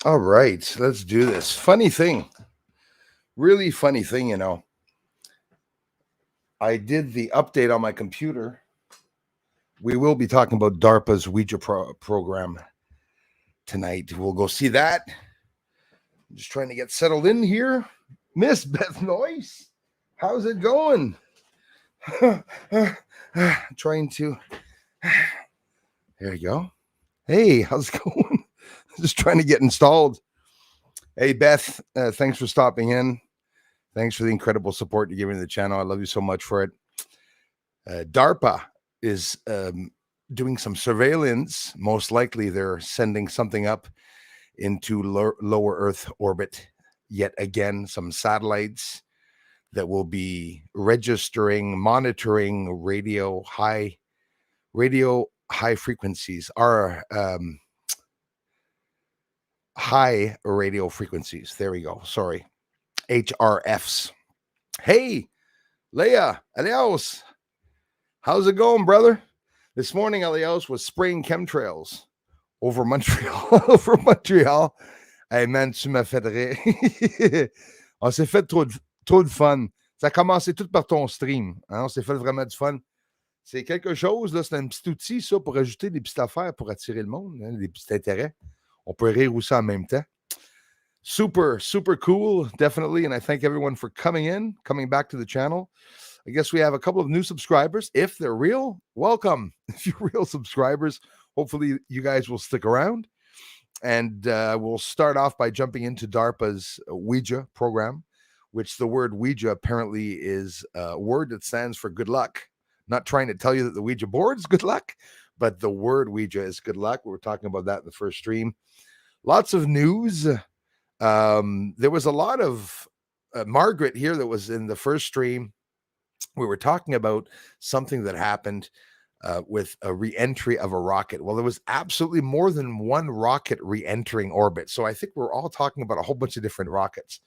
All right, let's do this. Funny thing, really funny thing, I did the update on my computer. We will be talking about Darpa's Ouija program tonight. We'll go see that. I'm just trying to get settled in here. Miss Beth Noyce, how's it going? Trying to. There you go. Hey, how's it going? Just trying to get installed. Hey, Beth, thanks for stopping in. Thanks for the incredible support you're giving to the channel. I love you so much for it. Darpa is doing some surveillance. Most likely, they're sending something up into lower Earth orbit. Yet again, some satellites that will be registering, monitoring radio high frequencies, are high radio frequencies. There we go. Sorry. HRFs. Hey, Leah, Elios. How's it going, brother? This morning, Elios was spraying chemtrails over Montreal. Over Montreal. Hey, man, tu m'as fait rire. On s'est fait trop de fun. Ça a commencé tout par ton stream. Hein? On s'est fait vraiment du fun. C'est quelque chose, là, c'est un petit outil, ça, pour ajouter des petites affaires pour attirer le monde, hein, des petits intérêts. On peut rire aussi en même temps. Super, super cool, definitely. And I thank everyone for coming back to the channel. I guess we have a couple of new subscribers. If they're real, welcome. If you're real subscribers, hopefully you guys will stick around. And we'll start off by jumping into DARPA's Ouija program, which the word Ouija apparently is a word that stands for good luck. Not trying to tell you that the Ouija board is good luck, but the word Ouija is good luck. We were talking about that in the first stream. Lots of news. There was a lot of Margaret here that was in the first stream. We were talking about something that happened with a re-entry of a rocket. Well, there was absolutely more than one rocket re-entering orbit. So I think we're all talking about a whole bunch of different rockets.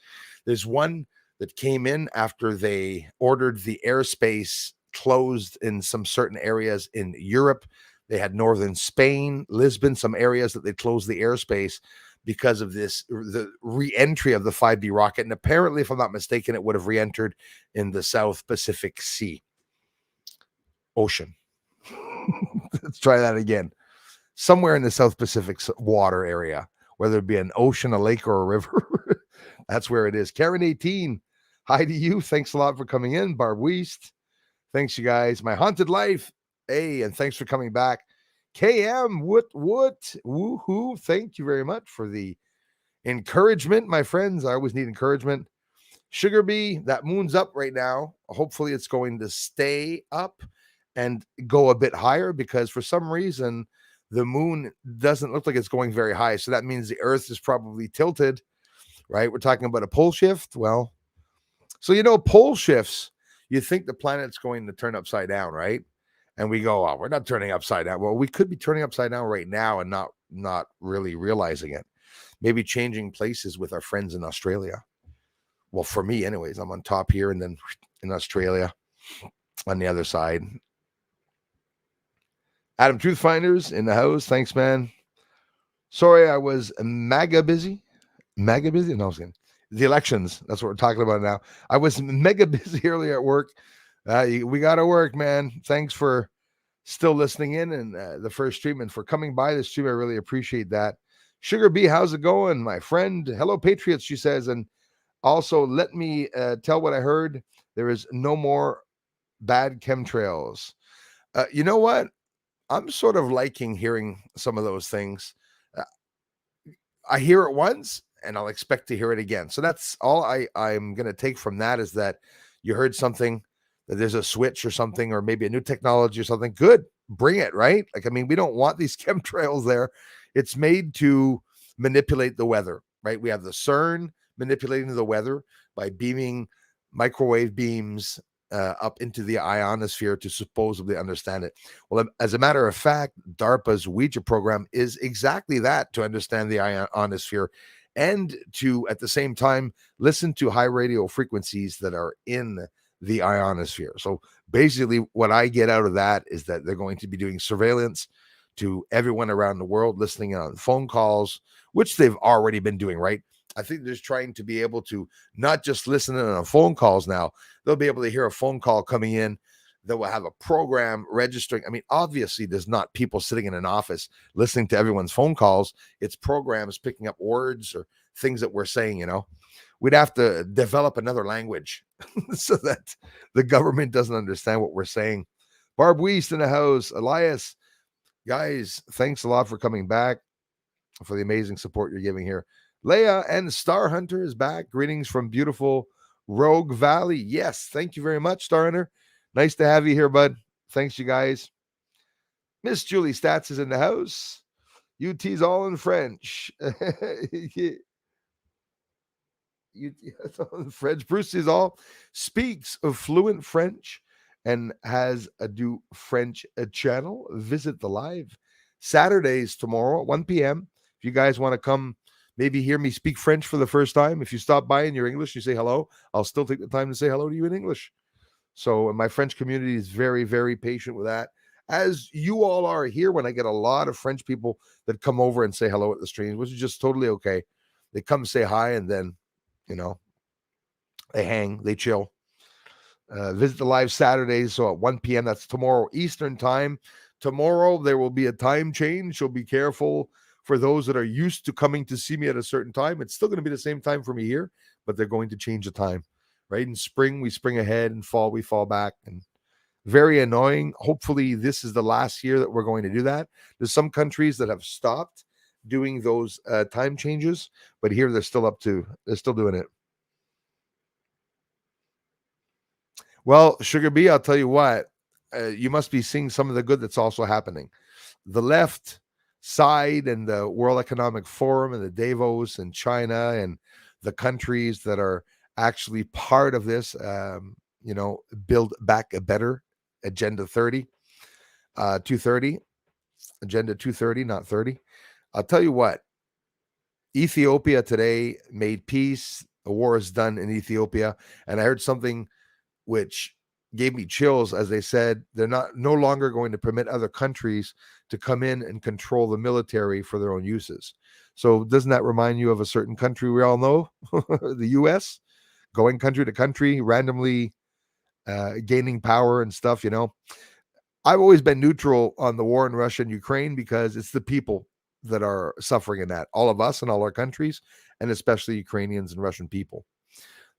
There's one that came in after they ordered the airspace closed in some certain areas in Europe. They had northern Spain, Lisbon, some areas that they closed the airspace because of the re-entry of the 5B rocket. And apparently, if I'm not mistaken, it would have re-entered in the South Pacific Ocean. Let's try that again. Somewhere in the South Pacific water area, whether it be an ocean, a lake, or a river. That's where it is. Karen 18, hi to you. Thanks a lot for coming in. Barb Weist. Thanks, you guys. My Haunted Life. Hey, and thanks for coming back. KM, woohoo. Thank you very much for the encouragement, my friends. I always need encouragement. Sugar Bee, that moon's up right now. Hopefully it's going to stay up and go a bit higher, because for some reason the moon doesn't look like it's going very high. So that means the Earth is probably tilted, right? We're talking about a pole shift. Well, so pole shifts, you think the planet's going to turn upside down, right? And we go, oh, we're not turning upside down. Well, we could be turning upside down right now and not really realizing it. Maybe changing places with our friends in Australia. Well, for me anyways, I'm on top here and then in Australia on the other side. Adam Truthfinders in the house. Thanks, man. Sorry, I was mega busy. Mega busy? No, I was kidding. The elections, that's what we're talking about now. I was mega busy earlier at work. We got to work, man. Thanks for still listening in and the first stream and for coming by the stream. I really appreciate that. Sugar Bee, how's it going, my friend? Hello, Patriots, she says. And also, let me tell what I heard. There is no more bad chemtrails. You know what? I'm sort of liking hearing some of those things. I hear it once, and I'll expect to hear it again. So that's all I'm going to take from that, is that you heard something, that there's a switch or something, or maybe a new technology or something. Good. Bring it, right? We don't want these chemtrails there. It's made to manipulate the weather, right? We have the CERN manipulating the weather by beaming microwave beams up into the ionosphere to supposedly understand it. Well, as a matter of fact, DARPA's Ouija program is exactly that, to understand the ionosphere and to, at the same time, listen to high radio frequencies that are in the ionosphere. So basically what I get out of that is that they're going to be doing surveillance to everyone around the world listening on phone calls, which they've already been doing, right? I think they're just trying to be able to not just listen in on phone calls now. They'll be able to hear a phone call coming in that will have a program registering. I mean, obviously, there's not people sitting in an office listening to everyone's phone calls. It's programs picking up words or things that we're saying, We'd have to develop another language so that the government doesn't understand what we're saying. Barb Weist in the house. Elias, guys, thanks a lot for coming back, for the amazing support you're giving here. Leia and Star Hunter is back. Greetings from beautiful Rogue Valley. Yes, thank you very much, Star Hunter. Nice to have you here, bud. Thanks, you guys. Miss Julie Stats is in the house. UT's all in French. French. Bruce is all speaks of fluent French and has a do French channel. Visit the live Saturdays tomorrow at 1 p.m. If you guys want to come, maybe hear me speak French for the first time. If you stop by in your English, you say hello, I'll still take the time to say hello to you in English. So my French community is very, very patient with that, as you all are here. When I get a lot of French people that come over and say hello at the streams, which is just totally okay. They come say hi and then, they hang, they chill. Visit the live Saturdays. So at 1 p.m., that's tomorrow Eastern time. Tomorrow, there will be a time change. So be careful for those that are used to coming to see me at a certain time. It's still going to be the same time for me here, but they're going to change the time, right? In spring, we spring ahead, and fall, we fall back. And very annoying. Hopefully, this is the last year that we're going to do that. There's some countries that have stopped doing those time changes, but here they're still doing it. Well, Sugar Bee, I'll tell you what, you must be seeing some of the good that's also happening. The left side and the World Economic Forum and the Davos and China and the countries that are actually part of this, Build Back a Better Agenda 230, Agenda 230, not 30. I'll tell you what, Ethiopia today made peace. The war is done in Ethiopia. And I heard something which gave me chills, as they said, they're no longer going to permit other countries to come in and control the military for their own uses. So doesn't that remind you of a certain country we all know, the U.S., going country to country, randomly gaining power and stuff, I've always been neutral on the war in Russia and Ukraine because it's the people that are suffering in that, all of us and all our countries, and especially Ukrainians and Russian people.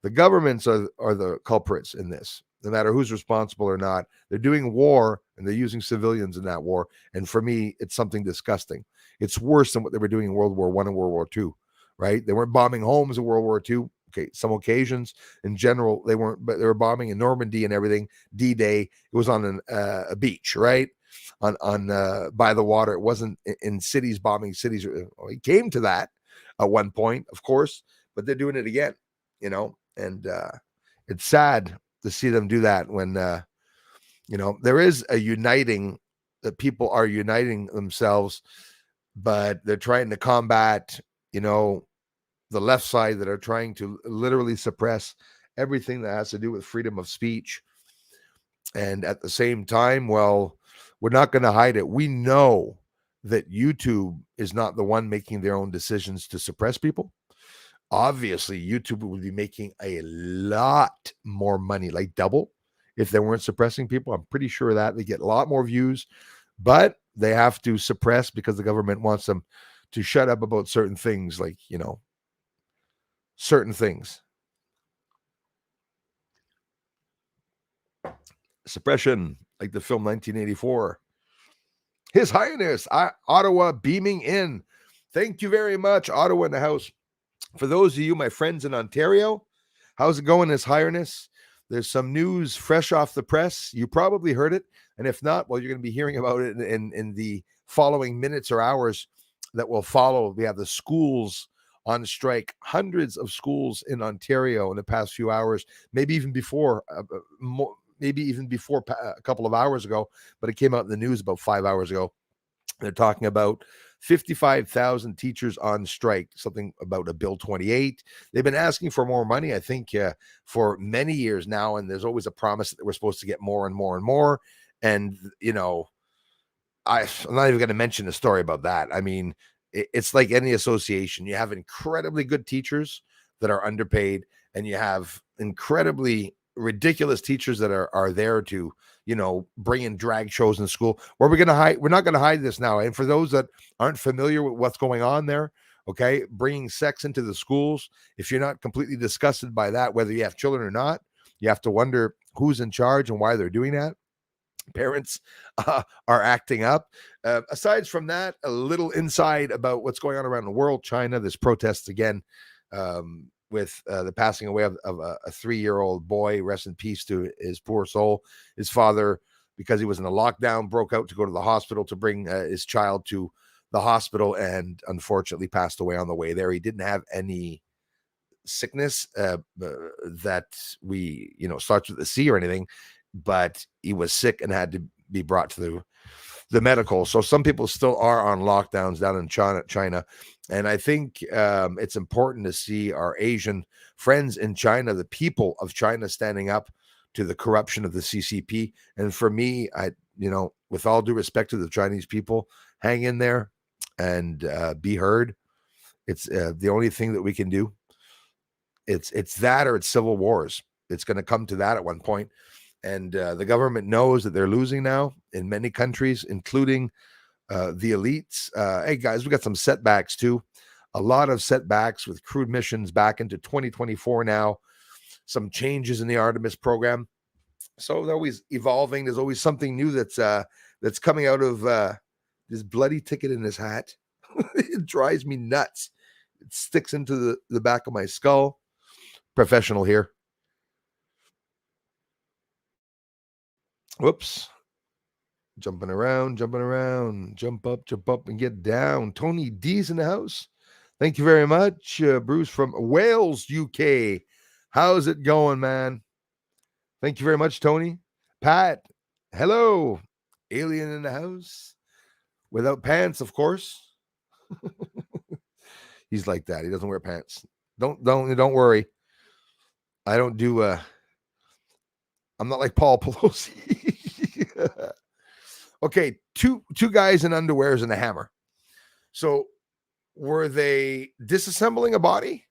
The governments are the culprits in this, no matter who's responsible or not. They're doing war and they're using civilians in that war. And for me, it's something disgusting. It's worse than what they were doing in World War I and World War II, right? They weren't bombing homes in World War II. Okay, some occasions. In general, they weren't, but they were bombing in Normandy and everything. D-Day, it was on a beach, right? On by the water. It wasn't in cities, bombing cities. It came to that at one point, of course, but they're doing it again, and it's sad to see them do that when, there is a uniting, that people are uniting themselves, but they're trying to combat, the left side that are trying to literally suppress everything that has to do with freedom of speech. And at the same time, well, we're not going to hide it. We know that YouTube is not the one making their own decisions to suppress people. Obviously, YouTube would be making a lot more money, like double, if they weren't suppressing people. I'm pretty sure that they get a lot more views, but they have to suppress because the government wants them to shut up about certain things, like, certain things. Suppression, like the film 1984. His Highness, Ottawa beaming in. Thank you very much, Ottawa in the house. For those of you, my friends in Ontario, how's it going, His Highness? There's some news fresh off the press. You probably heard it. And if not, well, you're going to be hearing about it in the following minutes or hours that will follow. We have the schools on strike, hundreds of schools in Ontario in the past few hours, maybe even before a couple of hours ago, but it came out in the news about 5 hours ago. They're talking about 55,000 teachers on strike, something about a Bill 28. They've been asking for more money, I think, for many years now, and there's always a promise that we're supposed to get more and more and more. And, I'm not even going to mention a story about that. I mean, it's like any association. You have incredibly good teachers that are underpaid, and you have incredibly ridiculous teachers that are there to, bring in drag shows in school. Where we're going to hide, we're not going to hide this now. And for those that aren't familiar with what's going on there, okay, bringing sex into the schools, if you're not completely disgusted by that, whether you have children or not, you have to wonder who's in charge and why they're doing that. Parents are acting up. Aside from that, a little inside about what's going on around the world. China, there's protests again with the passing away of a 3-year-old boy. Rest in peace to his poor soul. His father, because he was in a lockdown, broke out to go to the hospital to bring his child to the hospital, and unfortunately passed away on the way there. He didn't have any sickness that we, starts with the C or anything, but he was sick and had to be brought to the medical. So some people still are on lockdowns down in China. And I think it's important to see our Asian friends in China, the people of China, standing up to the corruption of the CCP. And for me, with all due respect to the Chinese people, hang in there and be heard. It's the only thing that we can do. It's that, or it's civil wars. It's going to come to that at one point. And the government knows that they're losing now in many countries, including the elites. Hey, guys, we got some setbacks too. A lot of setbacks with crewed missions back into 2024 now. Some changes in the Artemis program. So they're always evolving. There's always something new that's coming out of this bloody ticket in his hat. It drives me nuts. It sticks into the back of my skull. Professional here. Whoops. Jumping around, jump up and get down. Tony D's in the house. Thank you very much. Bruce from Wales, UK. How's it going, man? Thank you very much, Tony. Pat, hello. Alien in the house. Without pants, of course. He's like that. He doesn't wear pants. Don't worry. I don't do I'm not like Paul Pelosi. Okay, two guys in underwears and a hammer. So were they disassembling a body?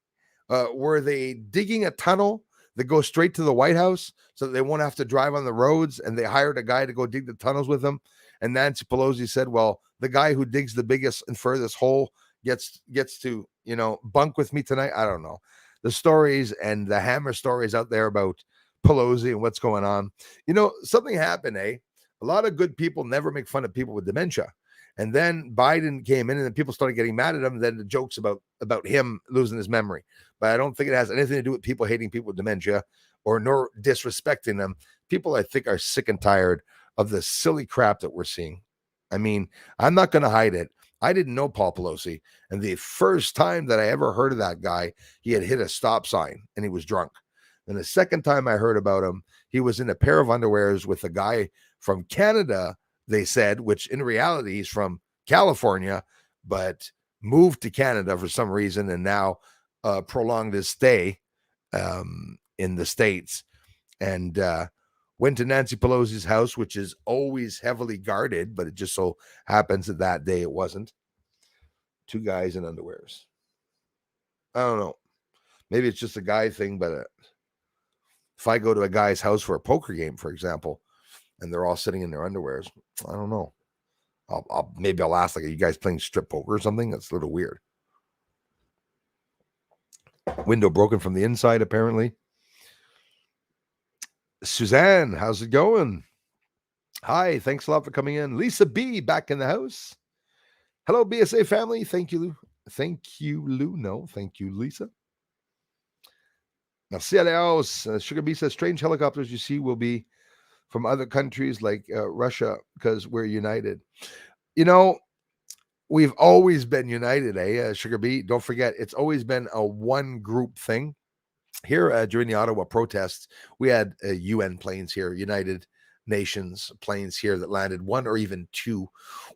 Were they digging a tunnel that goes straight to the White House so that they won't have to drive on the roads? And they hired a guy to go dig the tunnels with them. And Nancy Pelosi said, well, the guy who digs the biggest and furthest hole gets to, bunk with me tonight. I don't know. The stories and the hammer stories out there about Pelosi and what's going on. Something happened, eh? A lot of good people never make fun of people with dementia. And then Biden came in and then people started getting mad at him. And then the jokes about him losing his memory. But I don't think it has anything to do with people hating people with dementia or nor disrespecting them. People, I think, are sick and tired of the silly crap that we're seeing. I mean, I'm not going to hide it. I didn't know Paul Pelosi. And the first time that I ever heard of that guy, he had hit a stop sign and he was drunk. And the second time I heard about him, he was in a pair of underwears with a guy from Canada, they said, which in reality he's from California, but moved to Canada for some reason and now prolonged his stay in the States, and went to Nancy Pelosi's house, which is always heavily guarded, but it just so happens that day it wasn't. Two guys in underwears. I don't know. Maybe it's just a guy thing, but if I go to a guy's house for a poker game, for example, and they're all sitting in their underwears, I don't know. Maybe I'll ask, like, are you guys playing strip poker or something? That's a little weird. Window broken from the inside, apparently. Suzanne, how's it going? Hi, thanks a lot for coming in. Lisa B, back in the house. Hello, BSA family. Thank you, Lou. Thank you, Lou. No, thank you, Lisa. Now, Sugar B says, strange helicopters you see will be from other countries like Russia because we're united. We've always been united, eh, Sugar B? Don't forget, it's always been a one group thing. Here during the Ottawa protests, we had UN planes here, United Nations planes here that landed, one or even two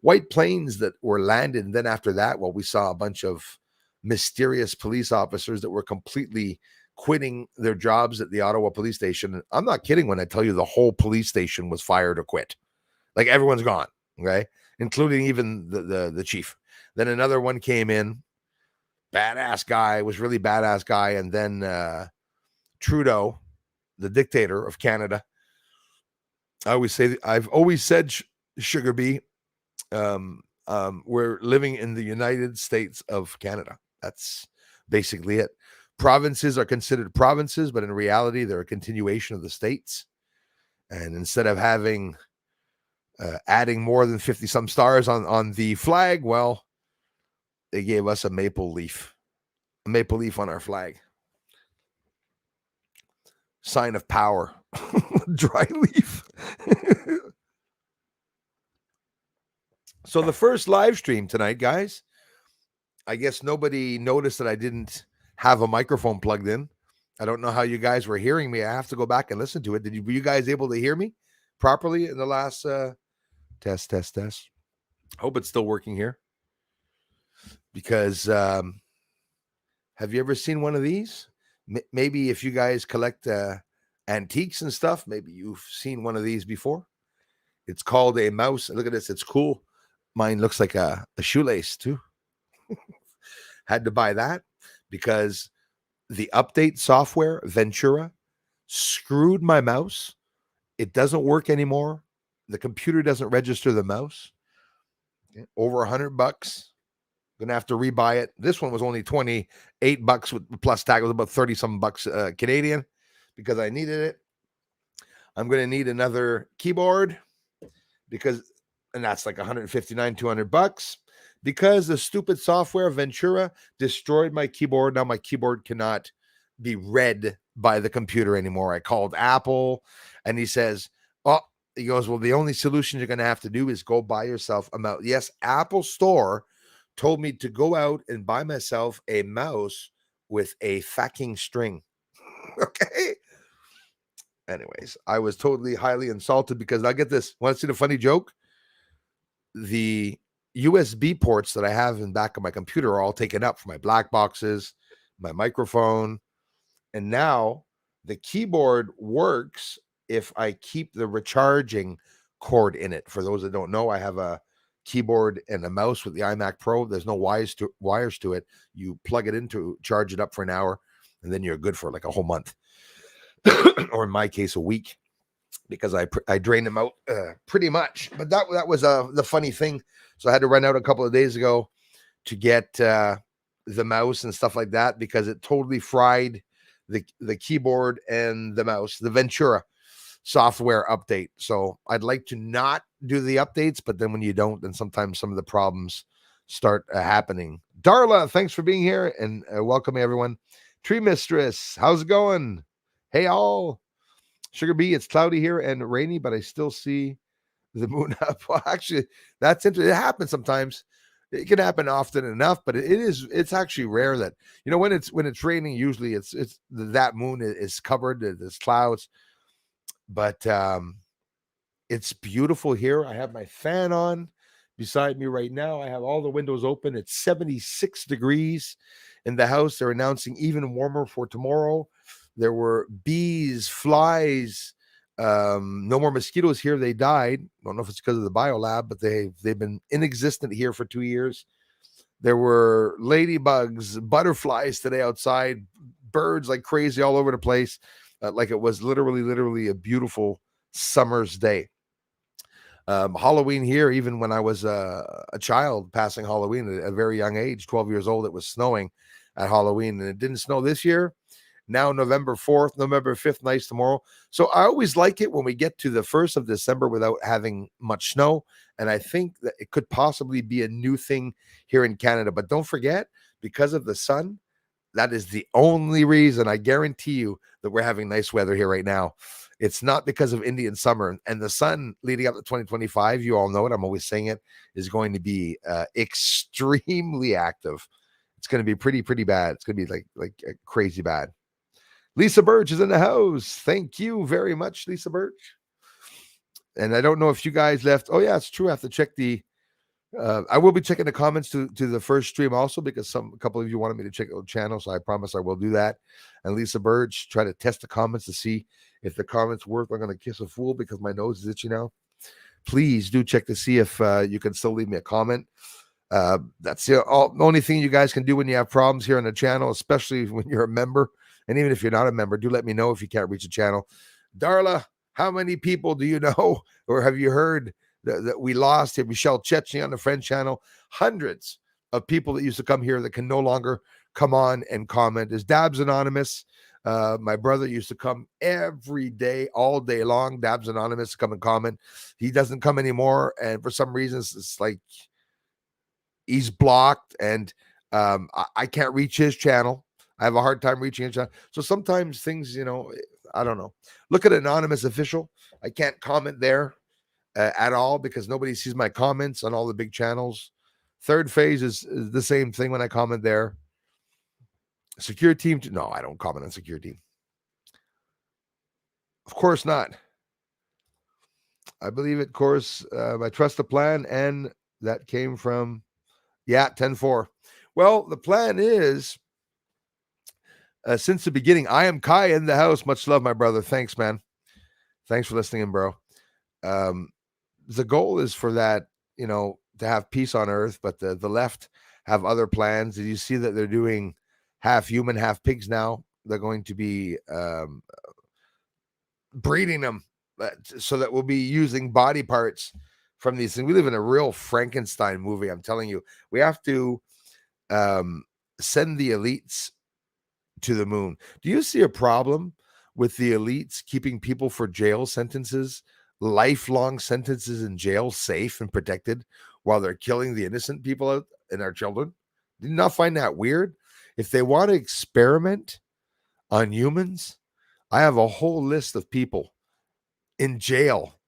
white planes that were landed. And then after that, well, we saw a bunch of mysterious police officers that were completely quitting their jobs at the Ottawa police station. I'm not kidding when I tell you the whole police station was fired or quit. Like, everyone's gone. Okay. including even the chief. Then another one came in, badass guy, was really badass guy, and then Trudeau, the dictator of Canada. I've always said, Sugar Bee, we're living in the United States of Canada. That's basically it. Provinces are considered provinces, but in reality, they're a continuation of the states. And instead of having adding more than 50 some stars on the flag, well, they gave us a maple leaf on our flag. Sign of power. Dry leaf. So the first live stream tonight, guys, I guess nobody noticed that I didn't have a microphone plugged in. I don't know how you guys were hearing me. I have to go back and listen to it. Were you guys able to hear me properly in the last test? Hope it's still working here. Because have you ever seen one of these? Maybe if you guys collect antiques and stuff, maybe you've seen one of these before. It's called a mouse. Look at this. It's cool. Mine looks like a shoelace too. Had to buy that because the update software, Ventura, screwed my mouse. It doesn't work anymore. The computer doesn't register the mouse. Okay. Over $100. Gonna have to rebuy it. This one was only $28 with plus tag. It was about 30 some bucks Canadian because I needed it. I'm gonna need another keyboard and that's like $159-200 because the stupid software Ventura destroyed my keyboard. Now my keyboard cannot be read by the computer anymore. I called Apple and he goes, well, the only solution you're gonna have to do is go buy yourself a mouse. Yes, Apple Store told me to go out and buy myself a mouse with a fucking string. Okay. Anyways, I was totally highly insulted because I get this. Want to see the funny joke? The USB ports that I have in the back of my computer are all taken up for my black boxes, my microphone. And now the keyboard works if I keep the recharging cord in it. For those that don't know, I have a keyboard and a mouse with the iMac Pro. There's no wires to it. You plug it in to charge it up for an hour, and then you're good for like a whole month. Or in my case, a week, because I drained them out pretty much. But that was the funny thing. So I had to run out a couple of days ago to get the mouse and stuff like that because it totally fried the keyboard and the mouse, the Ventura software update. So I'd like to not do the updates, but then when you don't, then sometimes some of the problems start happening. Darla, thanks for being here and welcome everyone. Tree Mistress, how's it going? Hey all. Sugar Bee, it's cloudy here and rainy, but I still see the moon up. Well, actually, that's interesting. It happens sometimes. It can happen often enough, but it's actually rare that, when it's raining, usually it's that moon is covered, there's clouds. But it's beautiful here. I have my fan on beside me right now. I have all the windows open. It's 76 degrees in the house. They're announcing even warmer for tomorrow. There were bees, flies, no more mosquitoes here. They died. I don't know if it's because of the biolab, but they've been inexistent here for 2 years. There were ladybugs, butterflies today outside, birds like crazy all over the place. Like it was literally a beautiful summer's day. Halloween here, even when I was a child passing Halloween at a very young age, 12 years old, it was snowing at Halloween, and it didn't snow this year. Now November 4th, November 5th, nice tomorrow. So I always like it when we get to the 1st of December without having much snow. And I think that it could possibly be a new thing here in Canada. But don't forget, because of the sun, that is the only reason, I guarantee you, that we're having nice weather here right now. It's not because of Indian summer. And the sun leading up to 2025, you all know it, I'm always saying it, is going to be extremely active. It's going to be pretty bad. It's going to be like crazy bad. Lisa Birch is in the house. Thank you very much, Lisa Birch. And I don't know if you guys left. Oh, yeah, it's true. I have to check I will be checking the comments to the first stream also, because a couple of you wanted me to check the channel, so I promise I will do that. And Lisa Birch, try to test the comments to see if the comments work. I'm going to kiss a fool because my nose is itchy now. please do check to see if you can still leave me a comment. That's the only thing you guys can do when you have problems here on the channel, especially when you're a member. And even if you're not a member, do let me know if you can't reach the channel. Darla, how many people do you know or have you heard that we lost here? Michelle Chechny on the French channel. Hundreds of people that used to come here that can no longer come on and comment. Is Dabs Anonymous? My brother used to come every day, all day long. Dabs Anonymous to come and comment. He doesn't come anymore. And for some reasons, it's like he's blocked and I can't reach his channel. I have a hard time reaching his channel. So sometimes things, I don't know. Look at Anonymous Official. I can't comment there at all because nobody sees my comments on all the big channels. Third Phase is the same thing when I comment there. Secure Team. No, I don't comment on Secure Team. Of course not. I believe it, of course. I trust the plan, and that came from, 10-4. Well, the plan is, since the beginning, I am Kai in the house. Much love, my brother. Thanks, man. Thanks for listening in, bro. The goal is for that, to have peace on Earth, but the left have other plans. Did you see that they're doing half human, half pigs now? They're going to be breeding them so that we'll be using body parts from these things. We live in a real Frankenstein movie. I'm telling you, we have to send the elites to the moon. Do you see a problem with the elites keeping people for jail sentences, lifelong sentences in jail, safe and protected, while they're killing the innocent people out and our children? Do you not find that weird? If they want to experiment on humans, I have a whole list of people in jail.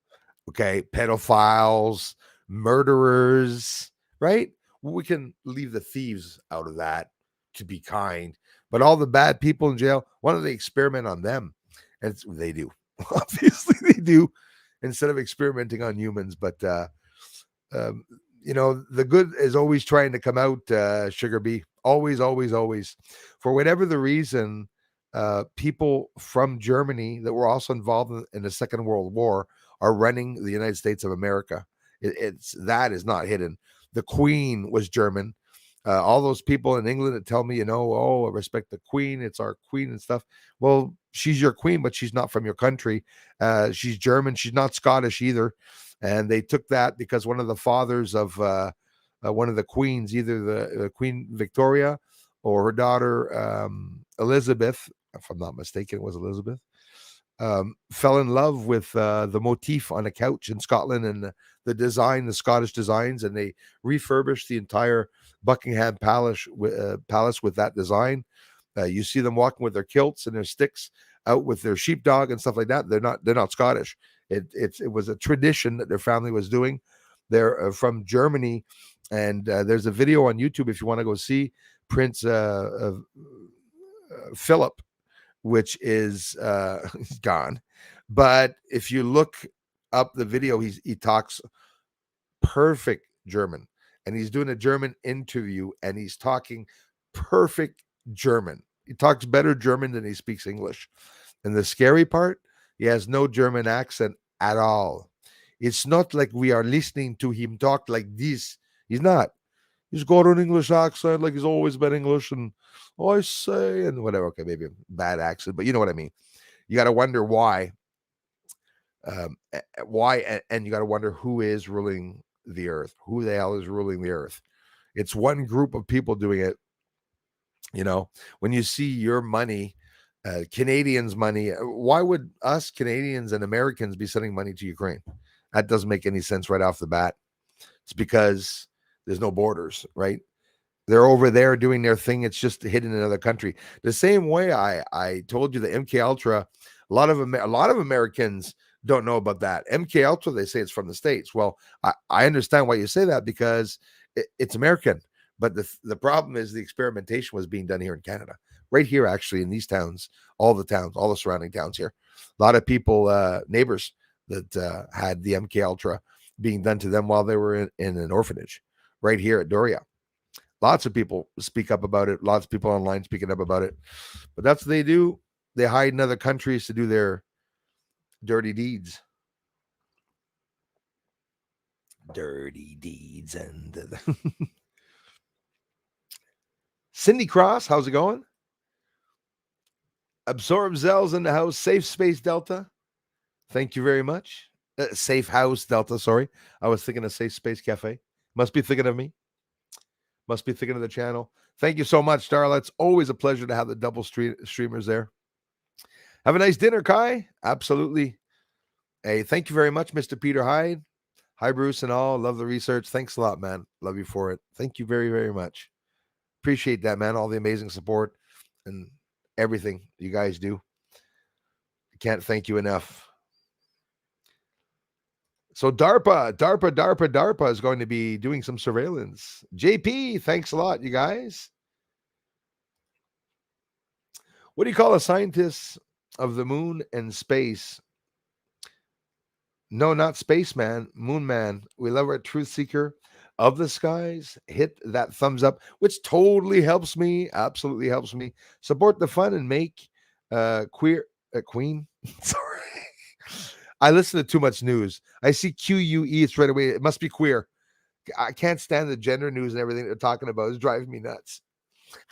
Okay, pedophiles, murderers, right? We can leave the thieves out of that to be kind, but all the bad people in jail, why don't they experiment on them? And they do. Obviously, they do, instead of experimenting on humans. But the good is always trying to come out, Sugar Bee. Always, always, always. For whatever the reason, people from Germany that were also involved in the Second World War are running the United States of America. That is not hidden. The Queen was German. All those people in England that tell me, I respect the Queen, it's our Queen and stuff. Well, she's your Queen, but she's not from your country. She's German. She's not Scottish either. And they took that because one of the fathers of one of the queens, either the Queen Victoria or her daughter Elizabeth, if I'm not mistaken, it was Elizabeth, fell in love with the motif on a couch in Scotland and the design, the Scottish designs, and they refurbished the entire Buckingham Palace with that design. You see them walking with their kilts and their sticks out with their sheepdog and stuff like that. They're not Scottish. It was a tradition that their family was doing. They're from Germany, and there's a video on YouTube if you want to go see Prince Philip, which is he's gone. But if you look up the video, he talks perfect German, and he's doing a German interview, and he's talking perfect German. He talks better German than he speaks English. And the scary part, he has no German accent at all. It's not like we are listening to him talk like this. He's not. He's got an English accent like he's always been English, and I say, and whatever. Okay, maybe a bad accent, but you know what I mean. You got to wonder why. And you got to wonder who is ruling the earth. Who the hell is ruling the earth? It's one group of people doing it. When you see your money, Canadians' money, why would us Canadians and Americans be sending money to Ukraine? That doesn't make any sense right off the bat. It's because there's no borders, right? They're over there doing their thing. It's just hidden in another country. The same way I told you the MK Ultra, a lot of Americans don't know about that. MK Ultra, they say it's from the States. Well, I understand why you say that because it's American. But the problem is the experimentation was being done here in Canada, right here, actually, in these towns, all the surrounding towns here. A lot of people, neighbors that had the MK Ultra being done to them while they were in an orphanage right here at Doria. Lots of people speak up about it. Lots of people online speaking up about it. But that's what they do. They hide in other countries to do their dirty deeds. Dirty deeds and Cindy Cross, how's it going? Absorb Zell's in the house. Safe Space Delta. Thank you very much. Safe House Delta, sorry. I was thinking of Safe Space Cafe. Must be thinking of me. Must be thinking of the channel. Thank you so much, Darla. It's always a pleasure to have the double streamers there. Have a nice dinner, Kai. Absolutely. Hey, thank you very much, Mr. Peter Hyde. Hi, Bruce and all. Love the research. Thanks a lot, man. Love you for it. Thank you very, very much. Appreciate that, man. All the amazing support and everything you guys do. I can't thank you enough. So DARPA is going to be doing some surveillance. JP, thanks a lot, you guys. What do you call a scientist of the moon and space? No, not spaceman, moon man. We love our truth seeker of the skies. Hit that thumbs up, which totally helps me. Absolutely helps me. Support the fun and make queer queen. Sorry. I listen to too much news. I see QUE, it's right away. It must be queer. I can't stand the gender news and everything they're talking about. It's driving me nuts.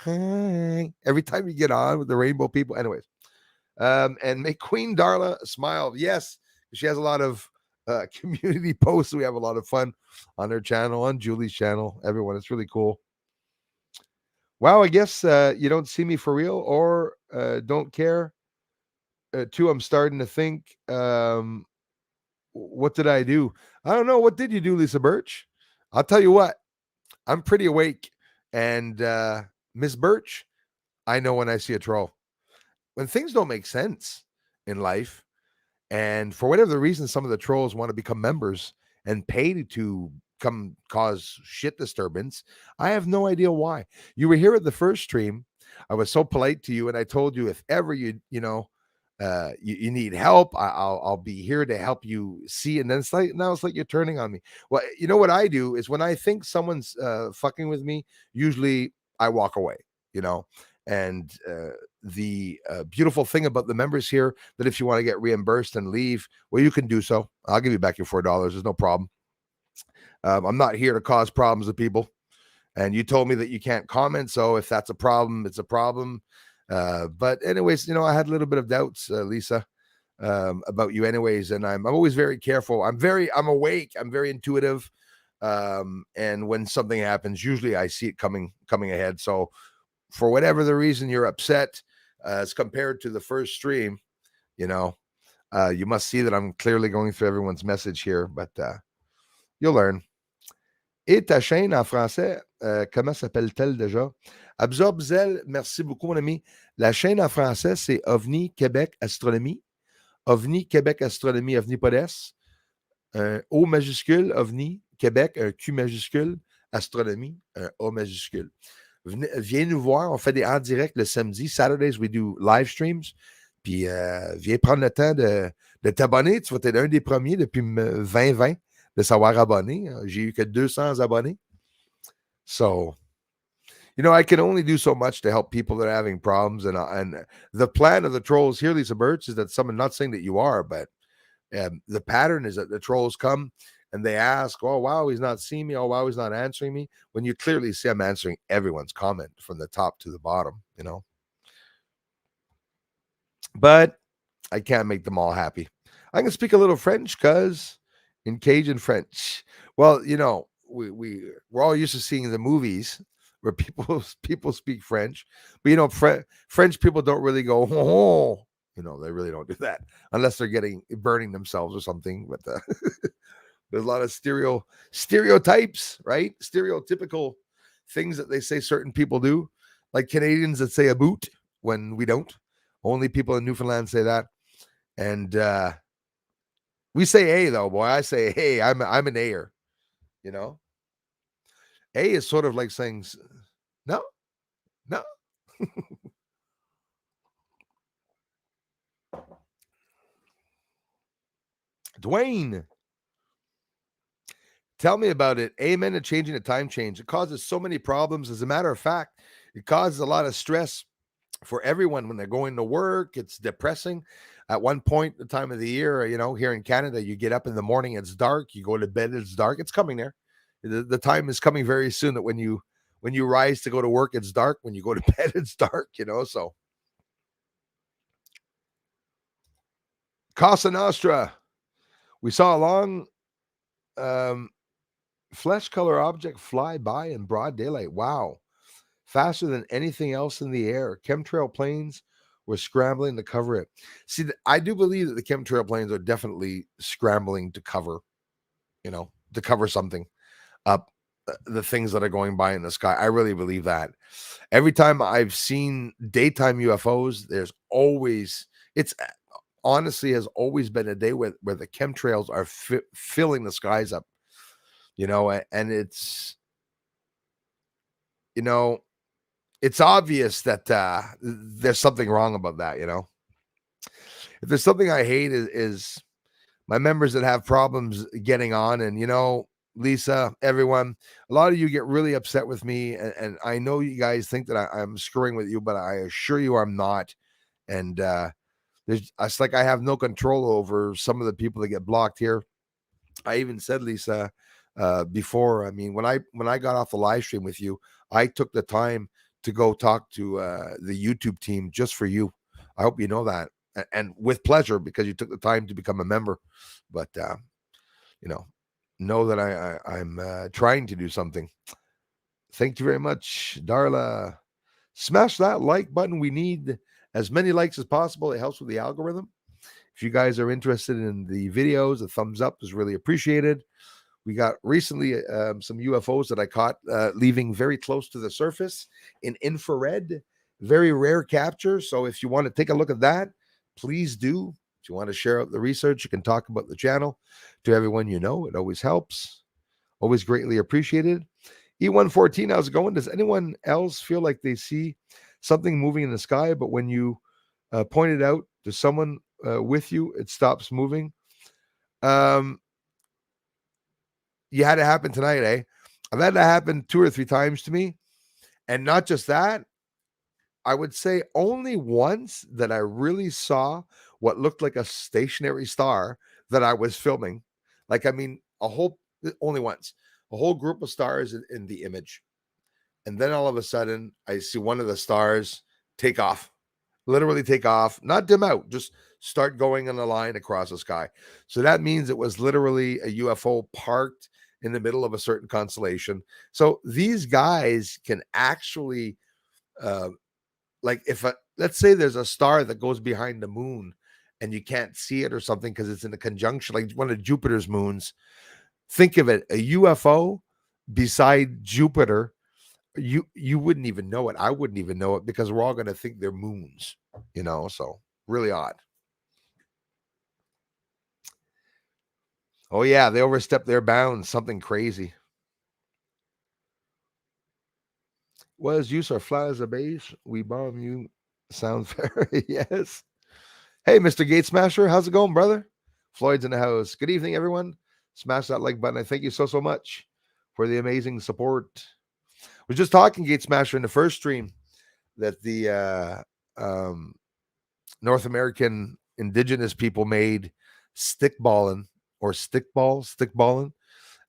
Every time you get on with the rainbow people. Anyways. And make Queen Darla smile. Yes, she has a lot of community posts. We have a lot of fun on her channel, on Julie's channel. Everyone, it's really cool. Wow, I guess you don't see me for real or don't care. Too, I'm starting to think, what did I do? I don't know. What did you do, Lisa Birch? I'll tell you what, I'm pretty awake. And Miss Birch, I know when I see a troll. When things don't make sense in life, and for whatever the reason, some of the trolls want to become members and pay to come cause shit disturbance. I have no idea why. You were here at the first stream. I was so polite to you, and I told you if ever you need help, I'll be here to help you see. And then it's like now it's like you're turning on me. Well, you know what I do is when I think someone's fucking with me, usually I walk away. And the beautiful thing about the members here that if you want to get reimbursed and leave, well, you can do so. I'll give you back your $4. There's no problem. I'm not here to cause problems with people. And you told me that you can't comment. So if that's a problem, it's a problem. But anyways, I had a little bit of doubts, Lisa, about you anyways. And I'm always very careful. I'm awake. I'm very intuitive. And when something happens, usually I see it coming ahead. So for whatever the reason you're upset, as compared to the first stream, you must see that I'm clearly going through everyone's message here, but you'll learn. Et ta chaîne en français, comment s'appelle-t-elle déjà? Absorb Zell, merci beaucoup, mon ami. La chaîne en français, c'est OVNI Québec Astronomie. OVNI Québec Astronomie, OVNI Podes. Un O majuscule, OVNI Québec, un Q majuscule, Astronomie, un O majuscule. Viens nous voir, on fait des en direct le samedi. Saturdays, we do live streams. Puis viens prendre le temps de t'abonner. Tu vas être un des premiers depuis 2020 de savoir abonner. J'ai eu que 200 abonnés. So, I can only do so much to help people that are having problems. And the plan of the trolls here, Lisa Birch, is that someone, not saying that you are, but the pattern is that the trolls come and they ask, oh, wow, he's not seeing me. Oh, wow, he's not answering me. When you clearly see I'm answering everyone's comment from the top to the bottom, But I can't make them all happy. I can speak a little French because in Cajun French. Well, we're all used to seeing the movies where people speak French. But, French people don't really go, oh, they really don't do that unless they're burning themselves or something. But there's a lot of stereotypes, right? Stereotypical things that they say certain people do, like Canadians that say a boot when we don't. Only people in Newfoundland say that. And we say hey, though, boy. I say hey, I'm an Ayer, A is sort of like saying no. Dwayne, tell me about it. Amen to changing the time change. It causes so many problems. As a matter of fact, it causes a lot of stress for everyone when they're going to work. It's depressing. At one point, the time of the year, here in Canada, you get up in the morning, it's dark. You go to bed, it's dark. It's coming there. The time is coming very soon that when you rise to go to work, it's dark. When you go to bed, it's dark. So Casa Nostra. We saw a long flesh color object fly by in broad daylight. Wow. Faster than anything else in the air. Chemtrail planes were scrambling to cover it. See, I do believe that the chemtrail planes are definitely scrambling to cover, to cover something up, the things that are going by in the sky. I really believe that. Every time I've seen daytime UFOs, it's honestly has always been a day where the chemtrails are filling the skies up, and it's, it's obvious that there's something wrong about that, If there's something I hate is my members that have problems getting on. And, Lisa, everyone, a lot of you get really upset with me. And I know you guys think that I'm screwing with you, but I assure you I'm not. And it's like I have no control over some of the people that get blocked here. I even said, Lisa, before, I mean, when I got off the live stream with you, I took the time to go talk to the YouTube team just for you. I hope you know that, and with pleasure, because you took the time to become a member. But know that I'm trying to do something. Thank you very much, Darla. Smash that like button. We need as many likes as possible. It helps with the algorithm. If you guys are interested in the videos, a thumbs up is really appreciated. We got recently some UFOs that I caught leaving very close to the surface in infrared, very rare capture. So if you want to take a look at that, please do. If you want to share out the research, you can talk about the channel to everyone you know. It always helps. Always greatly appreciated. E114, how's it going? Does anyone else feel like they see something moving in the sky, but when you point it out to someone with you, it stops moving? You had it happen tonight, eh? I've had that happen 2 or 3 times to me. And not just that, I would say only once that I really saw what looked like a stationary star that I was filming. Like, I mean, only once, a whole group of stars in the image. And then all of a sudden, I see one of the stars take off, literally take off, not dim out, just start going on a line across the sky. So that means it was literally a UFO parked in the middle of a certain constellation. So these guys can actually, like let's say there's a star that goes behind the moon and you can't see it or something because it's in a conjunction, like one of Jupiter's moons. Think of it, a UFO beside Jupiter. You wouldn't even know it. I wouldn't even know it because we're all going to think they're moons, so really odd. Oh, yeah, they overstepped their bounds. Something crazy. Was use our flat as a base. We bomb you. Sounds fair. Yes. Hey, Mr. Gate Smasher. How's it going, brother? Floyd's in the house. Good evening, everyone. Smash that like button. I thank you so much for the amazing support. We're just talking, Gate Smasher, in the first stream that the North American indigenous people made stickballing. Or stickballing,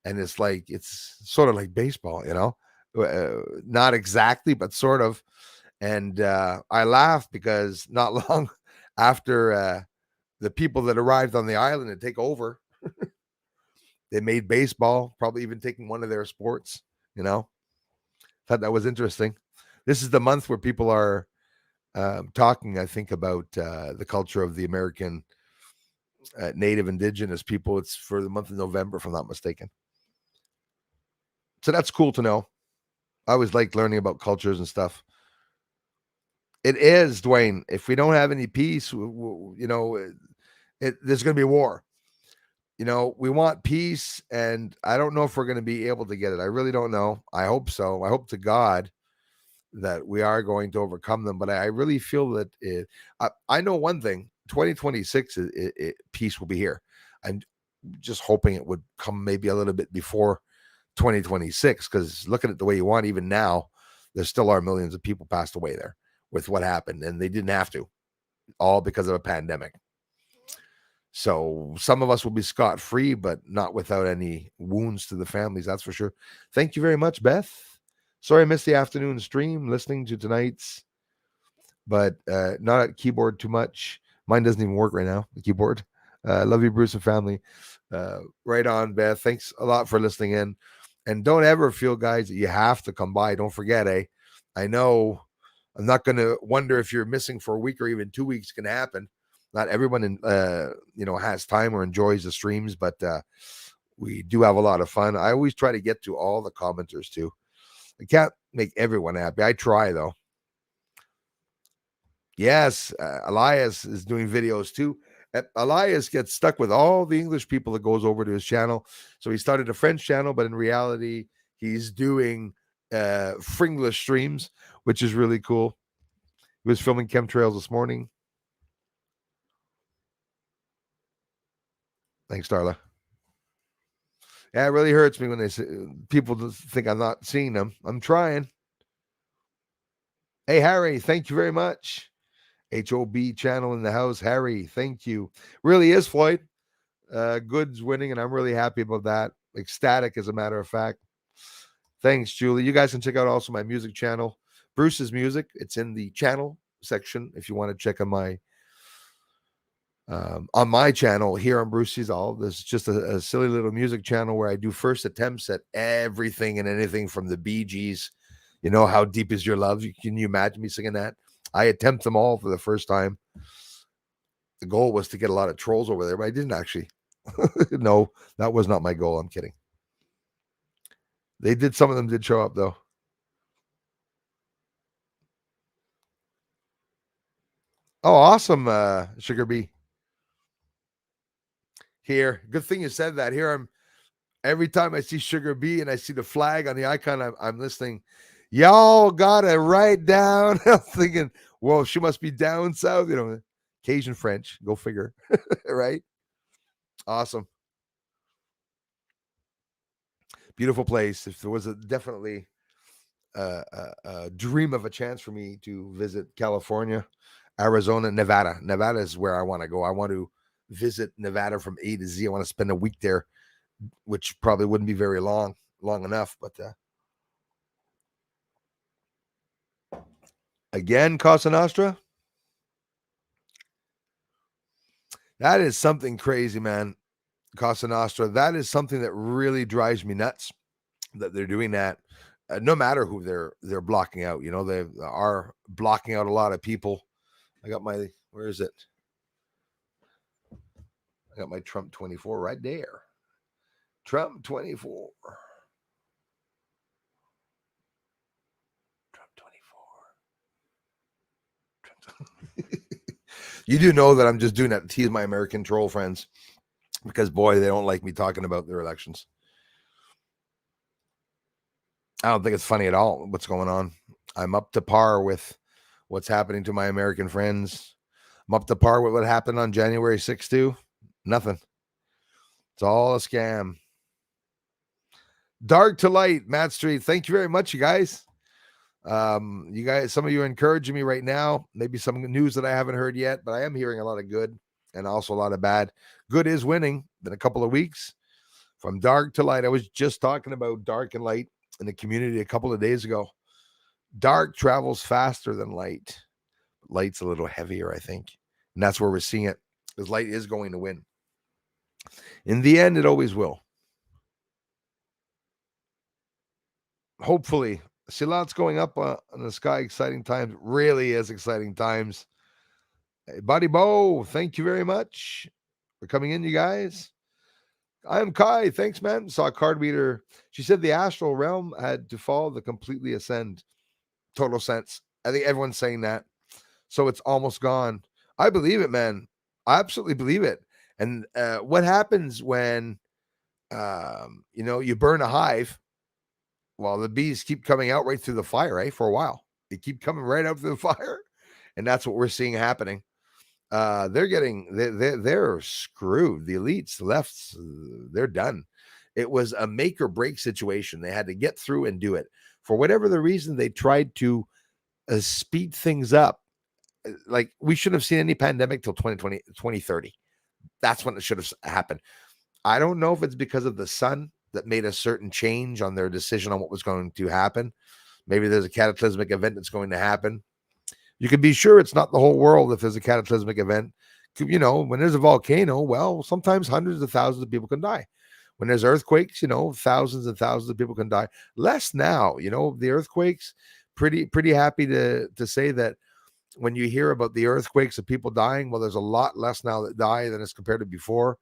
and it's sort of like baseball, not exactly, but sort of. And I laughed because not long after the people that arrived on the island to take over, they made baseball, probably even taking one of their sports. Thought that was interesting. This is the month where people are talking, I think, about the culture of the American Native indigenous people. It's for the month of November, if I'm not mistaken. So that's cool to know. I always like learning about cultures and stuff. It is, Dwayne. If we don't have any peace, there's going to be war. We want peace, and I don't know if we're going to be able to get it. I really don't know. I hope so. I hope to God that we are going to overcome them. But I really feel that I know one thing. 2026, peace will be here. I'm just hoping it would come maybe a little bit before 2026, because looking at the way you want, even now, there still are millions of people passed away there. with what happened, and they didn't have to, all because of a pandemic. So some of us will be scot-free, but not without any wounds to the families, that's for sure. Thank you very much, Beth. Sorry I missed the afternoon stream listening to tonight's, but not at keyboard too much. Mine doesn't even work right now, the keyboard. Love you, Bruce and family. Right on, Beth. Thanks a lot for listening in. And don't ever feel, guys, that you have to come by. Don't forget, I know I'm not going to wonder if you're missing for a week or even 2 weeks can happen. Not everyone, has time or enjoys the streams, but we do have a lot of fun. I always try to get to all the commenters too. I can't make everyone happy. I try though. Yes, Elias is doing videos too. Elias gets stuck with all the English people that goes over to his channel. So he started a French channel, but in reality, he's doing Fringlish streams, which is really cool. He was filming chemtrails this morning. Thanks, Darla. Yeah, it really hurts me when they say, people think I'm not seeing them. I'm trying. Hey, Harry, thank you very much. HOB channel in the house. Harry, thank you. Really is, Floyd. Good's winning, and I'm really happy about that. Ecstatic, as a matter of fact. Thanks, Julie. You guys can check out also my music channel, Bruce's Music. It's in the channel section if you want to check on my channel here on Brucey's All. This is just a silly little music channel where I do first attempts at everything and anything from the Bee Gees. You know, How Deep Is Your Love? Can you imagine me singing that? I attempt them all for the first time. The goal was to get a lot of trolls over there, but I didn't actually. No, that was not my goal. I'm kidding. They did. Some of them did show up, though. Oh, awesome, Sugar Bee. Here, good thing you said that. Here I'm. Every time I see Sugar Bee and I see the flag on the icon, I'm listening. Y'all gotta write down. I'm thinking, well, she must be down south, Cajun French. Go figure, right? Awesome. Beautiful place. If there was definitely a dream of a chance for me to visit California, Arizona, Nevada. Nevada is where I want to go. I want to visit Nevada from A to Z. I want to spend a week there, which probably wouldn't be very long enough, but again, Cosa Nostra. That is something crazy, man. Cosa Nostra. That is something that really drives me nuts that they're doing that. No matter who they're blocking out, they are blocking out a lot of people. I got my, where is it? I got my Trump 24 right there. Trump 24. Trump 24. You do know that I'm just doing that to tease my American troll friends because, boy, they don't like me talking about their elections. I don't think it's funny at all what's going on. I'm up to par with what's happening to my American friends. I'm up to par with what happened on January 6th too. Nothing. It's all a scam. Dark to light, Matt Street. Thank you very much, you guys. You guys, some of you are encouraging me right now. Maybe some news that I haven't heard yet, but I am hearing a lot of good and also a lot of bad. Good is winning in a couple of weeks. From dark to light. I was just talking about dark and light in the community a couple of days ago. Dark travels faster than light. Light's a little heavier, I think. And that's where we're seeing it, because light is going to win. In the end, it always will. Hopefully. See lots going up in the sky. Exciting times. Really is exciting times. Hey, Buddy Bo, thank you very much for coming in, you guys. I am Kai. Thanks, man. Saw a card reader. She said the astral realm had to fall to completely ascend. Total sense. I think everyone's saying that. So it's almost gone. I believe it, man. I absolutely believe it. And what happens when, you burn a hive? Well, the bees keep coming out right through the fire, right? For a while. They keep coming right out through the fire. And that's what we're seeing happening. They're screwed. The elites, the lefts, they're done. It was a make or break situation. They had to get through and do it. For whatever the reason, they tried to speed things up. Like, we shouldn't have seen any pandemic till 2020, 2030. That's when it should have happened. I don't know if it's because of the sun that made a certain change on their decision on what was going to happen. Maybe there's a cataclysmic event that's going to happen. You can be sure it's not the whole world if there's a cataclysmic event. You know, when there's a volcano, well, sometimes hundreds of thousands of people can die. When there's earthquakes, you know, thousands and thousands of people can die. Less now, you know, the earthquakes, pretty happy to say that when you hear about the earthquakes of people dying, well, there's a lot less now that die than as compared to before.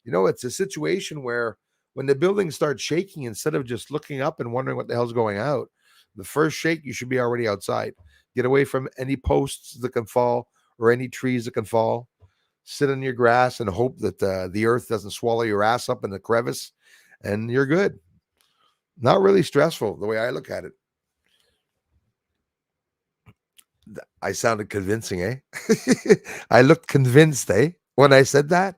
You know, it's a situation where when the buildings start shaking, instead of just looking up and wondering what the hell's going out, the first shake, you should be already outside. Get away from any posts that can fall or any trees that can fall. Sit on your grass and hope that the earth doesn't swallow your ass up in the crevice, and you're good. Not really stressful the way I look at it. I sounded convincing, eh? I looked convinced, eh? When I said that.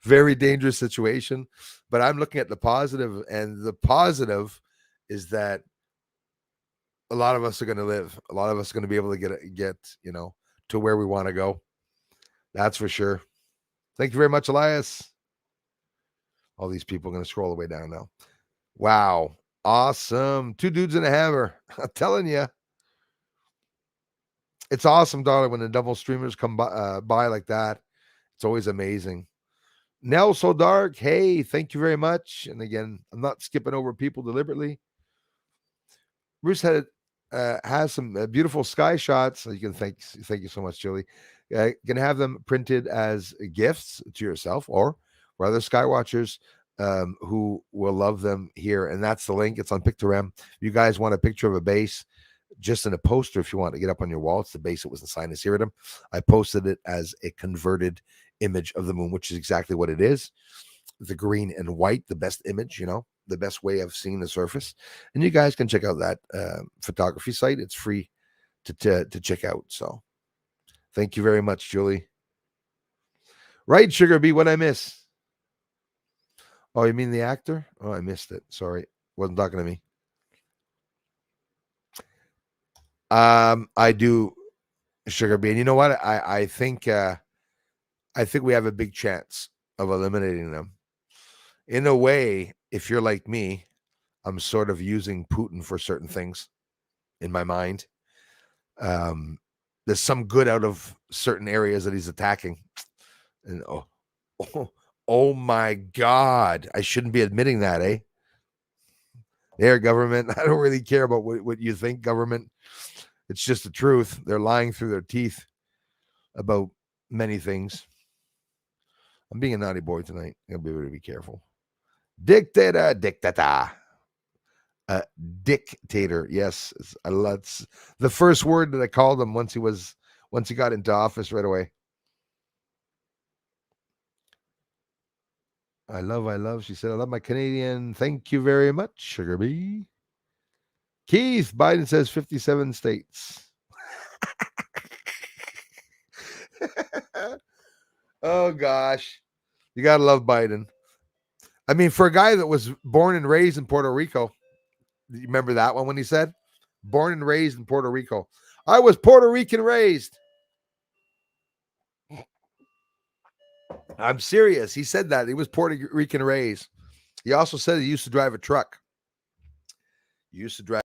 Very dangerous situation. But I'm looking at the positive, and the positive is that a lot of us are going to live. A lot of us are going to be able to get, you know, to where we want to go. That's for sure. Thank you very much, Elias. All these people are going to scroll the way down now. Wow. Awesome. 2 dudes and a hammer. I'm telling you. It's awesome, darling, when the double streamers come by like that. It's always amazing. Nell So Dark. Hey, thank you very much. And again, I'm not skipping over people deliberately. Bruce has some beautiful sky shots. You can thank you so much, Julie. Gonna have them printed as gifts to yourself or for other sky watchers who will love them here. And that's the link. It's on Pictogram. You guys want a picture of a base, just in a poster if you want to get up on your wall. It's the base that was in Sinus Iridium. I posted it as a converted image of the moon, which is exactly what it is. The green and white, the best image, you know, the best way of seeing the surface. And you guys can check out that photography site. It's free to check out. So thank you very much, Julie. Right, Sugar Bee, what I miss? Oh, you mean the actor? Oh, I missed it. Sorry. Wasn't talking to me. I do, Sugar Bee. And you know what? I think we have a big chance of eliminating them. In a way, if you're like me, I'm sort of using Putin for certain things in my mind. There's some good out of certain areas that he's attacking. And oh my God, I shouldn't be admitting that, eh? There, government. I don't really care about what you think, government. It's just the truth. They're lying through their teeth about many things. I'm being a naughty boy tonight. I'll be able to be careful. Dictator. Dictator. Yes, I love the first word that I called him once he got into office right away. I love. She said, I love my Canadian. Thank you very much, Sugar Bee. Keith, Biden says 57 states. Oh, gosh. You got to love Biden. I mean, for a guy that was born and raised in Puerto Rico, you remember that one when he said, born and raised in Puerto Rico. I was Puerto Rican raised. I'm serious. He said that. He was Puerto Rican raised. He also said he used to drive a truck. He used to drive.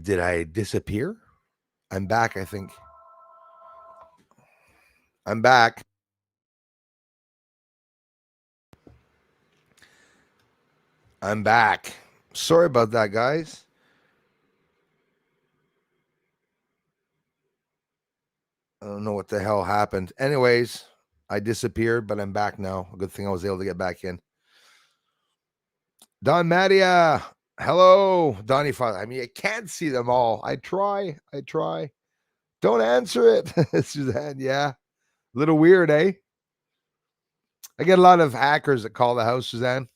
Did I disappear? I'm back, I think. I'm back. I'm back. Sorry about that, guys. I don't know what the hell happened. Anyways, I disappeared, but I'm back now. Good thing I was able to get back in. Don Mattia, hello, Donnie Father. I mean, I can't see them all. I try. Don't answer it, Suzanne. Yeah, a little weird, eh? I get a lot of hackers that call the house, Suzanne.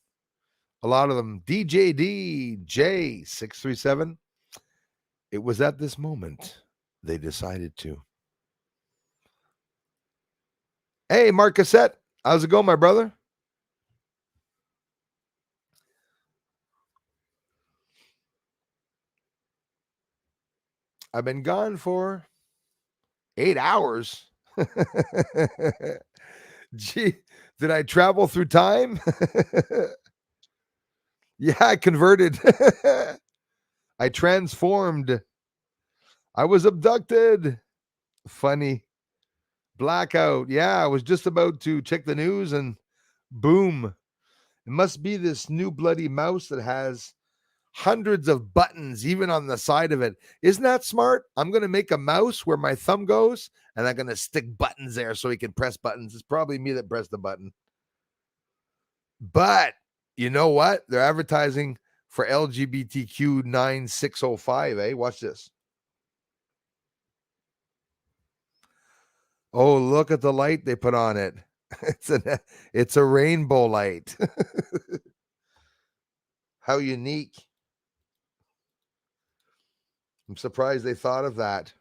A lot of them. DJDJ637. It was at this moment they decided to. Hey, Mark Cassette, how's it going, my brother? I've been gone for 8 hours. Gee, did I travel through time? Yeah, I converted. I transformed. I was abducted. Funny. Blackout. Yeah, I was just about to check the news and boom. It must be this new bloody mouse that has hundreds of buttons, even on the side of it. Isn't that smart? I'm going to make a mouse where my thumb goes and I'm going to stick buttons there so he can press buttons. It's probably me that pressed the button. But you know what? They're advertising for LGBTQ 9605, eh? Watch this. Oh, look at the light they put on it. It's a rainbow light. How unique. I'm surprised they thought of that.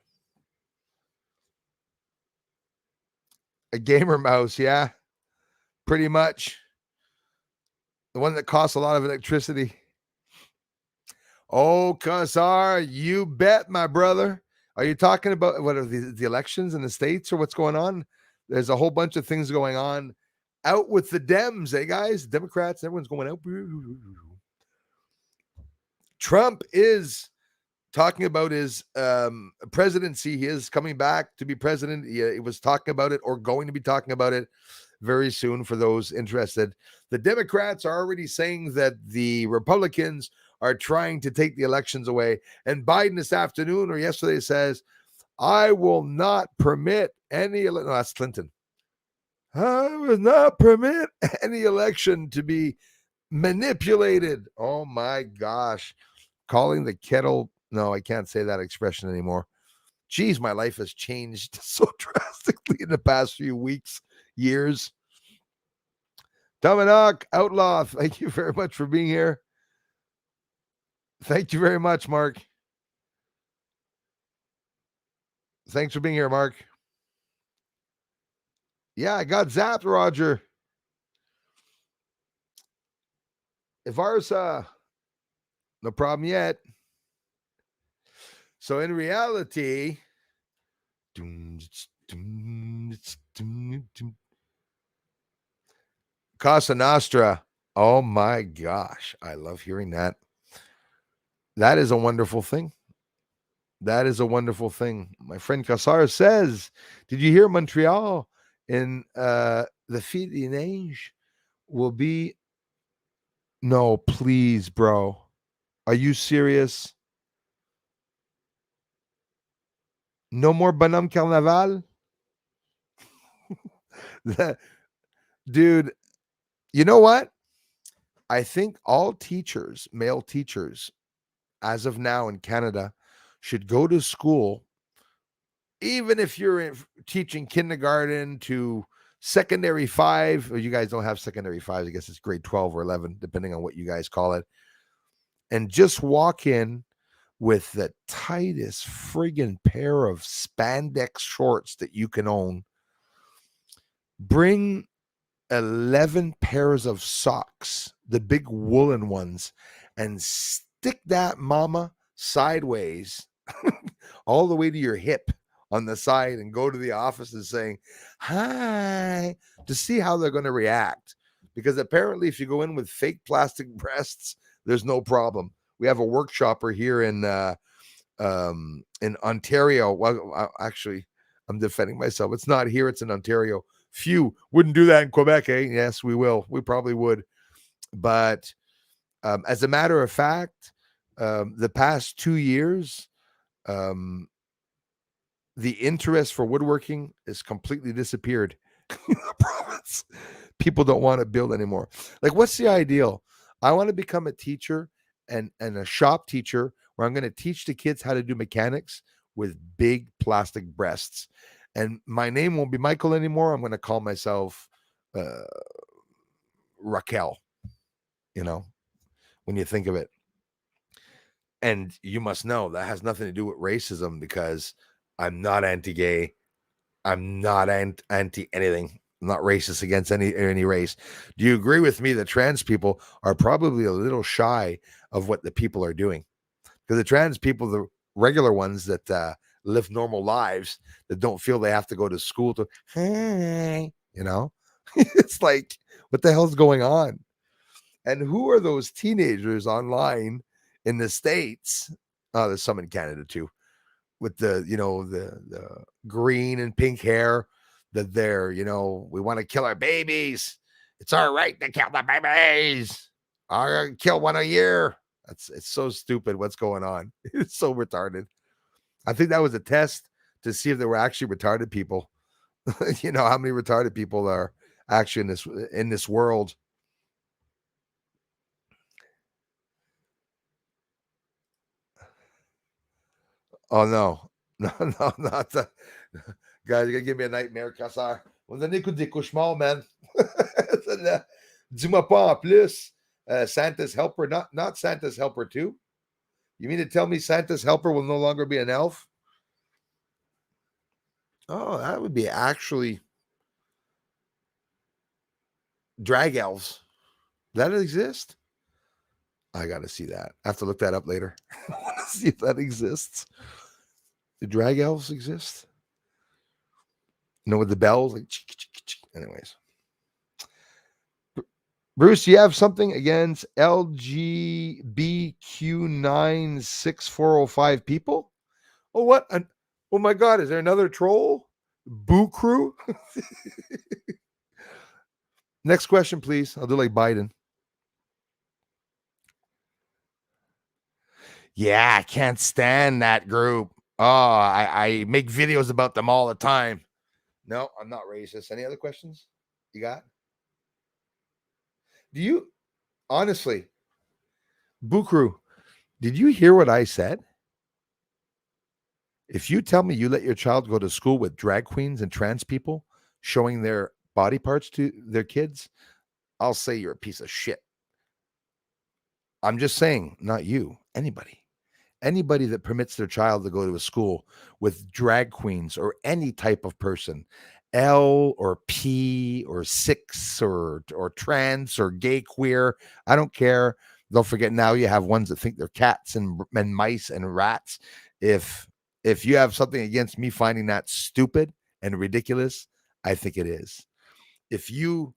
A gamer mouse, yeah. Pretty much. The one that costs a lot of electricity. Oh, Kasar, you bet, my brother. Are you talking about what are the elections in the States or what's going on? There's a whole bunch of things going on. Out with the Dems, eh, guys? Democrats, everyone's going out. Trump is talking about his presidency. He is coming back to be president. He was talking about it or going to be talking about it very soon for those interested. The Democrats are already saying that the Republicans are trying to take the elections away. And Biden this afternoon or yesterday says, I will not permit any, no, that's Clinton. I will not permit any election to be manipulated. Oh my gosh. Calling the kettle. No, I can't say that expression anymore. Geez, my life has changed so drastically in the past few weeks, years. Dominic Outlaw, thank you very much for being here. Thank you very much, Mark. Thanks for being here, Mark. Yeah, I got zapped, Roger. Ivarsa, no problem yet. So in reality, Casa Nostra. Oh my gosh, I love hearing that. That is a wonderful thing. That is a wonderful thing. My friend Kassar says, did you hear Montreal in the Fête des Neiges will be? No, please, bro. Are you serious? No more Bonhomme Carnaval? Dude, you know what? I think all teachers, male teachers, as of now in Canada, should go to school, even if you're teaching kindergarten to secondary 5, or you guys don't have secondary 5, I guess it's grade 12 or 11, depending on what you guys call it, and just walk in with the tightest friggin' pair of spandex shorts that you can own. Bring 11 pairs of socks, the big woolen ones, and stick that mama sideways all the way to your hip on the side and go to the office and saying, hi, to see how they're going to react. Because apparently if you go in with fake plastic breasts, there's no problem. We have a workshopper here in Ontario. Well, actually, I'm defending myself. It's not here. It's in Ontario. Few wouldn't do that in Quebec, eh? Yes, we will. We probably would. But as a matter of fact, the past 2 years, the interest for woodworking is completely disappeared in the province. People don't want to build anymore. Like, what's the ideal? I want to become a teacher and a shop teacher where I'm going to teach the kids how to do mechanics with big plastic breasts. And my name won't be Michael anymore. I'm going to call myself Raquel, when you think of it. And you must know that has nothing to do with racism, because I'm not anti-gay. I'm not anti anything. I'm not racist against any race. Do you agree with me that trans people are probably a little shy of what the people are doing? Because the trans people, the regular ones that live normal lives, that don't feel they have to go to school to, hey, it's like, what the hell's going on? And who are those teenagers online in the States? Oh, there's some in Canada too, with the green and pink hair, that they're, we want to kill our babies. It's our right to kill the babies. I'll kill one a year. It's so stupid what's going on. It's so retarded. I think that was a test to see if there were actually retarded people. How many retarded people are actually in this world. Oh no, no, not the guys. You're gonna give me a nightmare, Cassar. On donne écoute des cauchemars, man. Dis-moi pas en plus. Santa's helper, not Santa's helper too. You mean to tell me Santa's helper will no longer be an elf? Oh, that would be actually drag elves. That exist? I gotta see that. I have to look that up later. I want to see if that exists. Do drag elves exist? With the bells, like, anyways. Bruce, you have something against LGBTQ96405 people? Oh, what? Oh my God, is there another troll? Boo crew? Next question, please. I'll do like Biden. Yeah, I can't stand that group. Oh, I make videos about them all the time. No, I'm not racist. Any other questions you got? Do you, honestly, Boo crew, did you hear what I said? If you tell me you let your child go to school with drag queens and trans people showing their body parts to their kids, I'll say you're a piece of shit. I'm just saying, not you, anybody. Anybody that permits their child to go to a school with drag queens or any type of person, L or P or six or trans or gay queer, I don't care. Don't forget, now you have ones that think they're cats and mice and rats. If you have something against me finding that stupid and ridiculous, I think it is. If you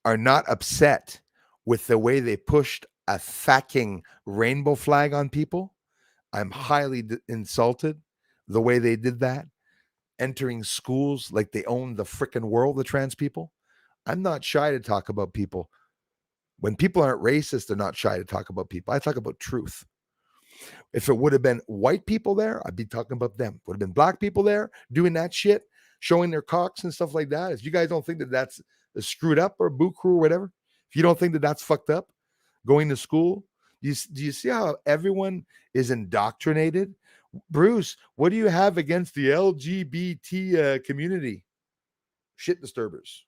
are not upset with the way they pushed a fucking rainbow flag on people, I'm highly insulted the way they did that, entering schools like they own the freaking world, the trans people. I'm not shy to talk about people. When people aren't racist, they're not shy to talk about people. I talk about truth. If it would have been white people there, I'd be talking about them. Would have been black people there doing that shit, showing their cocks and stuff like that. If you guys don't think that that's screwed up or boo crew or whatever, if you don't think that that's fucked up, going to school, do you see how everyone is indoctrinated? Bruce, what do you have against the LGBT community? Shit disturbers.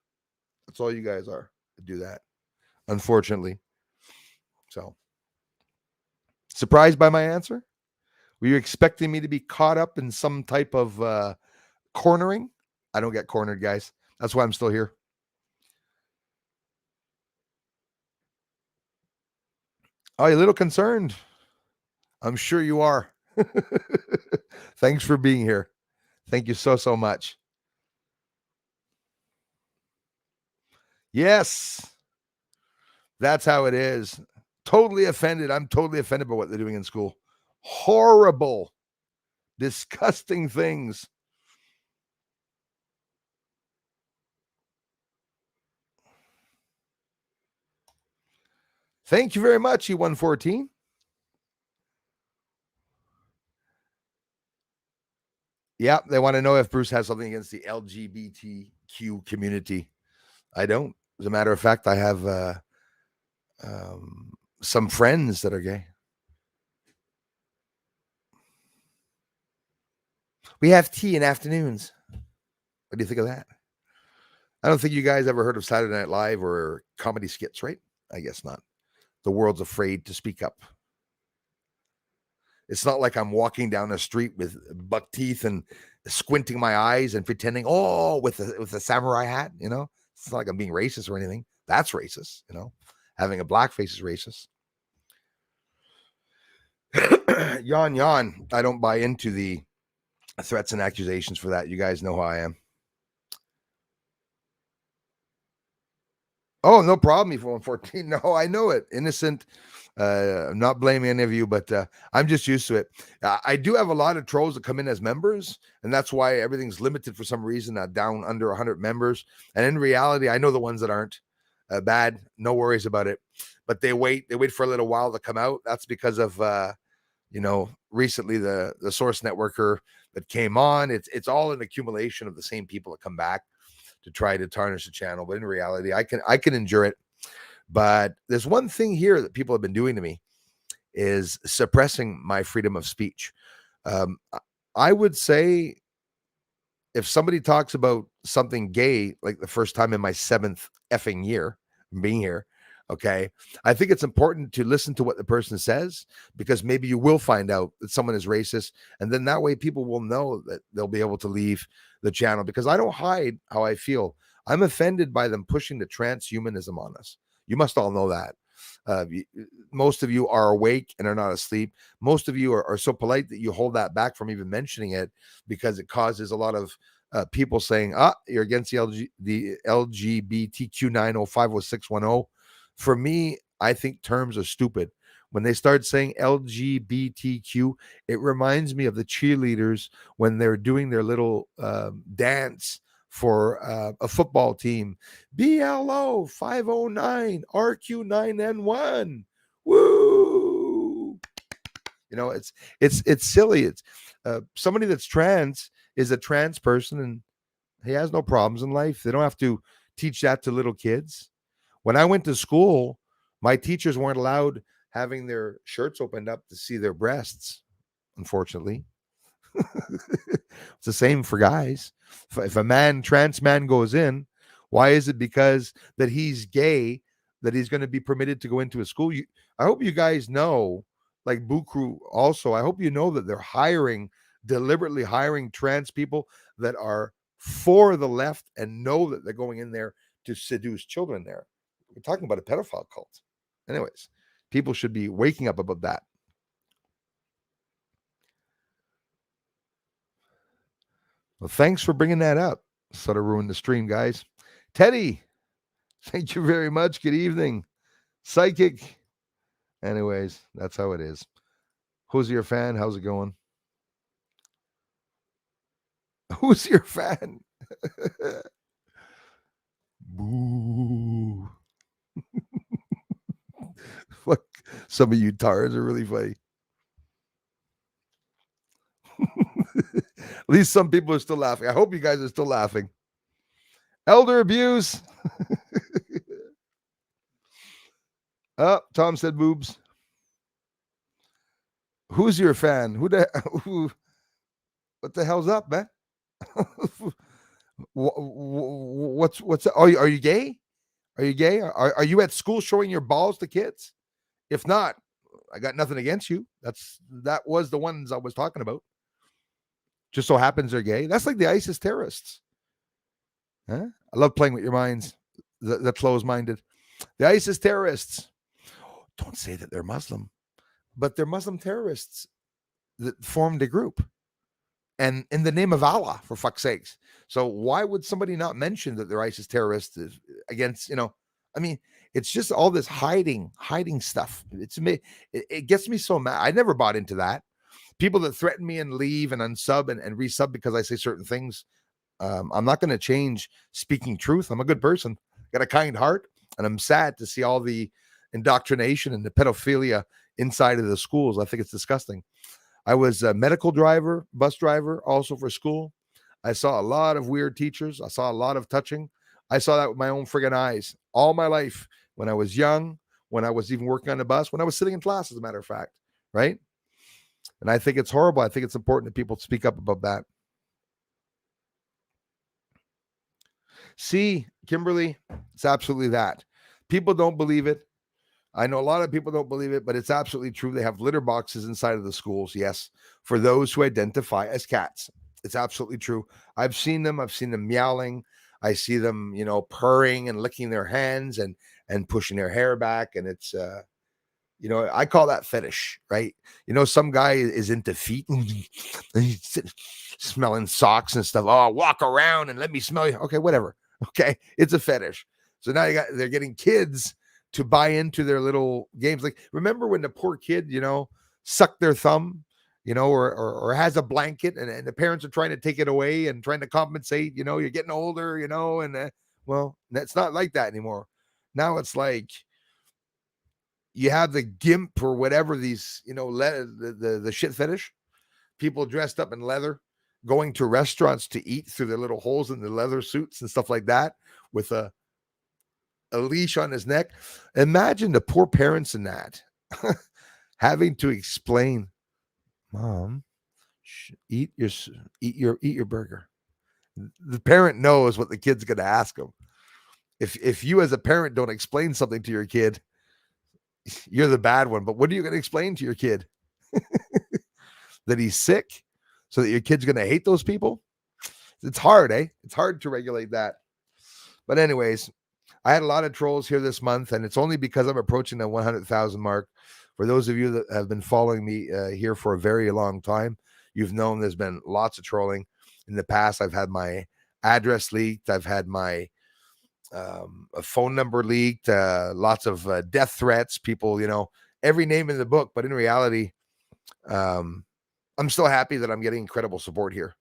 That's all you guys are to do that, unfortunately. So, surprised by my answer? Were you expecting me to be caught up in some type of cornering? I don't get cornered, guys. That's why I'm still here. Oh, you're a little concerned. I'm sure you are. Thanks for being here. Thank you so much. Yes, that's how it is. Totally offended. I'm totally offended by what they're doing in school. Horrible, disgusting things. Thank you very much, E114. Yeah, they want to know if Bruce has something against the LGBTQ community. I don't. As a matter of fact, I have some friends that are gay. We have tea in afternoons. What do you think of that? I don't think you guys ever heard of Saturday Night Live or comedy skits, right? I guess not. The world's afraid to speak up. It's not like I'm walking down the street with buck teeth and squinting my eyes and pretending, with a samurai hat, you know? It's not like I'm being racist or anything. That's racist, you know? Having a black face is racist. Yawn. I don't buy into the threats and accusations for that. You guys know how I am. Oh, no problem, E414. No, I know it. Innocent. I'm not blaming any of you, but I'm just used to it. I do have a lot of trolls that come in as members, and that's why everything's limited for some reason, down under 100 members. And in reality, I know the ones that aren't bad. No worries about it. But they wait for a little while to come out. That's because of recently the source networker that came on. It's all an accumulation of the same people that come back to try to tarnish the channel. But in reality, I can endure it. But there's one thing here that people have been doing to me is suppressing my freedom of speech. I would say if somebody talks about something gay, like the first time in my 7th effing year being here, okay, I think it's important to listen to what the person says, because maybe you will find out that someone is racist, and then that way people will know that they'll be able to leave the channel, because I don't hide how I feel. I'm offended by them pushing the transhumanism on us. You must all know that. Most of you are awake and are not asleep. Most of you are so polite that you hold that back from even mentioning it, because it causes a lot of people saying, you're against the LGBTQ 9050610. For me, I think terms are stupid. When they start saying LGBTQ, it reminds me of the cheerleaders when they're doing their little dance for a football team. BLO 509 RQ9N1. Woo! You know, it's silly. It's somebody that's trans is a trans person, and he has no problems in life. They don't have to teach that to little kids. When I went to school, my teachers weren't allowed having their shirts opened up to see their breasts, unfortunately. It's the same for guys. If a trans man goes in, why is it because that he's gay that he's going to be permitted to go into a school? I hope you guys know, like Buku also, I hope you know that they're deliberately hiring trans people that are for the left and know that they're going in there to seduce children there. We're talking about a pedophile cult. Anyways, people should be waking up about that. Well, thanks for bringing that up. Sort of ruined the stream, guys. Teddy, thank you very much. Good evening. Psychic. Anyways, that's how it is. Who's your fan? How's it going? Who's your fan? Boo. Fuck, some of you tars are really funny. At least some people are still laughing. I hope you guys are still laughing. Elder abuse. Oh, Tom said boobs. Who's your fan? What the hell's up, man? What's are you gay? Are you gay? Are you at school showing your balls to kids? If not, I got nothing against you. That was the ones I was talking about. Just so happens they're gay. That's like the ISIS terrorists. Huh? I love playing with your minds, the closed-minded. The ISIS terrorists. Don't say that they're Muslim, but they're Muslim terrorists that formed a group. And in the name of Allah, for fuck's sakes. So why would somebody not mention that they're ISIS terrorists against, I mean, it's just all this hiding stuff. It gets me so mad. I never bought into that. People that threaten me and leave and unsub and resub because I say certain things. I'm not going to change speaking truth. I'm a good person, got a kind heart, and I'm sad to see all the indoctrination and the pedophilia inside of the schools. I think it's disgusting. I was a medical driver, bus driver, also for school. I saw a lot of weird teachers. I saw a lot of touching. I saw that with my own friggin' eyes all my life when I was young, when I was even working on the bus, when I was sitting in class, as a matter of fact, right? And I think it's horrible. I think it's important that people speak up about that. See, Kimberly, it's absolutely that. People don't believe it. I know a lot of people don't believe it, but it's absolutely true. They have litter boxes inside of the schools, yes, for those who identify as cats. It's absolutely true. I've seen them. I've seen them meowing. I see them, purring and licking their hands and pushing their hair back. And it's I call that fetish, right? Some guy is into feet and he's smelling socks and stuff. Oh, walk around and let me smell you. Okay, whatever. Okay, it's a fetish. So now they're getting kids to buy into their little games. Like, remember when the poor kid, sucked their thumb, or has a blanket and the parents are trying to take it away and trying to compensate, you're getting older, and well, that's not like that anymore. Now it's like you have the gimp or whatever, these, the shit fetish, people dressed up in leather, going to restaurants to eat through their little holes in the leather suits and stuff like that with a leash on his neck. Imagine the poor parents in that having to explain, Mom, eat your burger. The parent knows what the kid's going to ask him. If you as a parent don't explain something to your kid, you're the bad one. But what are you going to explain to your kid? That he's sick, so that your kid's going to hate those people? It's hard, eh? It's hard to regulate that. But anyways, I had a lot of trolls here this month, and it's only because I'm approaching the 100,000 mark. For those of you that have been following me here for a very long time, you've known there's been lots of trolling. In the past, I've had my address leaked. I've had my a phone number leaked, lots of death threats, people, every name in the book. But in reality, I'm still happy that I'm getting incredible support here.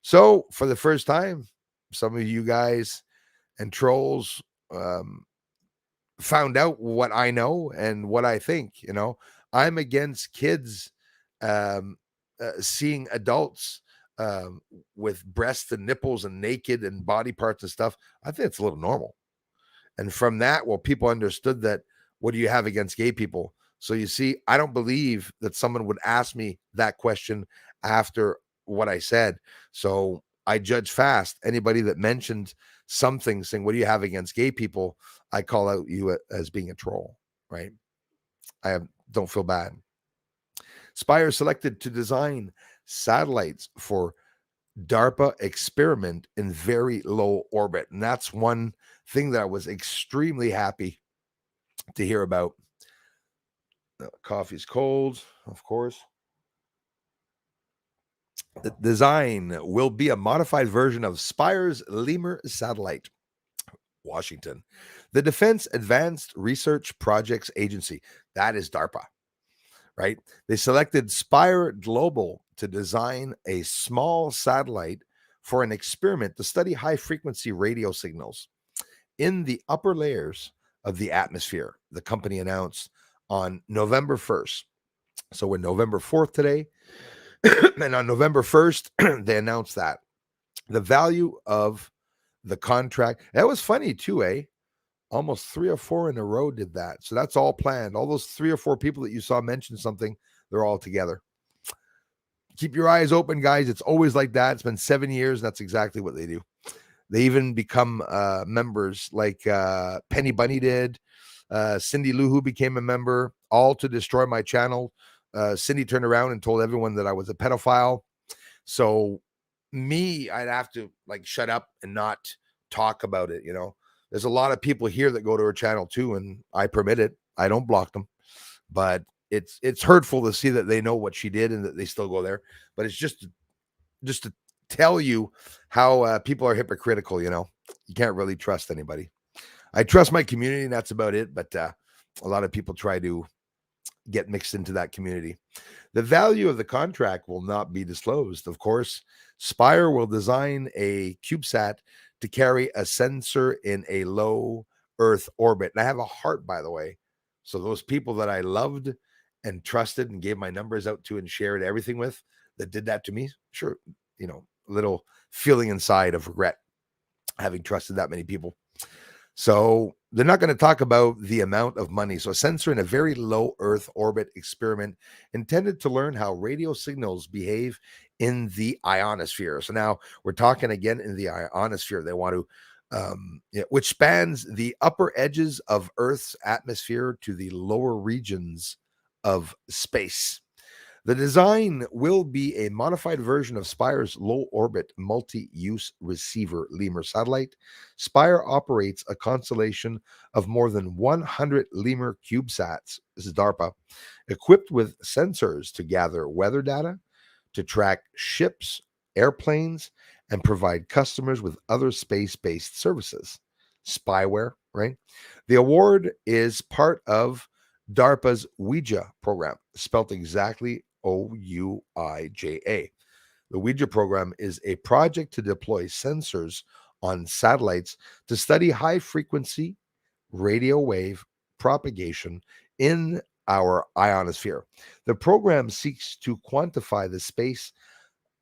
So for the first time, some of you guys and trolls found out what I know and what I think. I'm against kids seeing adults with breasts and nipples and naked and body parts and stuff. I think it's a little normal. And from that, people understood that, what do you have against gay people? So you see, I don't believe that someone would ask me that question after what I said. So I judge fast. Anybody that mentioned something saying, what do you have against gay people? I call out you as being a troll, right? Don't feel bad. Spire selected to design satellites for Darpa experiment in very low orbit. And that's one thing that I was extremely happy to hear about. Coffee's cold, of course. The design will be a modified version of Spire's Lemur satellite. Washington. The Defense Advanced Research Projects Agency, that is DARPA, right? They selected Spire Global to design a small satellite for an experiment to study high-frequency radio signals in the upper layers of the atmosphere, the company announced on November 1st. So we're November 4th today. And on November 1st, they announced that. The value of the contract, that was funny too, eh? Almost 3 or 4 in a row did that. So that's all planned. All those 3 or 4 people that you saw mention something, they're all together. Keep your eyes open, guys. It's always like that. It's been 7 years. And that's exactly what they do. They even become members like Penny Bunny did. Cindy Lou Who became a member, all to destroy my channel. Cindy turned around and told everyone that I was a pedophile. So I'd have to shut up and not talk about it. There's a lot of people here that go to her channel too, and I permit it. I don't block them, but it's hurtful to see that they know what she did and that they still go there. But it's just to tell you how people are hypocritical. You can't really trust anybody. I trust my community, and that's about it. But a lot of people try to get mixed into that community. The value of the contract will not be disclosed. Of course, Spire will design a CubeSat to carry a sensor in a low Earth orbit. And I have a heart, by the way. So those people that I loved and trusted and gave my numbers out to and shared everything with that did that to me, sure, little feeling inside of regret having trusted that many people. So they're not going to talk about the amount of money. So a sensor in a very low Earth orbit experiment intended to learn how radio signals behave in the ionosphere. So now we're talking again in the ionosphere. They want to, which spans the upper edges of Earth's atmosphere to the lower regions of space. The design will be a modified version of Spire's low-orbit multi-use receiver lemur satellite. Spire operates a constellation of more than 100 lemur CubeSats, this is DARPA, equipped with sensors to gather weather data, to track ships, airplanes, and provide customers with other space-based services. Spyware, right? The award is part of DARPA's Ouija program, spelt exactly OUIJA. The Ouija program is a project to deploy sensors on satellites to study high-frequency radio wave propagation in our ionosphere. The program seeks to quantify the space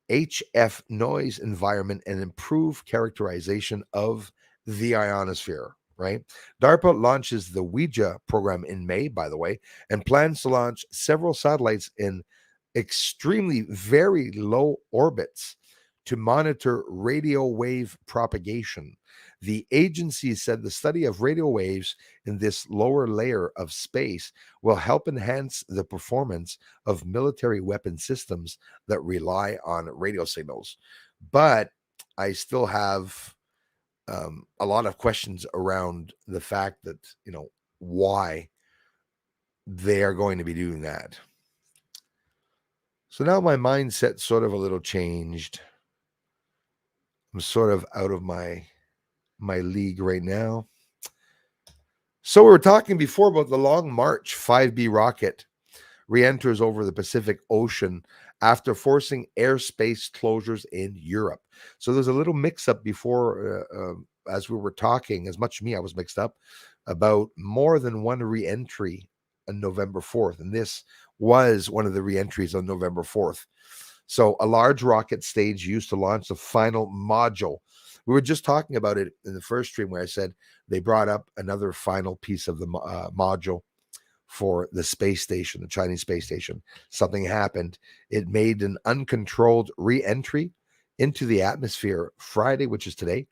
HF noise environment and improve characterization of the ionosphere, right? DARPA launches the Ouija program in May, by the way, and plans to launch several satellites in extremely very low orbits to monitor radio wave propagation. The agency said the study of radio waves in this lower layer of space will help enhance the performance of military weapon systems that rely on radio signals. But I still have a lot of questions around the fact that, why they are going to be doing that. So now my mindset's sort of a little changed. I'm sort of out of my league right now. So we were talking before about the Long March 5B rocket re-enters over the Pacific Ocean after forcing airspace closures in Europe. So there's a little mix-up before, as we were talking, as much as me, I was mixed up, about more than one re-entry on November 4th. And this was one of the re-entries on November 4th. So a large rocket stage used to launch the final module. We were just talking about it in the first stream where I said they brought up another final piece of the module for the space station, the Chinese space station. Something happened. It made an uncontrolled re-entry into the atmosphere Friday, which is today,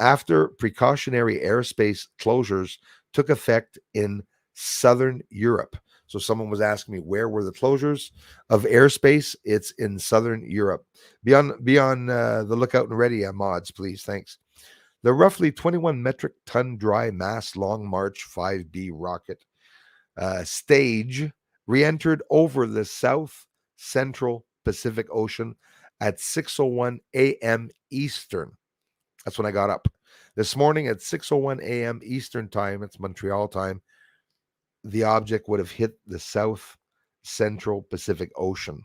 after precautionary airspace closures took effect in southern Europe. So someone was asking me, where were the closures of airspace? It's in southern Europe. Be on the lookout and ready, mods, please. Thanks. The roughly 21 metric ton dry mass Long March 5B rocket stage re-entered over the south central Pacific Ocean at 6:01 a.m. Eastern. That's when I got up. This morning at 6:01 a.m. Eastern time, it's Montreal time, the object would have hit the south central Pacific Ocean.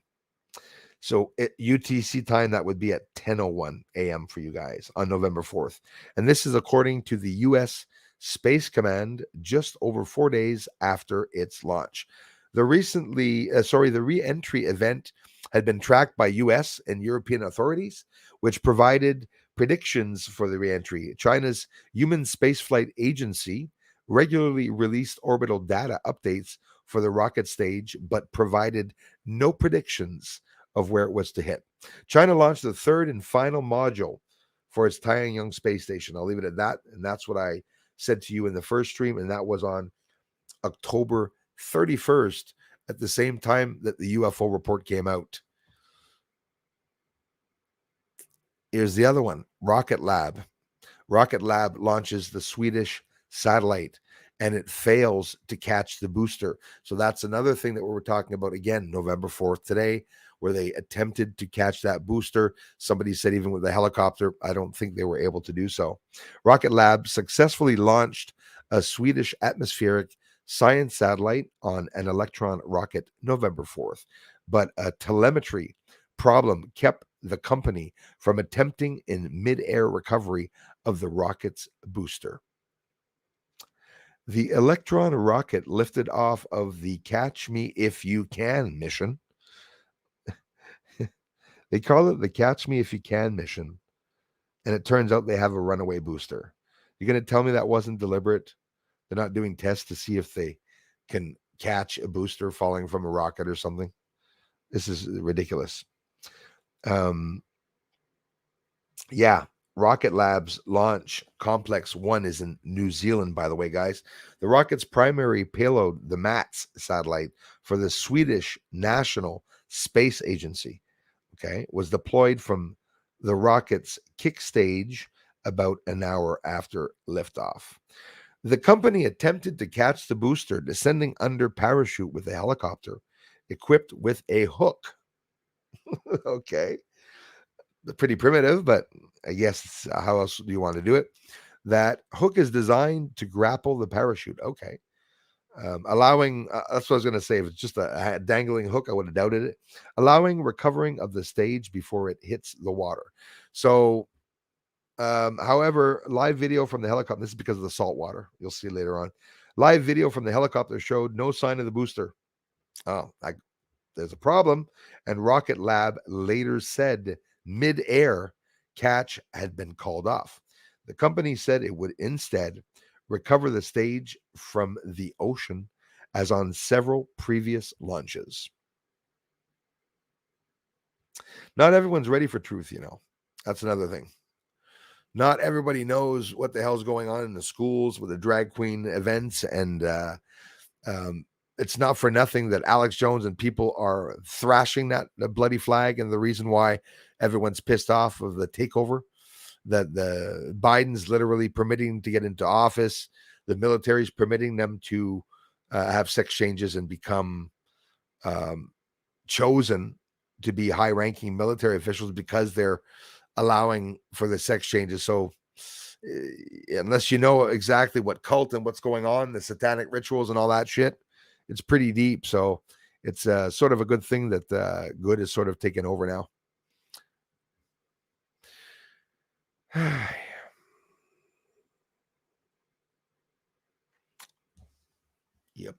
So at UTC time, that would be at 10:01 a.m. for you guys on November 4th. And this is according to the U.S. Space Command just over 4 days after its launch. The re-entry event had been tracked by U.S. and European authorities, which provided predictions for the re-entry. China's Human Spaceflight Agency regularly released orbital data updates for the rocket stage, but provided no predictions of where it was to hit. China launched the third and final module for its Tianyang space station. I'll leave it at that. And that's what I said to you in the first stream. And that was on October 31st at the same time that the UFO report came out. Here's the other one, Rocket Lab. Rocket Lab launches the Swedish satellite and it fails to catch the booster. So that's another thing that we were talking about again, November 4th today, where they attempted to catch that booster. Somebody said even with a helicopter, I don't think they were able to do so. Rocket Lab successfully launched a Swedish atmospheric science satellite on an Electron rocket November 4th, but a telemetry problem kept the company from attempting in mid-air recovery of the rocket's booster. The Electron rocket lifted off of the Catch Me If You Can mission. They call it the Catch Me If You Can mission. And it turns out they have a runaway booster. You're going to tell me that wasn't deliberate? They're not doing tests to see if they can catch a booster falling from a rocket or something. This is ridiculous. Yeah, Rocket Lab's launch Complex 1 is in New Zealand, by the way, guys. The rocket's primary payload, the MATS satellite for the Swedish National Space Agency, was deployed from the rocket's kick stage about an hour after liftoff. The company attempted to catch the booster descending under parachute with a helicopter equipped with a hook. Okay. Pretty primitive, but I guess how else do you want to do it? That hook is designed to grapple the parachute. Okay. Allowing, that's what I was going to say. If it's just a dangling hook, I would have doubted it. Allowing recovering of the stage before it hits the water. So, however, live video from the helicopter, this is because of the salt water. You'll see later on. Live video from the helicopter showed no sign of the booster. Oh, there's a problem. And Rocket Lab later said mid-air catch had been called off. The company said it would instead recover the stage from the ocean as on several previous launches. Not everyone's ready for truth, you know. That's another thing. Not everybody knows what the hell's going on in the schools with the drag queen events, and it's not for nothing that Alex Jones and people are thrashing that bloody flag, and the reason why everyone's pissed off of the takeover, that the Biden's literally permitting to get into office, the military's permitting them to have sex changes and become chosen to be high-ranking military officials because they're allowing for the sex changes. So unless you know exactly what cult and what's going on, the satanic rituals and all that shit, it's pretty deep. So it's sort of a good thing that good is sort of taken over now. Yep.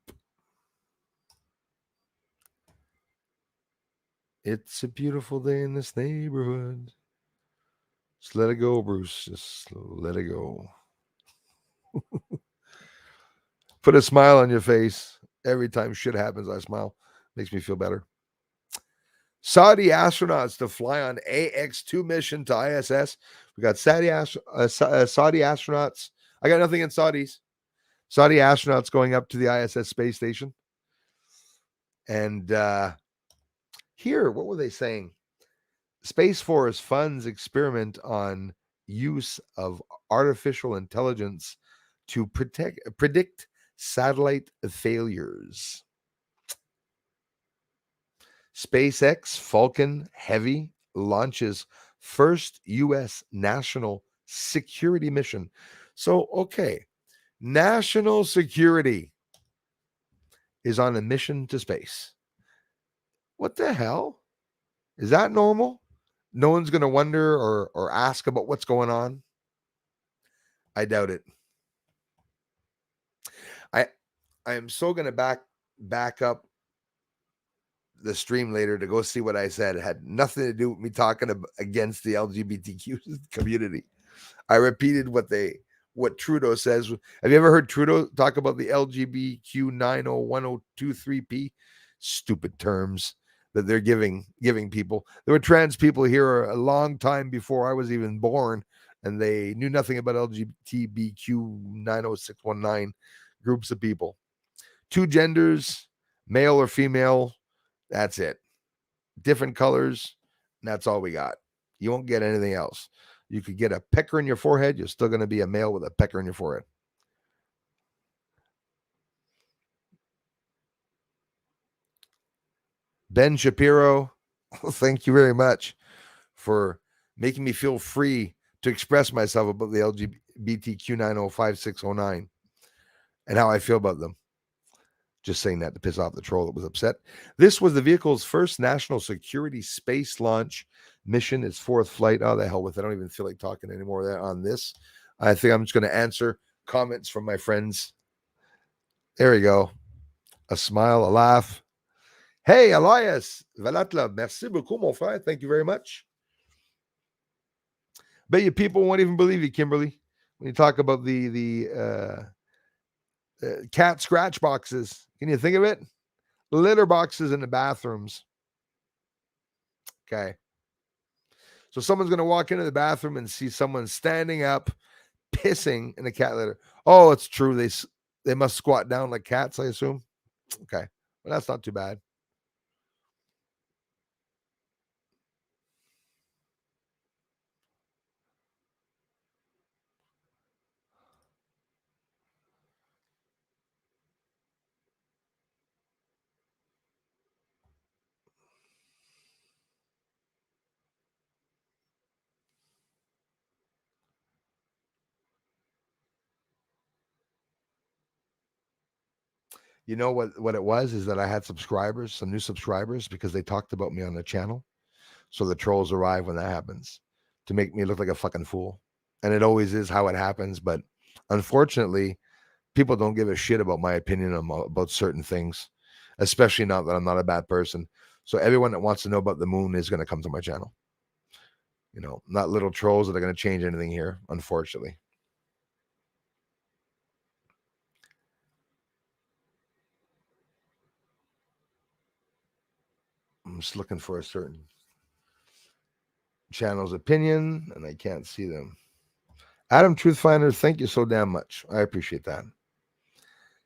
It's a beautiful day in this neighborhood. Just let it go, Bruce. Just let it go. Put a smile on your face. Every time shit happens, I smile. Makes me feel better. Saudi astronauts to fly on AX-2 mission to ISS. We got Saudi astronauts. I got nothing in Saudis. Saudi astronauts going up to the ISS space station. And here, what were they saying? Space Force funds experiment on use of artificial intelligence to predict satellite failures. SpaceX Falcon Heavy launches first U.S. national security mission. So, okay, national security is on a mission to space. What the hell? Is that normal? No one's going to wonder or ask about what's going on? I doubt it. I am so going to back up the stream later to go see what I said. It had nothing to do with me talking against the LGBTQ community. I repeated what Trudeau says. Have you ever heard Trudeau talk about the LGBTQ 901023P? Stupid terms that they're giving people. There were trans people here a long time before I was even born, and they knew nothing about LGBTQ 90619 groups of people. 2 genders, male or female, that's it. Different colors, and that's all we got. You won't get anything else. You could get a pecker in your forehead, you're still going to be a male with a pecker in your forehead. Ben Shapiro, thank you very much for making me feel free to express myself about the LGBTQ 905609 and how I feel about them. Just saying that to piss off the troll that was upset. This was the vehicle's first national security space launch mission, its 4th flight. Oh, the hell with it. I don't even feel like talking anymore on this. I think I'm just going to answer comments from my friends There you go. A smile, a laugh. Hey, Elias Valatla, merci beaucoup, mon frère. Thank you very much. Bet you people won't even believe you, Kimberly, when you talk about the cat scratch boxes. Can you think of it? Litter boxes in the bathrooms. Okay. So someone's going to walk into the bathroom and see someone standing up, pissing in a cat litter. Oh, it's true. They must squat down like cats, I assume. Okay. Well, that's not too bad. You know what it was is that I had subscribers, some new subscribers, because they talked about me on the channel. So the trolls arrive when that happens to make me look like a fucking fool. And it always is how it happens. But unfortunately, people don't give a shit about my opinion about certain things, especially now that I'm not a bad person. So everyone that wants to know about the moon is going to come to my channel. You know, not little trolls that are going to change anything here, unfortunately. I'm just looking for a certain channel's opinion, and I can't see them. Adam Truthfinder, thank you so damn much. I appreciate that.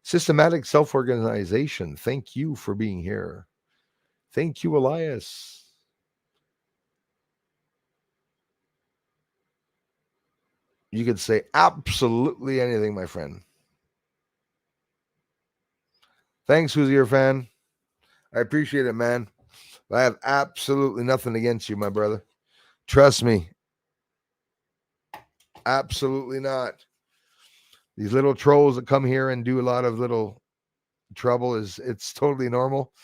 Systematic self-organization, thank you for being here. Thank you, Elias. You could say absolutely anything, my friend. Thanks, who's your fan? I appreciate it, man. I have absolutely nothing against you, my brother. Trust me. Absolutely not. These little trolls that come here and do a lot of little trouble it's totally normal.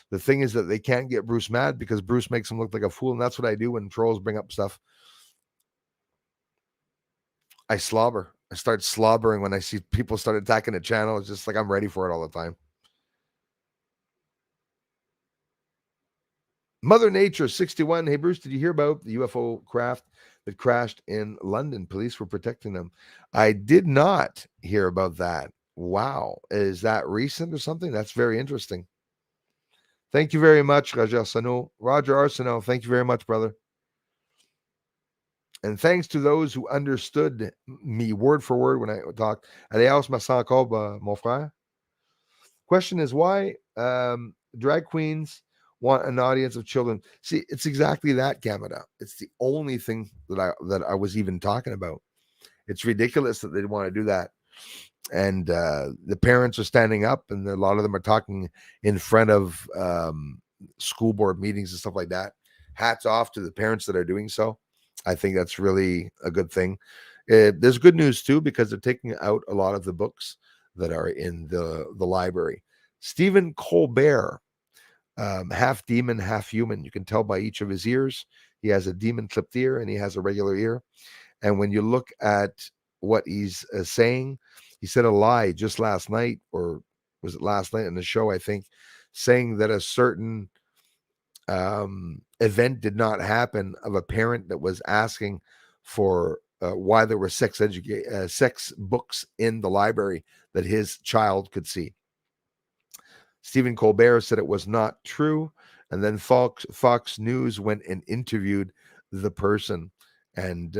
The thing is that they can't get Bruce mad because Bruce makes him look like a fool, and that's what I do when trolls bring up stuff. I slobber. I start slobbering when I see people start attacking the channel. It's just like I'm ready for it all the time. Mother Nature 61. Hey, Bruce, did you hear about the UFO craft that crashed in London? Police were protecting them. I did not hear about that. Wow. Is that recent or something? That's very interesting. Thank you very much, Roger Arsenault. Thank you very much, brother. And thanks to those who understood me word for word when I talked. Adios, mon frère. Question is why drag queens want an audience of children. See, it's exactly that, Gamada. It's the only thing that I was even talking about. It's ridiculous that they want to do that. And the parents are standing up, and a lot of them are talking in front of school board meetings and stuff like that. Hats off to the parents that are doing so. I think that's really a good thing. There's good news too, because they're taking out a lot of the books that are in the library. Stephen Colbert, half demon, half human. You can tell by each of his ears. He has a demon clipped ear and he has a regular ear. And when you look at what he's saying, he said a lie just last night, or was it last night in the show, I think, saying that a certain event did not happen of a parent that was asking for why there were sex books in the library that his child could see. Stephen Colbert said it was not true, and then Fox News went and interviewed the person, and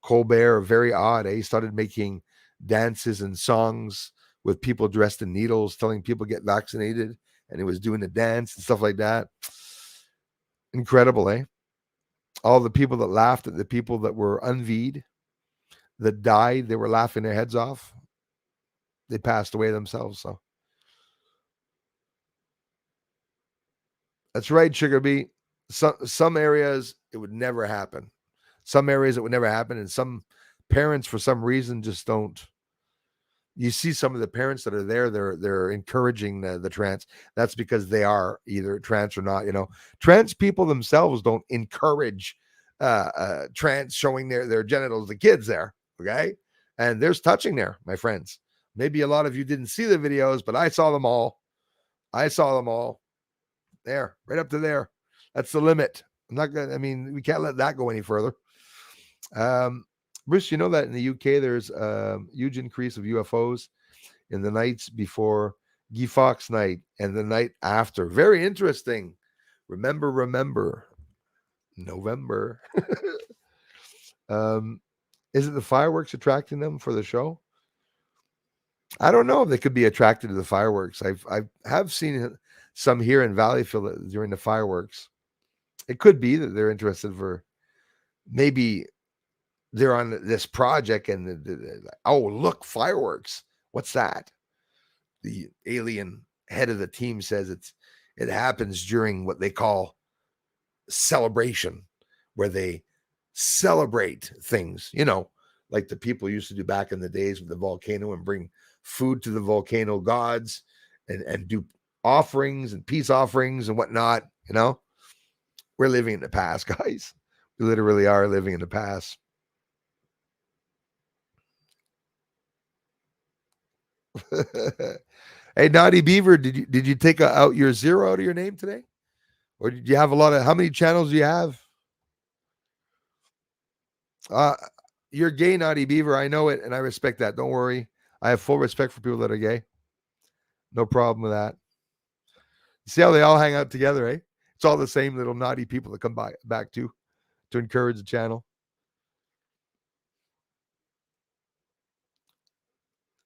Colbert, very odd. He started making dances and songs with people dressed in needles, telling people get vaccinated, and he was doing a dance and stuff like that. Incredible, eh? All the people that laughed at the people that were unvied, that died, they were laughing their heads off. They passed away themselves. So that's right, Sugar Bee. Some areas it would never happen. Some areas it would never happen, and some parents, for some reason, just don't. You see some of the parents that are there, they're encouraging the trans. That's because they are either trans or not. You know, trans people themselves don't encourage trans showing their genitals. The kids there, okay, and there's touching there, my friends. Maybe a lot of you didn't see the videos, but I saw them all. I saw them all. There, right up to there. That's the limit. I'm not gonna. I mean, we can't let that go any further. Bruce, you know that in the UK there's a huge increase of UFOs in the nights before Guy Fawkes night and the night after. Very interesting. Remember, November. Is it the fireworks attracting them for the show? I don't know if they could be attracted to the fireworks. I have seen some here in Valleyfield during the fireworks. It could be that they're interested for maybe they're on this project and oh, look, fireworks. What's that? The alien head of the team says it happens during what they call celebration, where they celebrate things, like the people used to do back in the days with the volcano and bring food to the volcano gods and do offerings and peace offerings and whatnot. We're living in the past, guys. We literally are living in the past. Hey, Naughty Beaver, did you take out your zero out of your name today? Or did you have how many channels do you have? You're gay, Naughty Beaver. I know it, and I respect that. Don't worry. I have full respect for people that are gay. No problem with that. See how they all hang out together, eh? It's all the same little naughty people that come back to encourage the channel.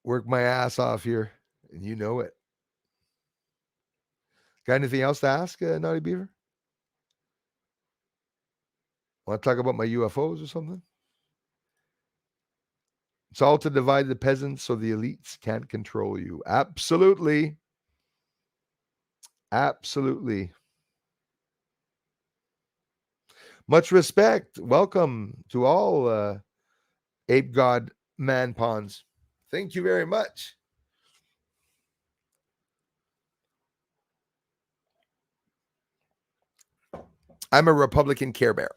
Work my ass off here, and you know it. Got anything else to ask, Naughty Beaver? Want to talk about my UFOs or something? It's all to divide the peasants so the elites can't control you. Absolutely. Absolutely. Much respect. Welcome to all Ape God Man Pawns. Thank you very much. I'm a Republican Care Bear.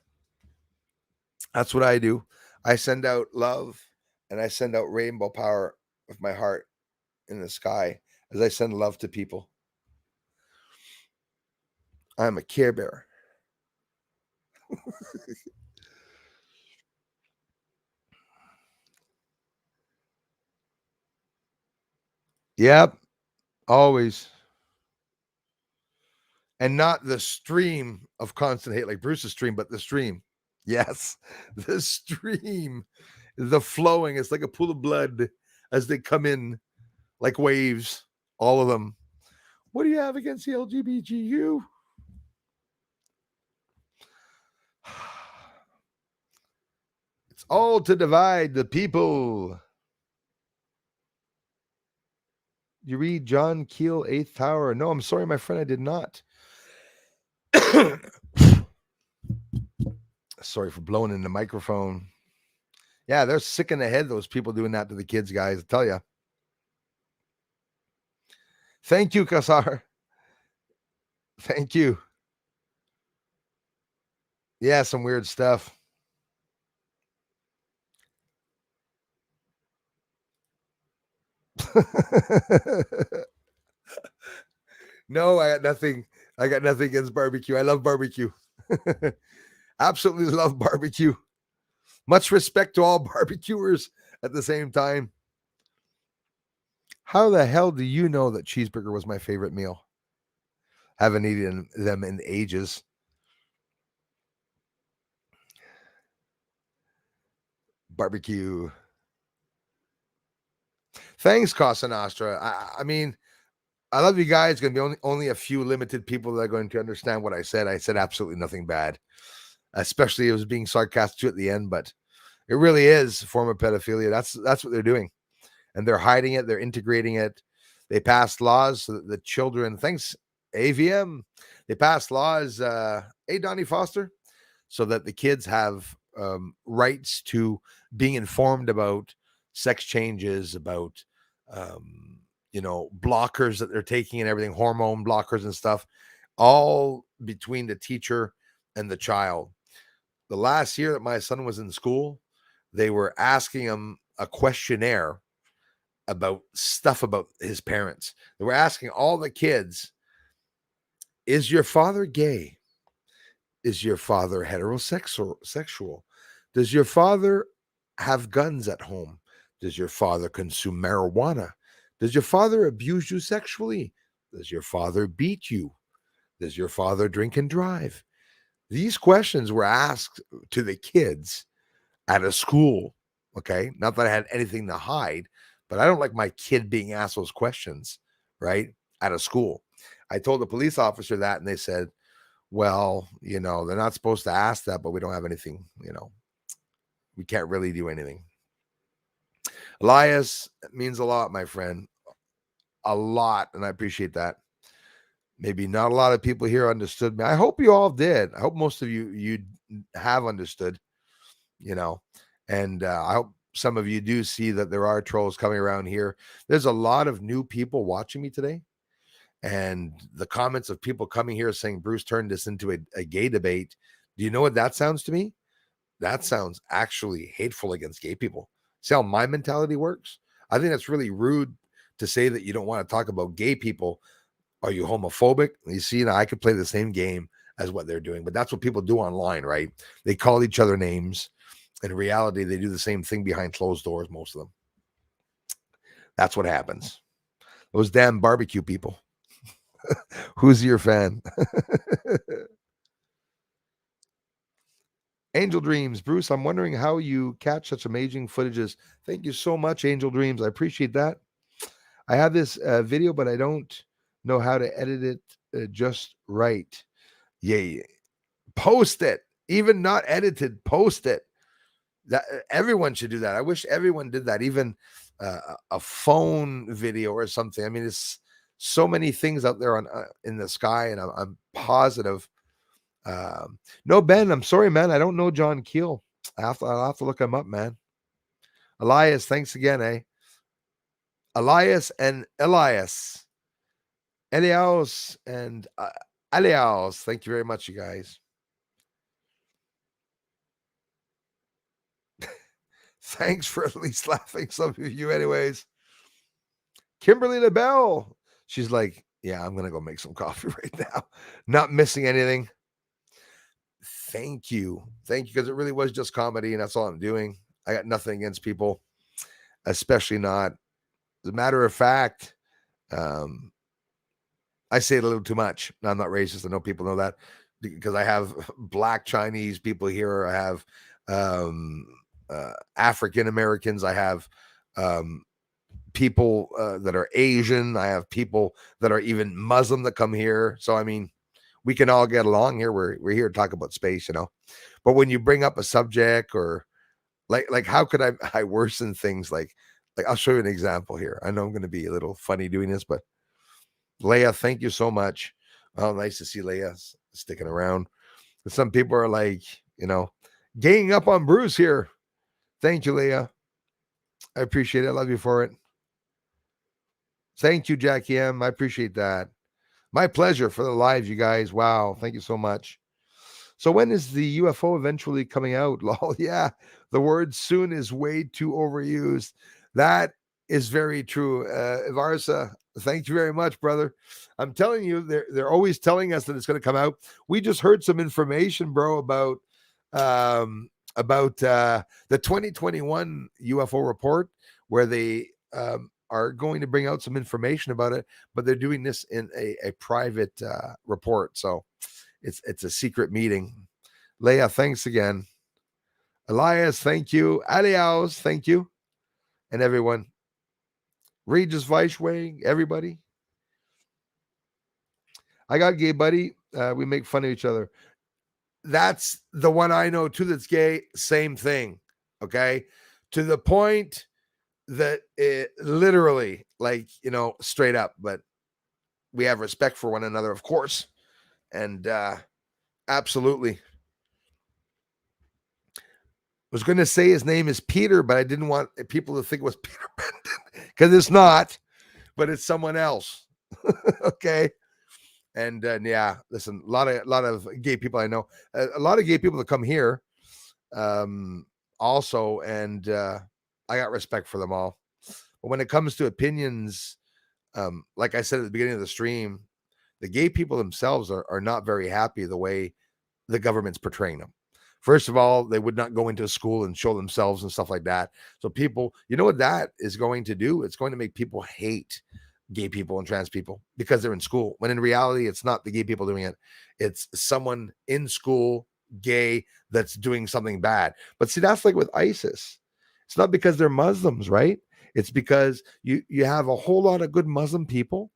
That's what I do. I send out love and I send out rainbow power of my heart in the sky as I send love to people. I'm a Care Bear. Yep, always. And not the stream of constant hate like Bruce's stream, but the stream. Yes, the stream, the flowing. It's like a pool of blood as they come in like waves, all of them. What do you have against the LGBTQ? It's all to divide the people. You read John Keel, Eighth Tower? No, I'm sorry, my friend, I did not. Sorry for blowing in the microphone. Yeah, they're sick in the head, those people doing that to the kids, guys. I tell you. Thank you, Kasar. Thank you. Yeah, some weird stuff. No, I got nothing. I got nothing against barbecue. I love barbecue. Absolutely love barbecue. Much respect to all barbecuers at the same time. How the hell do you know that cheeseburger was my favorite meal? Haven't eaten them in ages. Barbecue. Thanks, Casa Nostra. I mean, I love you guys. Going to be only a few limited people that are going to understand what I said. I said absolutely nothing bad, especially it was being sarcastic at the end, but it really is a form of pedophilia. That's what they're doing, and they're hiding it. They're integrating it. They passed laws so that the children. Thanks, AVM. They passed laws. Hey, Donnie Foster, so that the kids have rights to being informed about sex changes, about blockers that they're taking and everything, hormone blockers and stuff, all between the teacher and the child. The last year that my son was in school, they were asking him a questionnaire about stuff about his parents. They were asking all the kids, is your father gay? Is your father heterosexual? Does your father have guns at home? Does your father consume marijuana? Does your father abuse you sexually? Does your father beat you? Does your father drink and drive? These questions were asked to the kids at a school. Okay. Not that I had anything to hide, but I don't like my kid being asked those questions, right? At a school. I told the police officer that, and they said, well, they're not supposed to ask that, but we don't have anything, we can't really do anything. Elias, it means a lot, my friend. A lot. And I appreciate that. Maybe not a lot of people here understood me. I hope you all did. I hope most of you have understood, and I hope some of you do see that there are trolls coming around here. There's a lot of new people watching me today. And the comments of people coming here saying Bruce turned this into a gay debate. Do you know what that sounds to me? That sounds actually hateful against gay people. See how my mentality works? I think that's really rude to say that you don't want to talk about gay people. Are you homophobic? You see, I could play the same game as what they're doing, but that's what people do online, right? They call each other names. In reality, they do the same thing behind closed doors, most of them. That's what happens. Those damn barbecue people. Who's your fan? Angel Dreams. Bruce, I'm wondering how you catch such amazing footages. Thank you so much, Angel Dreams. I appreciate that. I have this video, but I don't know how to edit it just right. Yeah. Post it. Even not edited, post it. That everyone should do that. I wish everyone did that. Even a phone video or something. I mean, it's so many things out there in the sky, and I'm positive. No, Ben, I'm sorry, man. I don't know John Keel. I'll have to look him up, man. Elias, thanks again, eh? Elias and Elias. Elias and Elias. Thank you very much, you guys. Thanks for at least laughing, some of you, anyways. Kimberly LaBelle. She's like, yeah, I'm going to go make some coffee right now. Not missing anything. Thank you. Thank you, because it really was just comedy, and that's all I'm doing. I got nothing against people, especially not. As a matter of fact, I say it a little too much. I'm not racist. I know people know that because I have Black Chinese people here. I have African Americans. I have people that are Asian. I have people that are even Muslim that come here. So, I mean, we can all get along here. We're here to talk about space, But when you bring up a subject or like how could I worsen things? Like I'll show you an example here. I know I'm going to be a little funny doing this, but Leia, thank you so much. Oh, nice to see Leia sticking around. But some people are like, ganging up on Bruce here. Thank you, Leia. I appreciate it. I love you for it. Thank you, Jackie M. I appreciate that. My pleasure for the live, you guys. Wow. Thank you so much. So when is the UFO eventually coming out? Lol. Yeah. The word soon is way too overused. That is very true. Ivarsa, thank you very much, brother. I'm telling you, they're always telling us that it's going to come out. We just heard some information, bro, about the 2021 UFO report, where they are going to bring out some information about it, but they're doing this in a private report. So it's a secret meeting. Leia, thanks again. Elias, thank you. Aliaus, thank you. And everyone. Regis Weishway, everybody. I got gay, buddy. We make fun of each other. That's the one I know too that's gay. Same thing. Okay. To the point that it literally, straight up, but we have respect for one another, of course. And absolutely. I was going to say his name is Peter, but I didn't want people to think it was Peter Bendon, because it's not, but it's someone else. Okay. And yeah, listen, a lot of gay people I know, a lot of gay people that come here also, and I got respect for them all. But when it comes to opinions, like I said at the beginning of the stream, the gay people themselves are not very happy the way the government's portraying them. First of all, they would not go into a school and show themselves and stuff like that. So people, you know what that is going to do? It's going to make people hate gay people and trans people because they're in school. When in reality, it's not the gay people doing it. It's someone in school, gay, that's doing something bad. But see, that's like with ISIS. It's not because they're Muslims, right? It's because you have a whole lot of good Muslim people,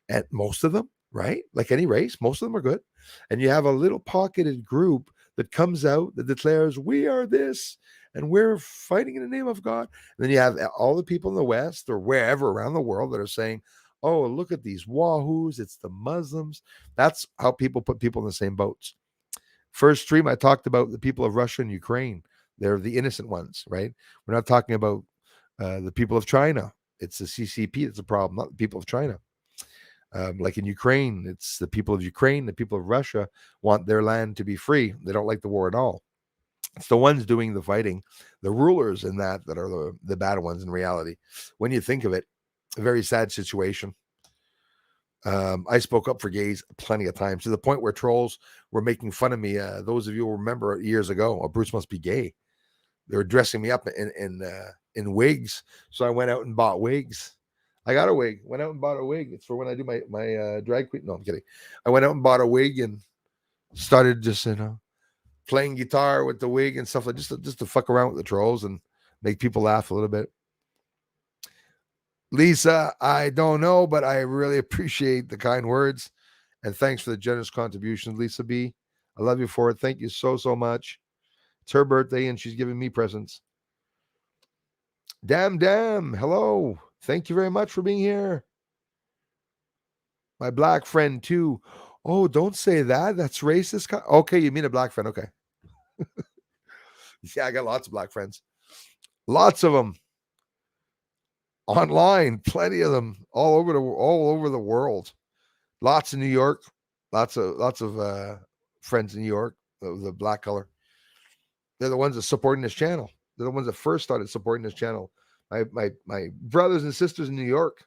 and most of them, right? Like any race, most of them are good. And you have a little pocketed group that comes out that declares, we are this and we're fighting in the name of God. And then you have all the people in the West or wherever around the world that are saying, oh, look at these wahoos, it's the Muslims. That's how people put people in the same boats. First stream, I talked about the people of Russia and Ukraine. They're the innocent ones, right? We're not talking about the people of China. It's the CCP that's a problem, not the people of China. Like in Ukraine, it's the people of Ukraine, the people of Russia want their land to be free. They don't like the war at all. It's the ones doing the fighting, the rulers in that are the bad ones in reality. When you think of it, a very sad situation. I spoke up for gays plenty of times to the point where trolls were making fun of me. Those of you who remember years ago, oh, Bruce must be gay. They were dressing me up in wigs. So I went out and bought wigs. I got a wig. Went out and bought a wig. It's for when I do my drag queen. No, I'm kidding. I went out and bought a wig and started just playing guitar with the wig and stuff like just to fuck around with the trolls and make people laugh a little bit. Lisa, I don't know, but I really appreciate the kind words and thanks for the generous contributions, Lisa B. I love you for it. Thank you so much. It's her birthday and she's giving me presents. Damn, hello. Thank you very much for being here. My black friend too. Oh, don't say that. That's racist. Okay, you mean a black friend. Okay. Yeah, I got lots of black friends. Lots of them. Online, plenty of them all over the world. Lots in New York. Lots of friends in New York, the black color. They're the ones that supporting this channel. They're the ones that first started supporting this channel. My brothers and sisters in New York,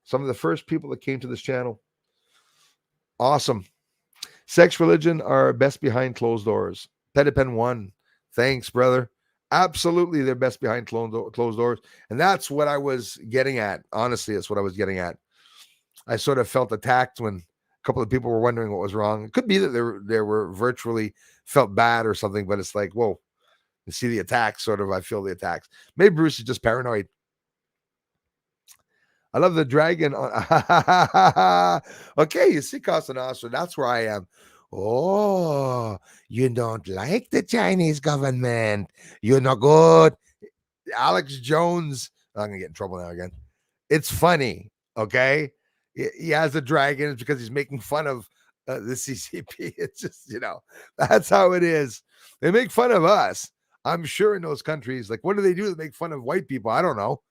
some of the first people that came to this channel. Awesome. Sex, religion are best behind closed doors. Pedipen 1. Thanks, brother. Absolutely, they're best behind closed doors. And that's what I was getting at. Honestly, that's what I was getting at. I sort of felt attacked when a couple of people were wondering what was wrong. It could be that they were virtually felt bad or something, but it's like, whoa, you see the attacks, sort of, I feel the attacks. Maybe Bruce is just paranoid. I love the dragon. Okay, you see Casa Nostra, that's where I am. Oh, you don't like the Chinese government. You're not good. Alex Jones. I'm going to get in trouble now again. It's funny, okay? He has a dragon. It's because he's making fun of the CCP. It's just, that's how it is. They make fun of us. I'm sure in those countries, like, what do they do to make fun of white people? I don't know.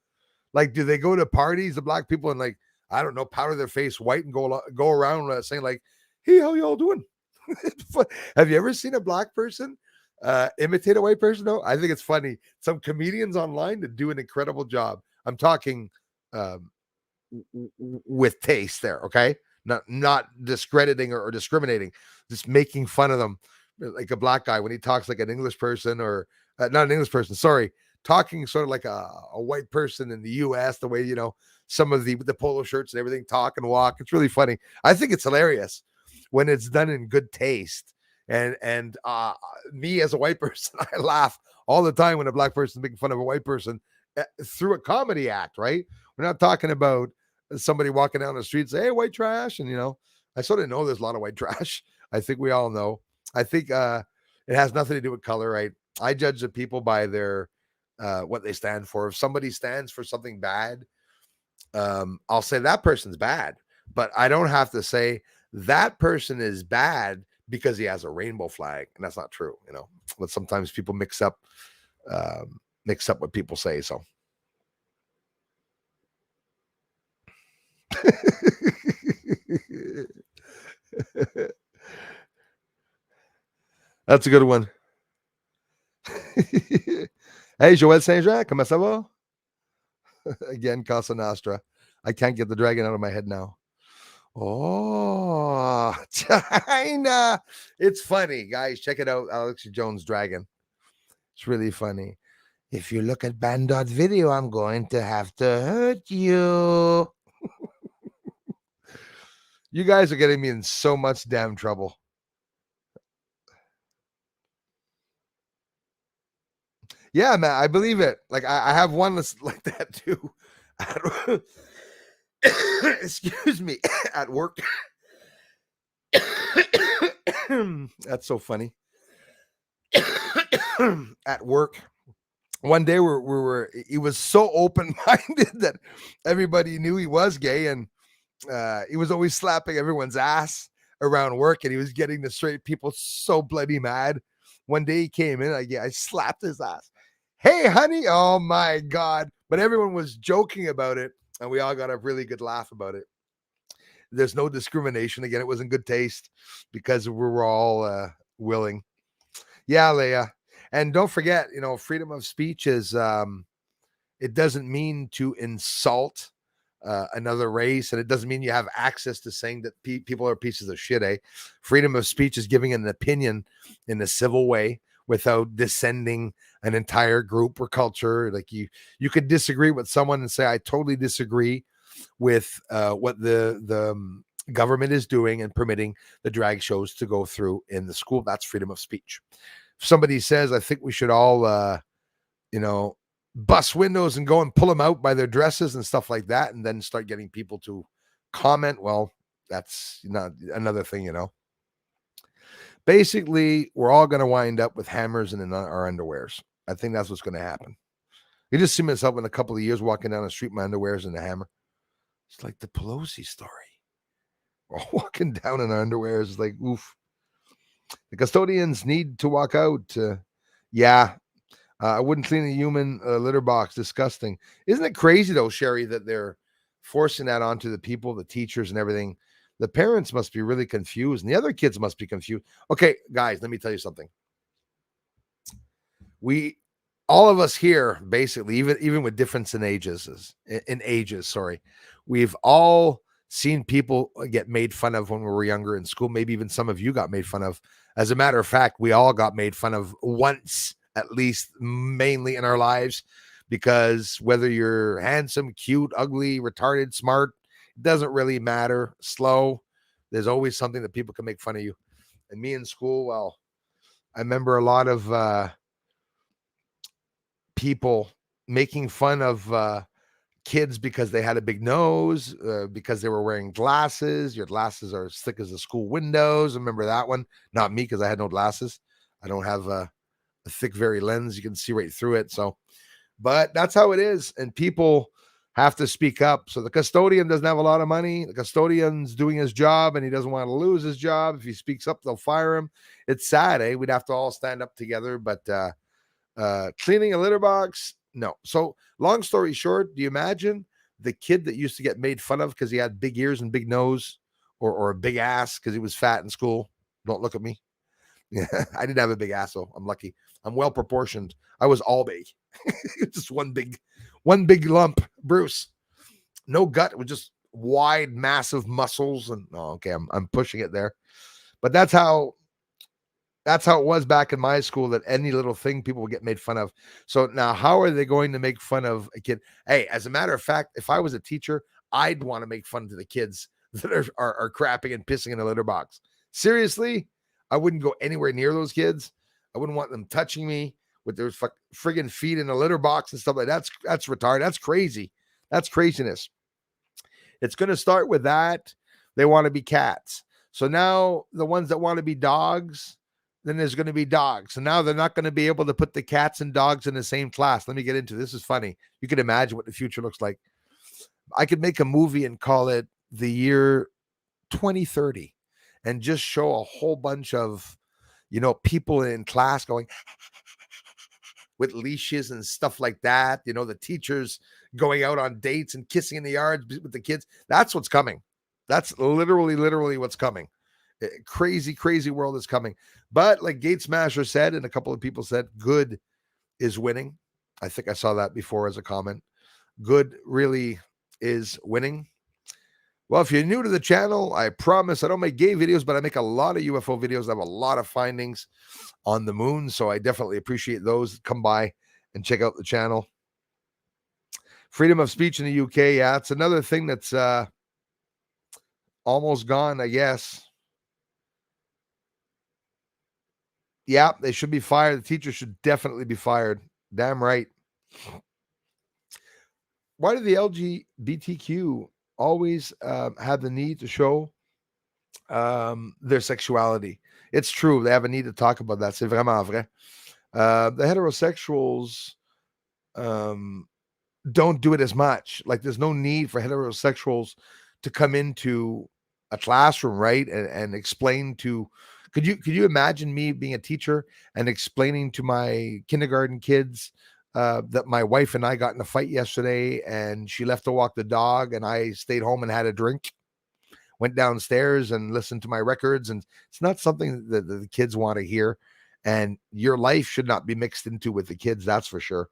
Like, do they go to parties, the black people, and like, I don't know, powder their face white and go around saying like, hey, how y'all doing? Have you ever seen a black person imitate a white person? No, I think it's funny. Some comedians online that do an incredible job. I'm talking with taste there, okay? Not discrediting or discriminating, just making fun of them. Like a black guy when he talks like an English person or not an English person, sorry, talking sort of like a white person in the US, the way, some of the polo shirts and everything talk and walk. It's really funny. I think it's hilarious when it's done in good taste. And me as a white person, I laugh all the time when a black person is making fun of a white person through a comedy act, right? We're not talking about somebody walking down the street and say, hey, white trash. And, I sort of know there's a lot of white trash. I think we all know. I think it has nothing to do with color, right? I judge the people by their what they stand for. If somebody stands for something bad, I'll say that person's bad. But I don't have to say that person is bad because he has a rainbow flag. And that's not true, But sometimes people mix up what people say. So that's a good one. Hey, Joël Saint-Jean, comment ça va? Again, Casa Nostra. I can't get the dragon out of my head now. Oh, China. It's funny, guys. Check it out. Alex Jones Dragon. It's really funny. If you look at Bandot video, I'm going to have to hurt you. You guys are getting me in so much damn trouble. Yeah, man, I believe it. Like I have one that's like that too. Excuse me, at work. That's so funny. At work, one day he was so open-minded that everybody knew he was gay, and he was always slapping everyone's ass around work, and he was getting the straight people so bloody mad. One day he came in, I slapped his ass. Hey, honey. Oh my God. But everyone was joking about it, and we all got a really good laugh about it. There's no discrimination. Again, it was in good taste because we were all willing. Yeah, Leia. And don't forget, freedom of speech is, it doesn't mean to insult another race, and it doesn't mean you have access to saying that people are pieces of shit, eh? Freedom of speech is giving an opinion in a civil way without descending an entire group or culture. Like you could disagree with someone and say, I totally disagree with what the government is doing and permitting the drag shows to go through in the school. That's freedom of speech. If somebody says, I think we should all, bust windows and go and pull them out by their dresses and stuff like that, and then start getting people to comment, well, that's not another thing. Basically, we're all going to wind up with hammers in our underwears. I think that's what's going to happen. You just see myself in a couple of years walking down the street, my underwears and a hammer. It's like the Pelosi story. We're all walking down in our underwears. It's like, oof. The custodians need to walk out. I wouldn't clean a human litter box. Disgusting. Isn't it crazy, though, Sherry, that they're forcing that onto the people, the teachers and everything? The parents must be really confused, and the other kids must be confused. Okay, guys, let me tell you something. All of us here, basically, even with difference in ages, we've all seen people get made fun of when we were younger in school. Maybe even some of you got made fun of. As a matter of fact, we all got made fun of once, at least, mainly in our lives, because whether you're handsome, cute, ugly, retarded, smart, it doesn't really matter. Slow, there's always something that people can make fun of you. And me in school, well, I remember a lot of people making fun of kids because they had a big nose, because they were wearing glasses. Your glasses are as thick as the school windows. Remember that one? Not me, because I had no glasses. I don't have a thick, very lens. You can see right through it. So, but that's how it is. And people have to speak up. So the custodian doesn't have a lot of money. The custodian's doing his job and he doesn't want to lose his job. If he speaks up, they'll fire him. It's sad, eh? We'd have to all stand up together. But cleaning a litter box, no. So long story short, do you imagine the kid that used to get made fun of because he had big ears and big nose, or a big ass because he was fat in school? Don't look at me. Yeah, I didn't have a big ass, so I'm lucky. I'm well proportioned. I was all big. Just one big lump, Bruce. No gut, it was just wide, massive muscles. And I'm pushing it there. But that's how it was back in my school, that any little thing people would get made fun of. So now how are they going to make fun of a kid? Hey, as a matter of fact, if I was a teacher, I'd want to make fun to the kids that are crapping and pissing in a litter box. Seriously, I wouldn't go anywhere near those kids. I wouldn't want them touching me with their friggin' feet in a litter box and stuff like that. That's retarded. That's crazy. That's craziness. It's going to start with that. They want to be cats. So now the ones that want to be dogs, then there's going to be dogs. So now they're not going to be able to put the cats and dogs in the same class. Let me get into this. Is funny. You can imagine what the future looks like. I could make a movie and call it the year 2030 and just show a whole bunch of, people in class going with leashes and stuff like that. The teachers going out on dates and kissing in the yard with the kids. That's what's coming. That's literally what's coming. Crazy, crazy world is coming. But like Gate Smasher said, and a couple of people said, good is winning. I think I saw that before as a comment. good really is winning. Well, if you're new to the channel, I promise I don't make gay videos, but I make a lot of UFO videos. I have a lot of findings on the moon, so I definitely appreciate those. Come by and check out the channel. Freedom of speech in the UK, yeah, it's another thing that's almost gone, I guess. Yeah, they should be fired. The teachers should definitely be fired. Damn right. Why do the LGBTQ always have the need to show their sexuality? It's true. They have a need to talk about that. C'est vraiment vrai. The heterosexuals don't do it as much. Like there's no need for heterosexuals to come into a classroom, right? And explain to, could you imagine me being a teacher and explaining to my kindergarten kids that my wife and I got in a fight yesterday and she left to walk the dog and I stayed home and had a drink, went downstairs and listened to my records, and it's not something that the kids want to hear, and your life should not be mixed into with the kids, that's for sure.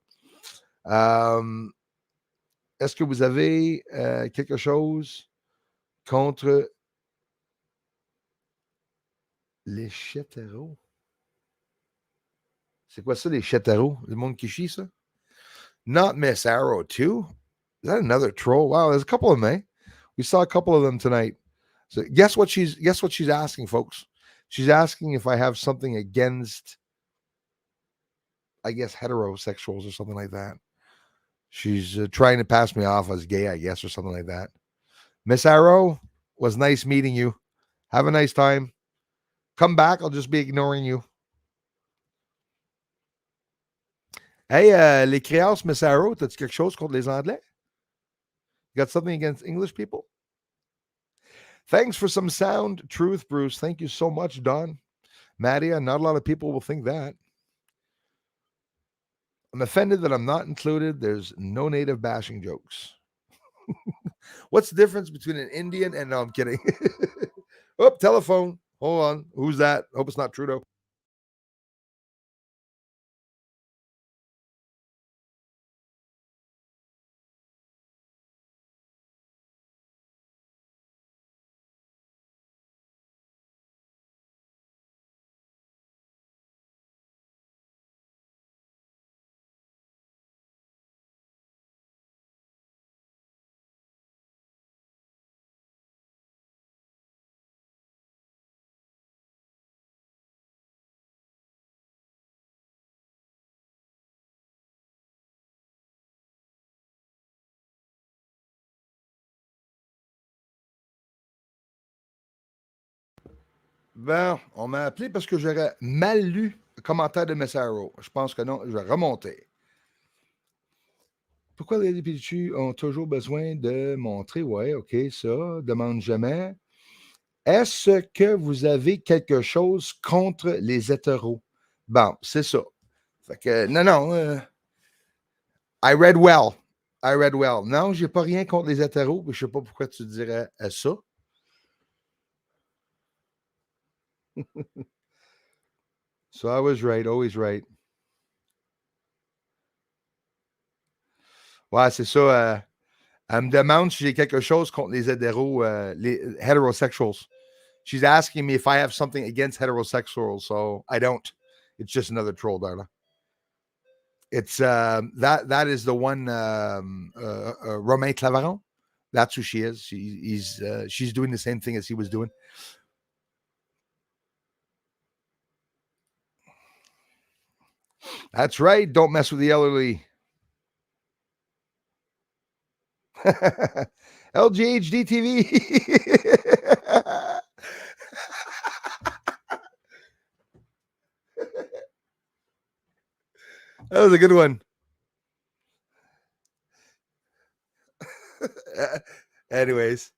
Est-ce que vous avez quelque chose contre les chétéros? C'est quoi ça, les chétéros? Le monde qui chie, ça? Not Miss Arrow, too? Is that another troll? Wow, there's a couple of them, eh? We saw a couple of them tonight. So guess what she's asking, folks? She's asking if I have something against, I guess, heterosexuals or something like that. She's trying to pass me off as gay, I guess, or something like that. Miss Arrow, was nice meeting you. Have a nice time. Come back. I'll just be ignoring you. Hey, les créances, Miss Arrow, t'as-tu quelque chose contre les Anglais? You got something against English people? Thanks for some sound truth, Bruce. Thank you so much, Don. Maddie, not a lot of people will think that. I'm offended that I'm not included. There's no native bashing jokes. What's the difference between an Indian and... No, I'm kidding. Oh, telephone. Hold on. Who's that? Hope it's not Trudeau. Ben, on m'a appelé parce que j'aurais mal lu le commentaire de Messaro. Je pense que non, je vais remonter. Pourquoi les individus ont toujours besoin de montrer? Ouais, OK, ça, demande jamais. Est-ce que vous avez quelque chose contre les hétéros? Bon, c'est ça. Fait que, non. I read well. Non, j'ai pas rien contre les hétéros, mais je sais pas pourquoi tu dirais ça. So I was right, always right. Ouais, c'est ça. Elle me demande si j'ai quelque chose contre les hétéros, les heterosexuals. She's asking me if I have something against heterosexuals, so I don't. It's just another troll, Darla. It's that is the one Romain Claveron. That's who she is. She's doing the same thing as he was doing. That's right. Don't mess with the elderly. LGHD TV. That was a good one. Anyways,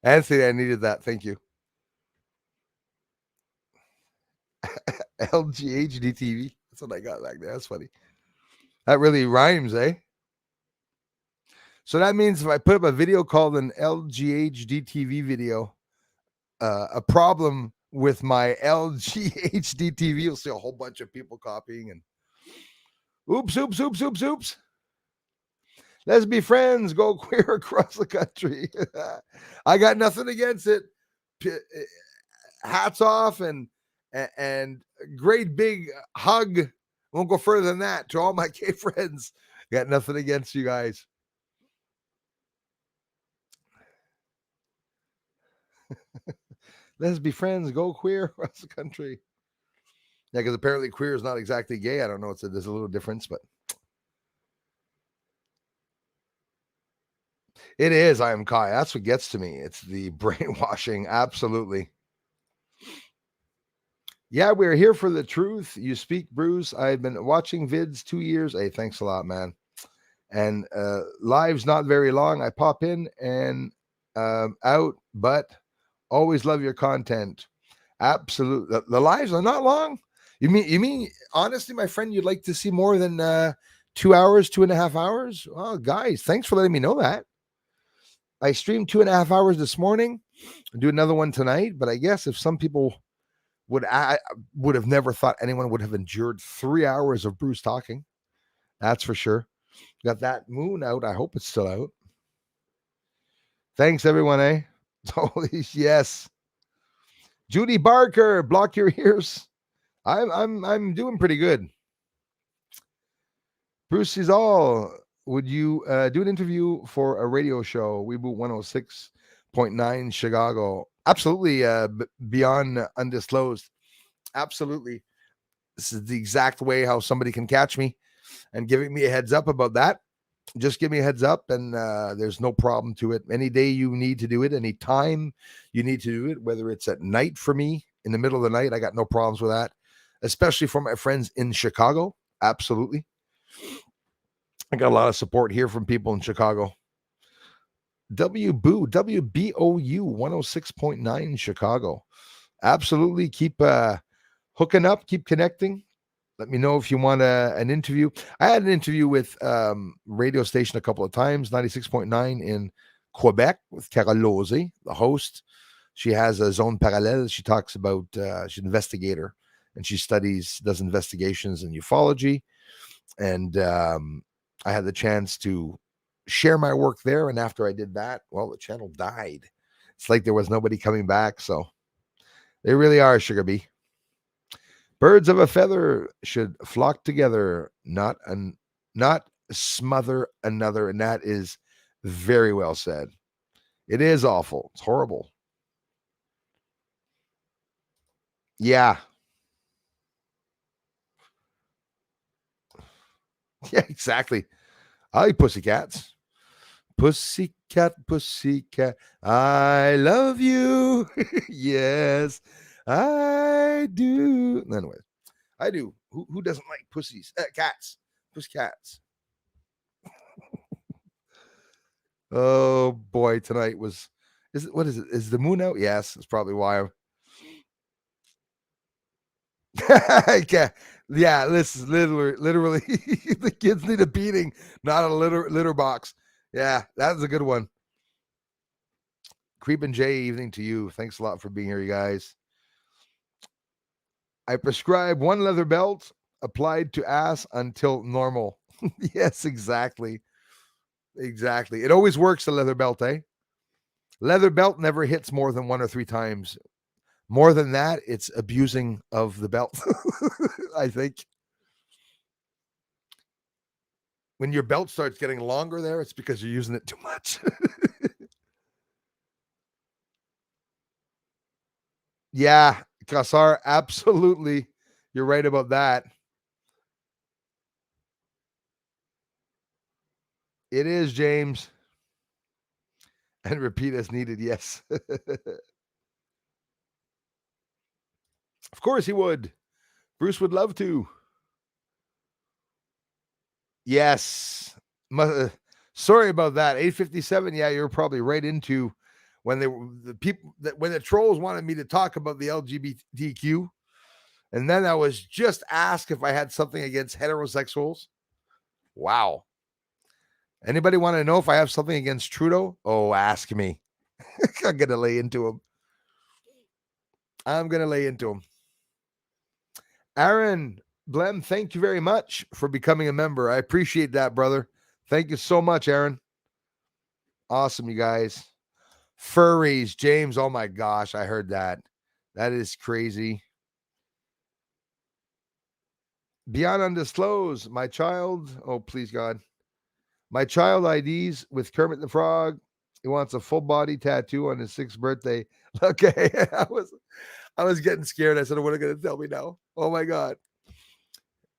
Anthony, I needed that. Thank you. LGHD TV. That's what I got back there. That's funny. That really rhymes, eh? So that means if I put up a video called an LGHD TV video, a problem with my LGHD TV, you'll see a whole bunch of people copying and oops. Let's be friends. Go queer across the country. I got nothing against it. Hats off and great big hug. Won't go further than that to all my gay friends. Got nothing against you guys. Let's be friends. Go queer across the country. Yeah, because apparently queer is not exactly gay. I don't know. There's a little difference, but it is. I am Kai. That's what gets to me. It's the brainwashing. Absolutely. Yeah, we're here for the truth. You speak, Bruce. I've been watching vids 2 years. Hey, thanks a lot, man. And live's not very long. I pop in and out, but always love your content. Absolutely. The lives are not long. You mean honestly, my friend, you'd like to see more than 2 hours, 2.5 hours? Well, guys, thanks for letting me know that. I streamed 2.5 hours this morning. I'll do another one tonight, but I guess if some people I would have never thought anyone would have endured 3 hours of Bruce talking. That's for sure. Got that moon out. I hope it's still out. Thanks, everyone, eh? Holy yes. Judy Barker, block your ears. I'm doing pretty good. Bruce is all. Would you do an interview for a radio show? Reboot 106.9 Chicago. Absolutely. Beyond undisclosed. Absolutely. This is the exact way how somebody can catch me and giving me a heads up about that. Just give me a heads up and there's no problem to it. Any day you need to do it, any time you need to do it, whether it's at night for me, in the middle of the night, I got no problems with that, especially for my friends in Chicago. Absolutely. I got a lot of support here from people in Chicago. WBOU 106.9 Chicago. Absolutely. Keep hooking up, keep connecting. Let me know if you want an interview. I had an interview with radio station a couple of times, 96.9 in Quebec with Carole Lozé, the host. She has a zone parallel. She talks about, she's an investigator, and she does investigations in ufology. And I had the chance to share my work there. And after I did that, well, the channel died. It's like there was nobody coming back. So they really are, Sugar Bee. Birds of a feather should flock together, not smother another. And that is very well said. It is awful. It's horrible. Yeah. Yeah, exactly. I like pussycats. Pussycat, pussycat, I love you. Yes, I do. Anyway, I do. Who doesn't like pussies? Cats. Pussycats. Oh boy, tonight was. What is it? Is the moon out? Yes, that's probably why. Yeah, this is literally the kids need a beating, not a litter box. Yeah, that was a good one. Creep and Jay, evening to you. Thanks a lot for being here, you guys. I prescribe one leather belt applied to ass until normal. Yes, exactly. Exactly. It always works, the leather belt, eh? Leather belt never hits more than 1 or 3 times. More than that, it's abusing of the belt, I think. When your belt starts getting longer there, it's because you're using it too much. Yeah, Kassar, absolutely. You're right about that. It is, James. And repeat as needed, yes. Of course he would. Bruce would love to. Yes. Sorry about that. 857. Yeah, you're probably right into when when the trolls wanted me to talk about the LGBTQ. And then I was just asked if I had something against heterosexuals. Wow. Anybody want to know if I have something against Trudeau? Oh, ask me. I'm going to lay into him. Aaron Blem, thank you very much for becoming a member. I appreciate that, brother. Thank you so much, Aaron. Awesome, you guys. Furries, James. Oh my gosh, I heard that. That is crazy. Beyond undisclosed, my child. Oh, please, God. My child IDs with Kermit the Frog. He wants a full body tattoo on his 6th birthday. Okay. I was getting scared. I said, what are you going to tell me now? Oh my God.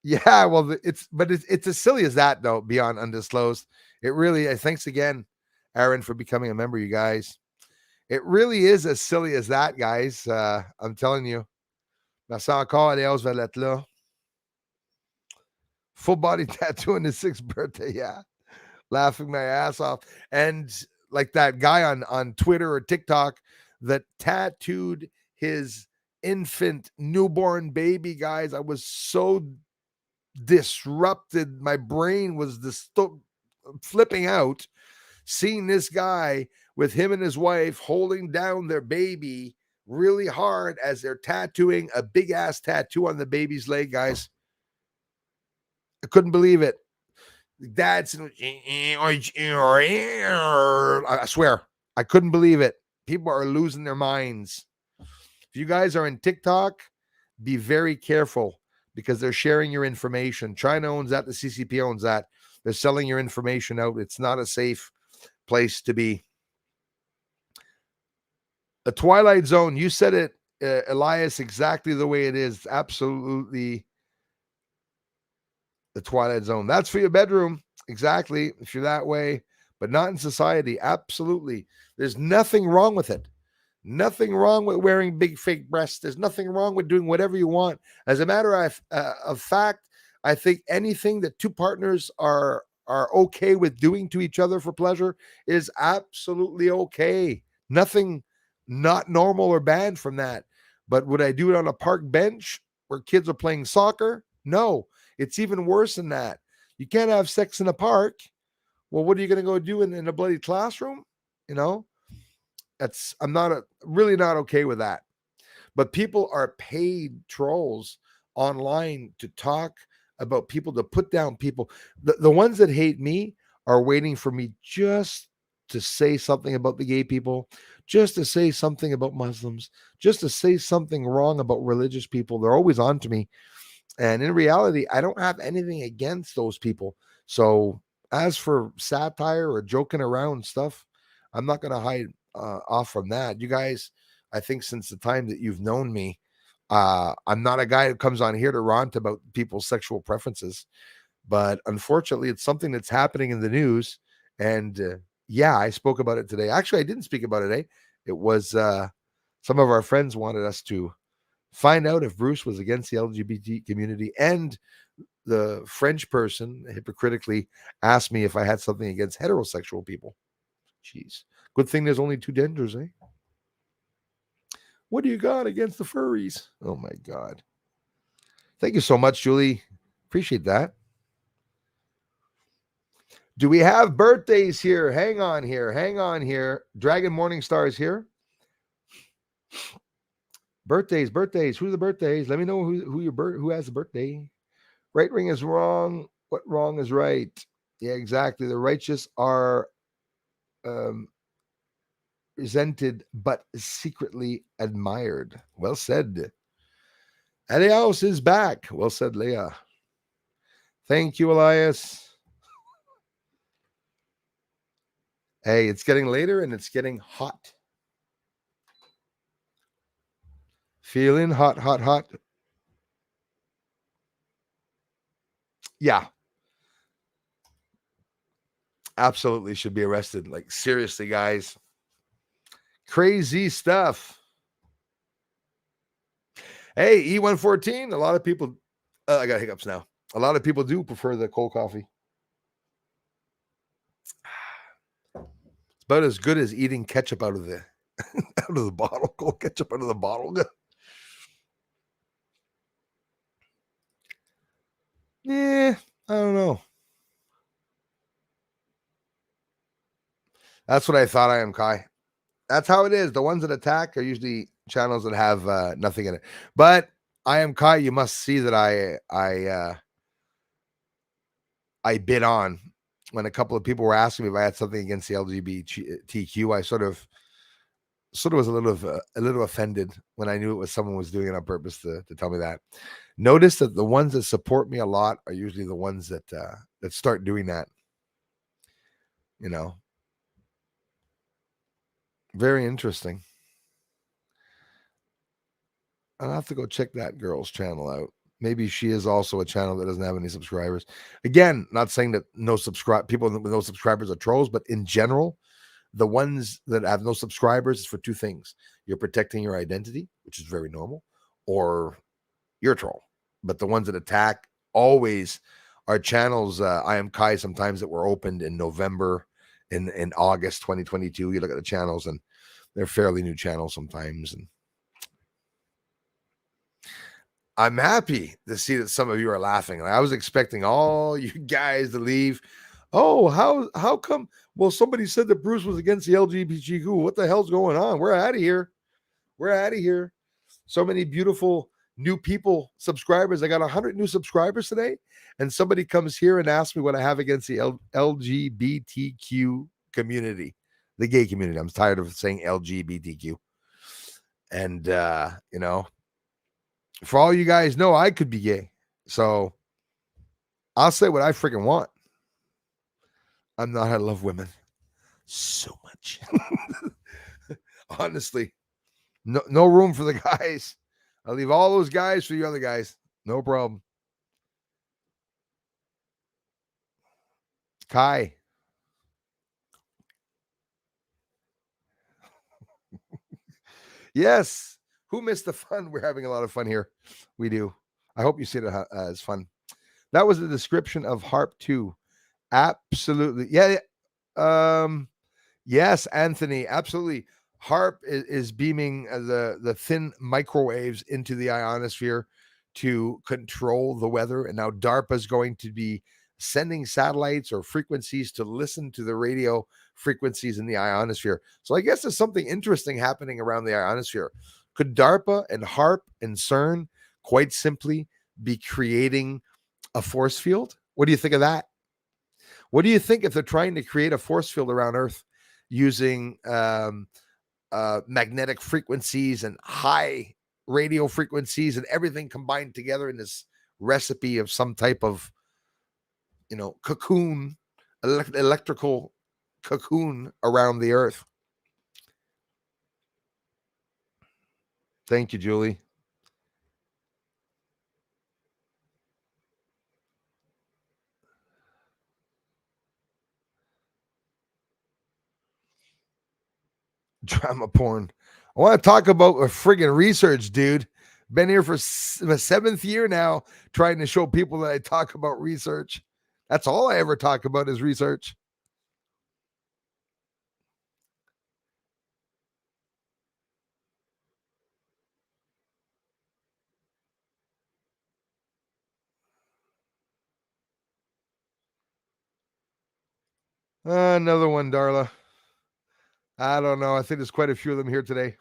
Yeah, well, it's as silly as that, though, beyond undisclosed. It really, thanks again, Aaron, for becoming a member, you guys. It really is as silly as that, guys. I'm telling you. Merci encore, Léos Valette. Full body tattoo on his 6th birthday. Yeah. Laughing my ass off. And like that guy on Twitter or TikTok that tattooed his infant newborn baby, guys. I was so disrupted. My brain was flipping out seeing this guy with him and his wife holding down their baby really hard as they're tattooing a big ass tattoo on the baby's leg, guys. I couldn't believe it. That's, I swear, I couldn't believe it. People are losing their minds. If you guys are in TikTok, be very careful because they're sharing your information. China owns that. The CCP owns that. They're selling your information out. It's not a safe place to be. The Twilight Zone, you said it, Elias, exactly the way it is. Absolutely the Twilight Zone. That's for your bedroom. Exactly. If you're that way, but not in society. Absolutely. There's nothing wrong with it. Nothing wrong with wearing big fake breasts. There's nothing wrong with doing whatever you want. As a matter of fact, I think anything that two partners are okay with doing to each other for pleasure is absolutely okay. Nothing not normal or bad from that. But would I do it on a park bench where kids are playing soccer? No. It's even worse than that. You can't have sex in a park. Well, what are you going to go do in a bloody classroom? You know, I'm really not okay with that. But people are paid trolls online to talk about people, to put down people. The ones that hate me are waiting for me just to say something about the gay people, just to say something about Muslims, just to say something wrong about religious people. They're always on to me. And in reality, I don't have anything against those people. So as for satire or joking around stuff, I'm not going to hide off from that. You guys, I think since the time that you've known me, I'm not a guy who comes on here to rant about people's sexual preferences. But unfortunately, it's something that's happening in the news. And yeah, I spoke about it today. Actually, I didn't speak about it today. It was some of our friends wanted us to find out if Bruce was against the LGBT community, and the French person hypocritically asked me if I had something against heterosexual people. Jeez. Good thing there's only two genders, eh? What do you got against the furries? Oh my God. Thank you so much, Julie. Appreciate that. Do we have birthdays here? Hang on here. Dragon Morningstar is here. Birthdays. Who's the birthdays? Let me know who has the birthday. Right ring is wrong. What wrong is right? Yeah, exactly. The righteous are resented but secretly admired. Well said. Elias is back. Well said, Leah. Thank you, Elias. Hey, it's getting later and it's getting hot. Feeling hot. Yeah. Absolutely should be arrested. Like, seriously, guys. Crazy stuff. Hey, E114. A lot of people, I got hiccups now. A lot of people do prefer the cold coffee. It's about as good as eating ketchup out of the bottle. Cold ketchup out of the bottle. Yeah, I don't know. That's what I thought. I am Kai. That's how it is. The ones that attack are usually channels that have nothing in it. But I am Kai. You must see that I bid on when a couple of people were asking me if I had something against the LGBTQ, I sort of was a little offended when I knew it was someone was doing it on purpose to tell me that. Notice that the ones that support me a lot are usually the ones that start doing that. You know, very interesting. I'll have to go check that girl's channel out. Maybe she is also a channel that doesn't have any subscribers. Again, not saying that people with no subscribers are trolls, but in general, the ones that have no subscribers is for two things. You're protecting your identity, which is very normal, or you're a troll. But the ones that attack always are channels. I Am Kai, sometimes that were opened in November, in August 2022. You look at the channels and they're fairly new channels sometimes. And I'm happy to see that some of you are laughing. I was expecting all you guys to leave. Oh, how come? Well, somebody said that Bruce was against the LGBTQ. What the hell's going on? We're out of here. We're out of here. So many beautiful new people, subscribers. I got 100 new subscribers today. And somebody comes here and asks me what I have against the LGBTQ community, the gay community. I'm tired of saying LGBTQ. And, for all you guys know, I could be gay. So I'll say what I freaking want. I'm not. I love women so much. Honestly, no room for the guys. I'll leave all those guys for you other guys. No problem. Kai. Yes. Who missed the fun? We're having a lot of fun here. We do. I hope you see it as fun. That was the description of HARP 2. Absolutely. Yeah. Yes, Anthony. Absolutely. HARP is beaming the thin microwaves into the ionosphere to control the weather. And now DARPA is going to be sending satellites or frequencies to listen to the radio frequencies in the ionosphere. So I guess there's something interesting happening around the ionosphere. Could DARPA and HARP and CERN quite simply be creating a force field? What do you think of that? What do you think if they're trying to create a force field around Earth using magnetic frequencies and high radio frequencies and everything combined together in this recipe of some type of, cocoon, electrical cocoon around the Earth? Thank you, Julie. Drama porn. I want to talk about a friggin' research, dude. Been here for the 7th year now, trying to show people that I talk about research. That's all I ever talk about is research. Another one, Darla. I don't know. I think there's quite a few of them here today.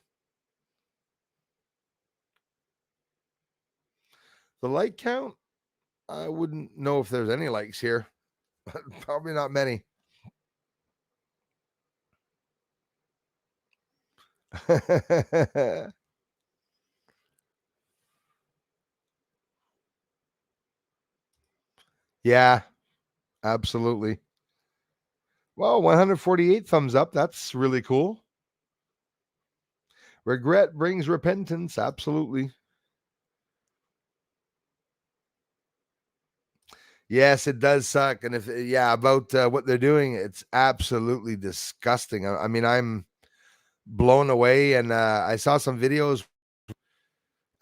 The like count, I wouldn't know if there's any likes here. Probably not many. Yeah, absolutely. Well, 148 thumbs up. That's really cool. Regret brings repentance. Absolutely. Yes, it does suck. And about what they're doing, it's absolutely disgusting. I mean, I'm blown away. And I saw some videos.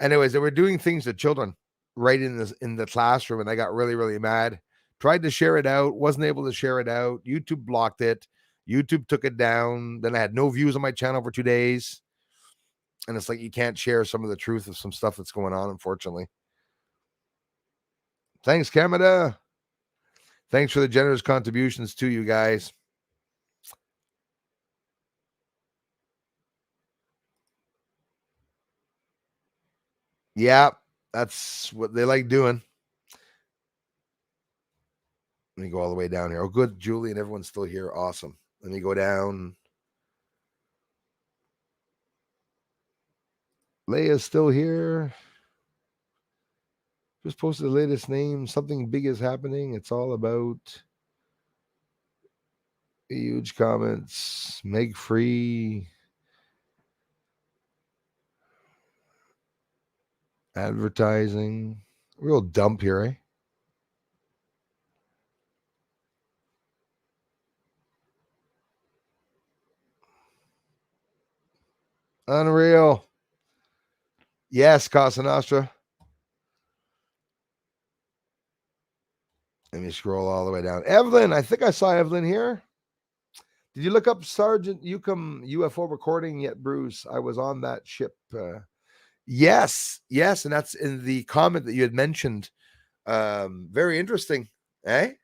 Anyways, they were doing things to children right in the classroom, and I got really, really mad. Tried to share it out, wasn't able to share it out. YouTube blocked it. YouTube took it down. Then I had no views on my channel for 2 days. And it's like you can't share some of the truth of some stuff that's going on, unfortunately. Thanks, Canada. Thanks for the generous contributions to you guys. Yeah, that's what they like doing. Let me go all the way down here. Oh, good, Julie and everyone's still here. Awesome. Let me go down. Leia's still here. Just posted the latest name. Something big is happening. It's all about huge comments. Meg Free. Advertising. Real dump here, eh? Unreal. Yes, Casa Nostra. Let me scroll all the way down. Evelyn, I think I saw Evelyn here. Did you look up Sergeant Yukon UFO recording yet, Bruce? I was on that ship. Yes, and that's in the comment that you had mentioned. Very interesting, eh?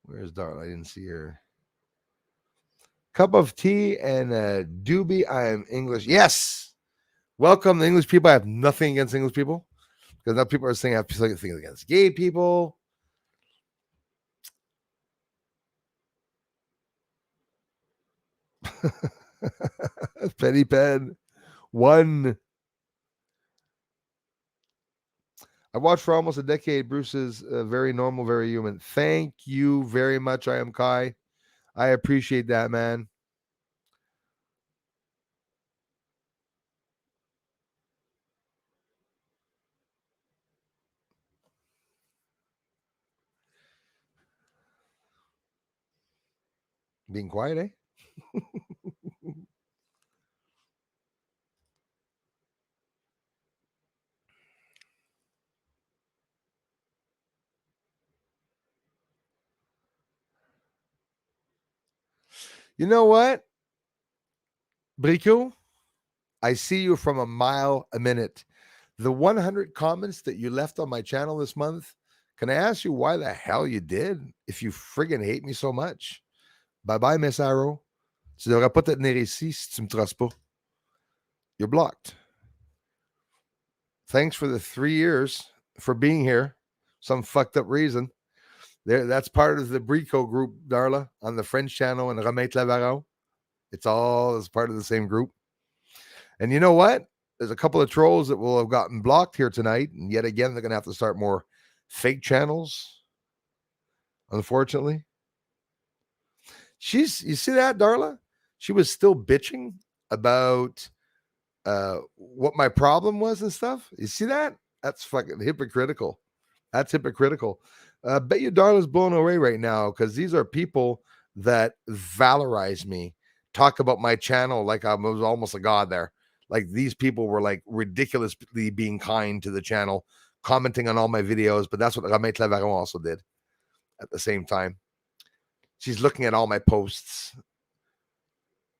Where's Darla? I didn't see her. Cup of tea and a doobie. I am English. Yes. Welcome, the English people. I have nothing against English people because now people are saying I have things against gay people. Penny pen. One. I watched for almost a decade. Bruce is very normal, very human. Thank you very much. I am Kai. I appreciate that, man. Being quiet, eh? You know what, Brico? I see you from a mile a minute. The 100 comments that you left on my channel this month, can I ask you why the hell you did if you friggin' hate me so much? Bye-bye, Miss Arrow. Tu devrais pas te tenir ici si tu me trustes pas. You're blocked. Thanks for the 3 years for being here. Some fucked up reason. That's part of the Brico group, Darla, on the French channel and Romain Clavarao. It's all as part of the same group. And you know what? There's a couple of trolls that will have gotten blocked here tonight. And yet again, they're going to have to start more fake channels, unfortunately. You see that, Darla? She was still bitching about what my problem was and stuff. You see that? That's fucking hypocritical. That's hypocritical. Bet you Darla's blown away right now because these are people that valorize me, talk about my channel like I was almost a god there. Like these people were like ridiculously being kind to the channel, commenting on all my videos. But that's what Romain Clavaron also did at the same time. She's looking at all my posts.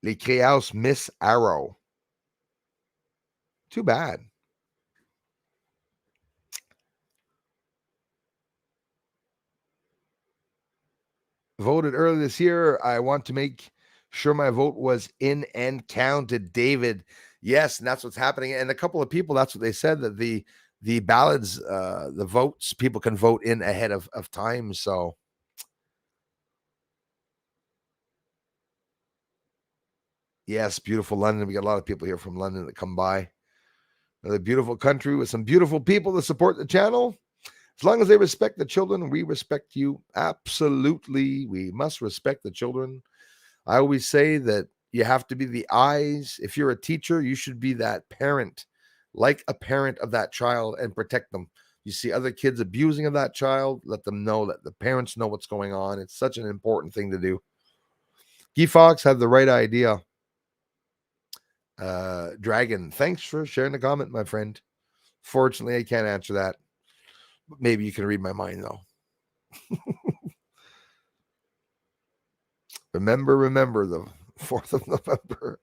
Les Créaos Miss Arrow. Too bad. Voted early this year. I want to make sure my vote was in and counted. David. Yes, and that's what's happening. And a couple of people, that's what they said, that the ballots, the votes, people can vote in ahead of time. So yes, beautiful London. We got a lot of people here from London that come by. Another beautiful country with some beautiful people that support the channel. As long as they respect the children, we respect you. Absolutely. We must respect the children. I always say that you have to be the eyes. If you're a teacher, you should be that parent, like a parent of that child, and protect them. You see other kids abusing of that child, let them know that the parents know what's going on. It's such an important thing to do. Guy Fox had the right idea. Dragon, thanks for sharing the comment, my friend. Fortunately, I can't answer that. Maybe you can read my mind, though. Remember the 4th of November.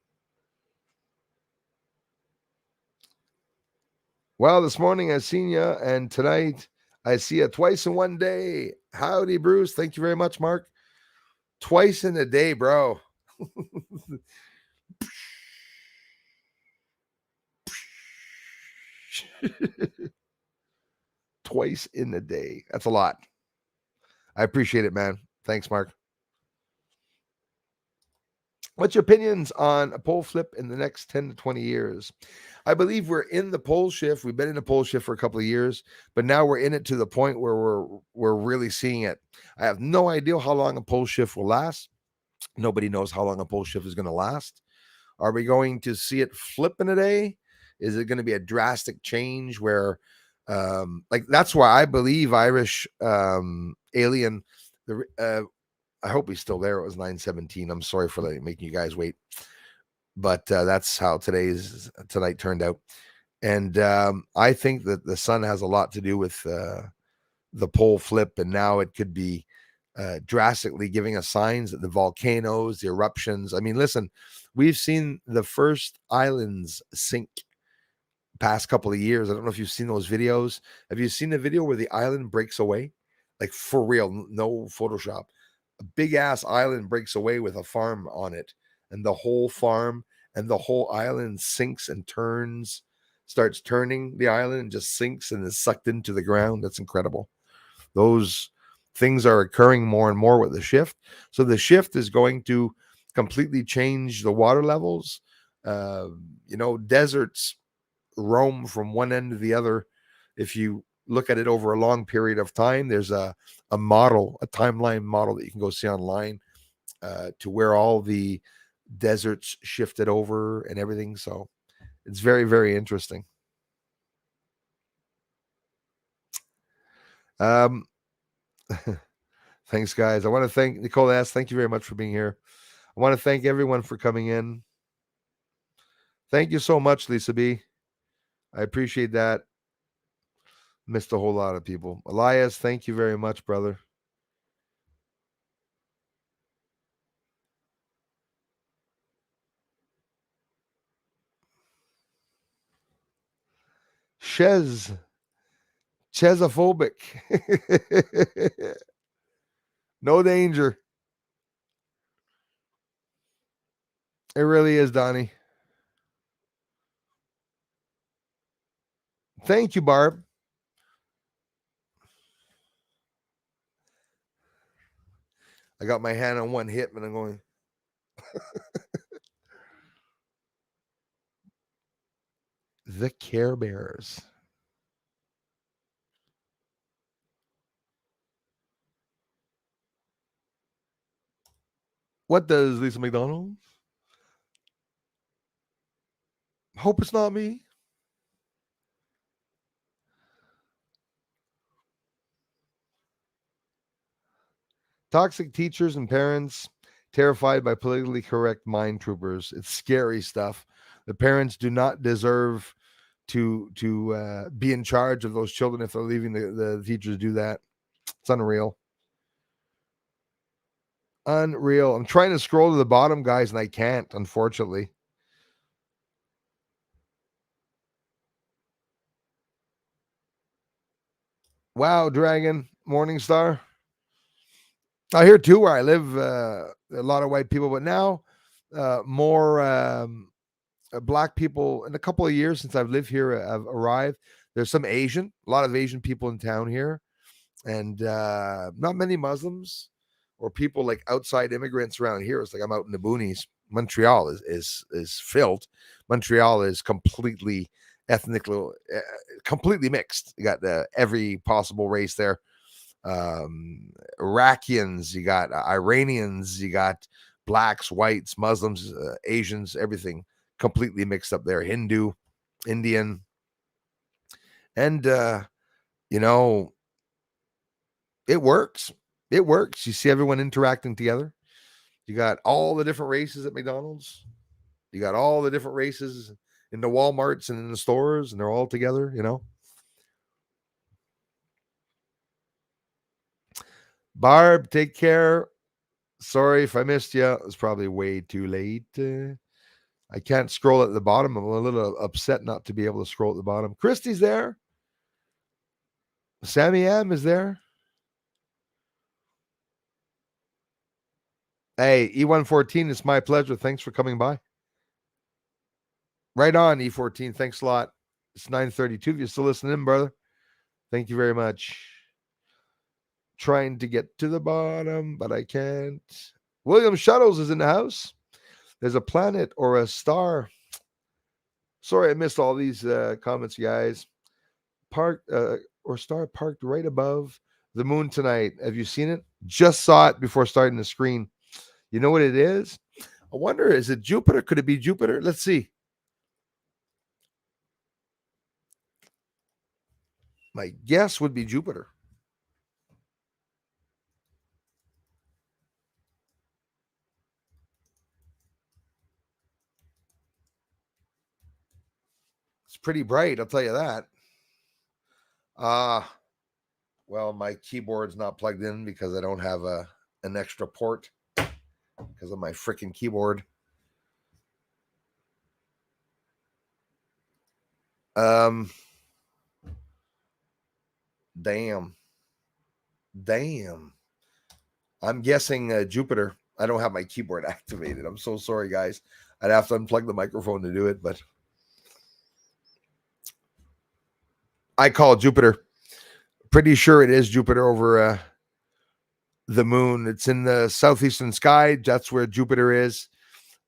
Well, this morning I seen you, and tonight I see you twice in one day. Howdy, Bruce. Thank you very much, Mark. Twice in a day, bro. Twice in a day. That's a lot. I appreciate it, man. Thanks, Mark. What's your opinions on a pole flip in the next 10 to 20 years? I believe we're in the pole shift. We've been in the pole shift for a couple of years, but now we're in it to the point where we're really seeing it. I have no idea how long a pole shift will last. Nobody knows how long a pole shift is going to last. Are we going to see it flip in a day? Is it going to be a drastic change where, like, that's why I believe Irish alien, I hope he's still there. It was 9:17. I'm sorry for making you guys wait, but that's how tonight turned out. And I think that the sun has a lot to do with the pole flip, and now it could be drastically giving us signs that the volcanoes, the eruptions. I mean, listen, we've seen the first islands sink past couple of years. I don't know if you've seen those videos. Have you seen the video where the island breaks away? Like, for real, no Photoshop. A big ass island breaks away with a farm on it, and the whole farm and the whole island sinks and turns, starts turning the island and just sinks and is sucked into the ground. That's incredible. Those things are occurring more and more with the shift. So the shift is going to completely change the water levels. Deserts roam from one end to the other. If you look at it over a long period of time, there's a timeline model that you can go see online to where all the deserts shifted over and everything. So it's very, very interesting. Thanks, guys. I want to thank Nicole S. Thank you very much for being here. I want to thank everyone for coming in. Thank you so much, Lisa B. I appreciate that. Missed a whole lot of people. Elias, thank you very much, brother. Chesophobic. No danger. It really is, Donnie. Thank you, Barb. I got my hand on one hip and I'm going. The Care Bears. What does Lisa McDonald? Hope it's not me. Toxic teachers and parents terrified by politically correct mind troopers. It's scary stuff. The parents do not deserve to be in charge of those children if they're leaving the teachers do that. It's unreal. Unreal. I'm trying to scroll to the bottom, guys, and I can't, unfortunately. Wow, Dragon, Morningstar. I hear too where I live, a lot of white people, but now more black people. In a couple of years since I've lived here, have arrived. There's some a lot of Asian people in town here, and not many Muslims or people like outside immigrants around here. It's like I'm out in the boonies. Montreal is filled. Montreal is completely ethnically, completely mixed. You got every possible race there. Iraqians, you got Iranians, you got blacks, whites, Muslims, Asians, everything completely mixed up there. Hindu, Indian, and it works. It works. You see everyone interacting together. You got all the different races at McDonald's. You got all the different races in the Walmarts and in the stores, and they're all together, Barb, take care. Sorry if I missed you. It was probably way too late. I can't scroll at the bottom. I'm a little upset not to be able to scroll at the bottom. Christy's there. Sammy M is there. Hey, E114, it's my pleasure. Thanks for coming by. Right on, E14. Thanks a lot. It's 9:32. If you're still listening in, brother, thank you very much. Trying to get to the bottom, but I can't. William Shuttles is in the house. There's a planet or a star. Sorry, I missed all these comments, guys. Parked or star parked right above the moon tonight. Have you seen it? Just saw it before starting the screen. You know what it is? I wonder, is it Jupiter? Could it be Jupiter? Let's see. My guess would be Jupiter. It's pretty bright, I'll tell you that. Well, my keyboard's not plugged in because I don't have an extra port because of my freaking keyboard. Damn. I'm guessing Jupiter. I don't have my keyboard activated. I'm so sorry, guys. I'd have to unplug the microphone to do it, but I call it Jupiter. Pretty sure it is Jupiter over the moon. It's in the southeastern sky. That's where Jupiter is.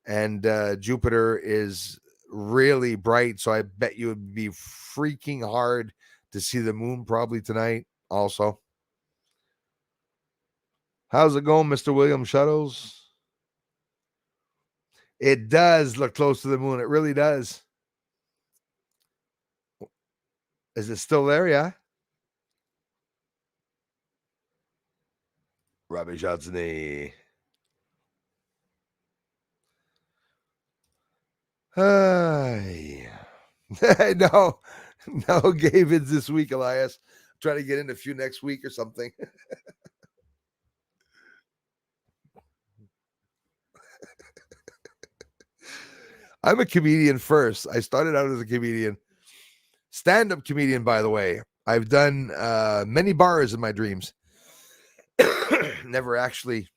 And Jupiter is really bright. So I bet you would be freaking hard to see the moon probably tonight also. How's it going, Mr. William Shuttles? It does look close to the moon. It really does. Is it still there? Yeah. Robbie Johnson. No, Gavin's this week, Elias. Try to get in a few next week or something. I'm a comedian first. I started out as a comedian, stand-up comedian, by the way. I've done many bars in my dreams. Never actually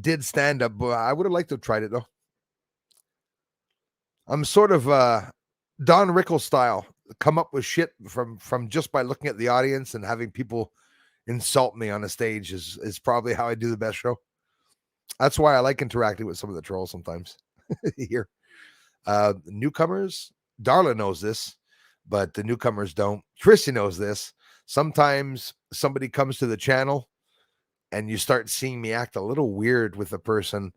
did stand-up, but I would have liked to have tried it, though. I'm sort of Don Rickles style. Come up with shit from just by looking at the audience and having people insult me on a stage is probably how I do the best show. That's why I like interacting with some of the trolls sometimes. Here, newcomers, Darla knows this, but the newcomers don't. Chrissy knows this. Sometimes somebody comes to the channel and you start seeing me act a little weird with the person,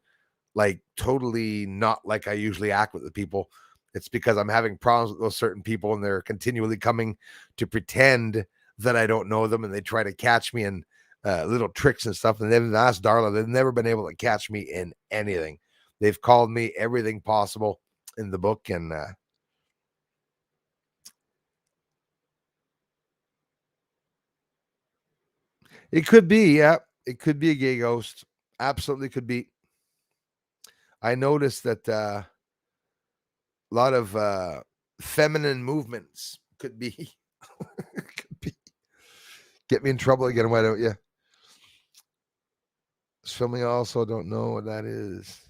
like totally not like I usually act with the people. It's because I'm having problems with those certain people and they're continually coming to pretend that I don't know them, and they try to catch me in little tricks and stuff. And they've asked Darla, they've never been able to catch me in anything. They've called me everything possible in the book, and it could be, yeah, it could be a gay ghost. Absolutely could be. I noticed that a lot of feminine movements could be, could be. Get me in trouble again. Why don't you? Filming also don't know what that is.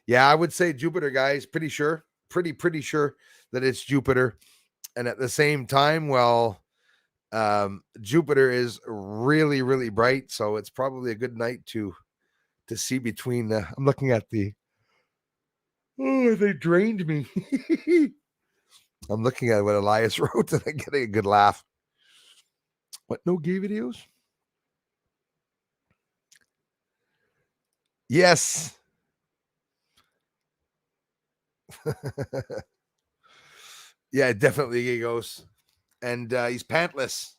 Yeah, I would say Jupiter, guys. Pretty sure. Pretty sure that it's Jupiter. And at the same time, well, Jupiter is really, really bright. So it's probably a good night to see between I'm looking at the they drained me. I'm looking at what Elias wrote and I'm getting a good laugh. What, no gay videos? Yes. Yeah, definitely gay ghost. And he's pantless.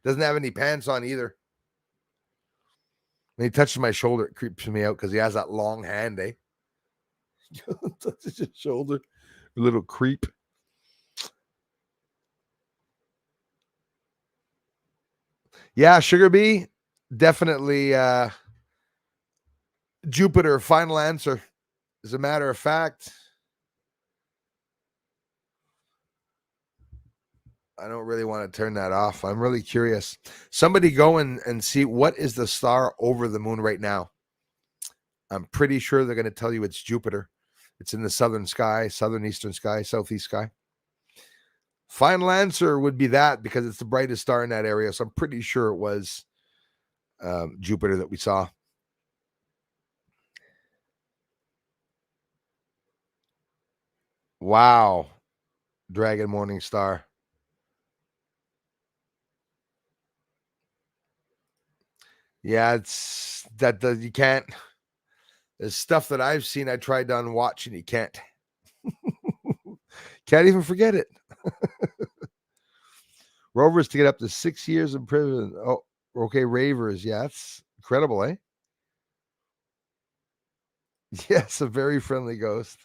Doesn't have any pants on either. When he touches my shoulder, it creeps me out because he has that long hand, eh? Touches his shoulder. A little creep. Yeah, Sugar Bee. Definitely Jupiter. Final answer. As a matter of fact, I don't really want to turn that off. I'm really curious. Somebody go and see what is the star over the moon right now. I'm pretty sure they're going to tell you it's Jupiter. It's in the southern sky, southern eastern sky, southeast sky. Final answer would be that because it's the brightest star in that area. So I'm pretty sure it was Jupiter that we saw. Wow. Dragon Morning Star. Yeah, it's that you can't. There's stuff that I've seen. I tried to unwatch and you can't. Can't even forget it. Rovers to get up to 6 years in prison. Oh, okay, ravers. Yeah, that's incredible, eh? Yes, a very friendly ghost.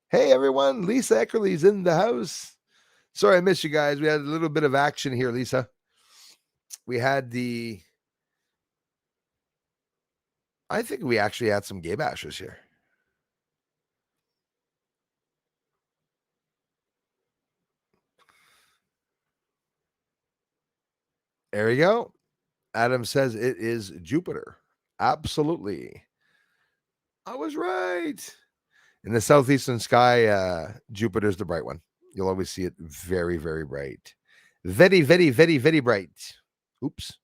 Hey, everyone. Lisa Eckerly's in the house. Sorry I missed you guys. We had a little bit of action here, Lisa. We had I think we actually had some gay bashers here. There you go. Adam says it is Jupiter. Absolutely. I was right. In the southeastern sky, Jupiter's the bright one. You'll always see it very, very bright. Very, very, very, very bright. Oops.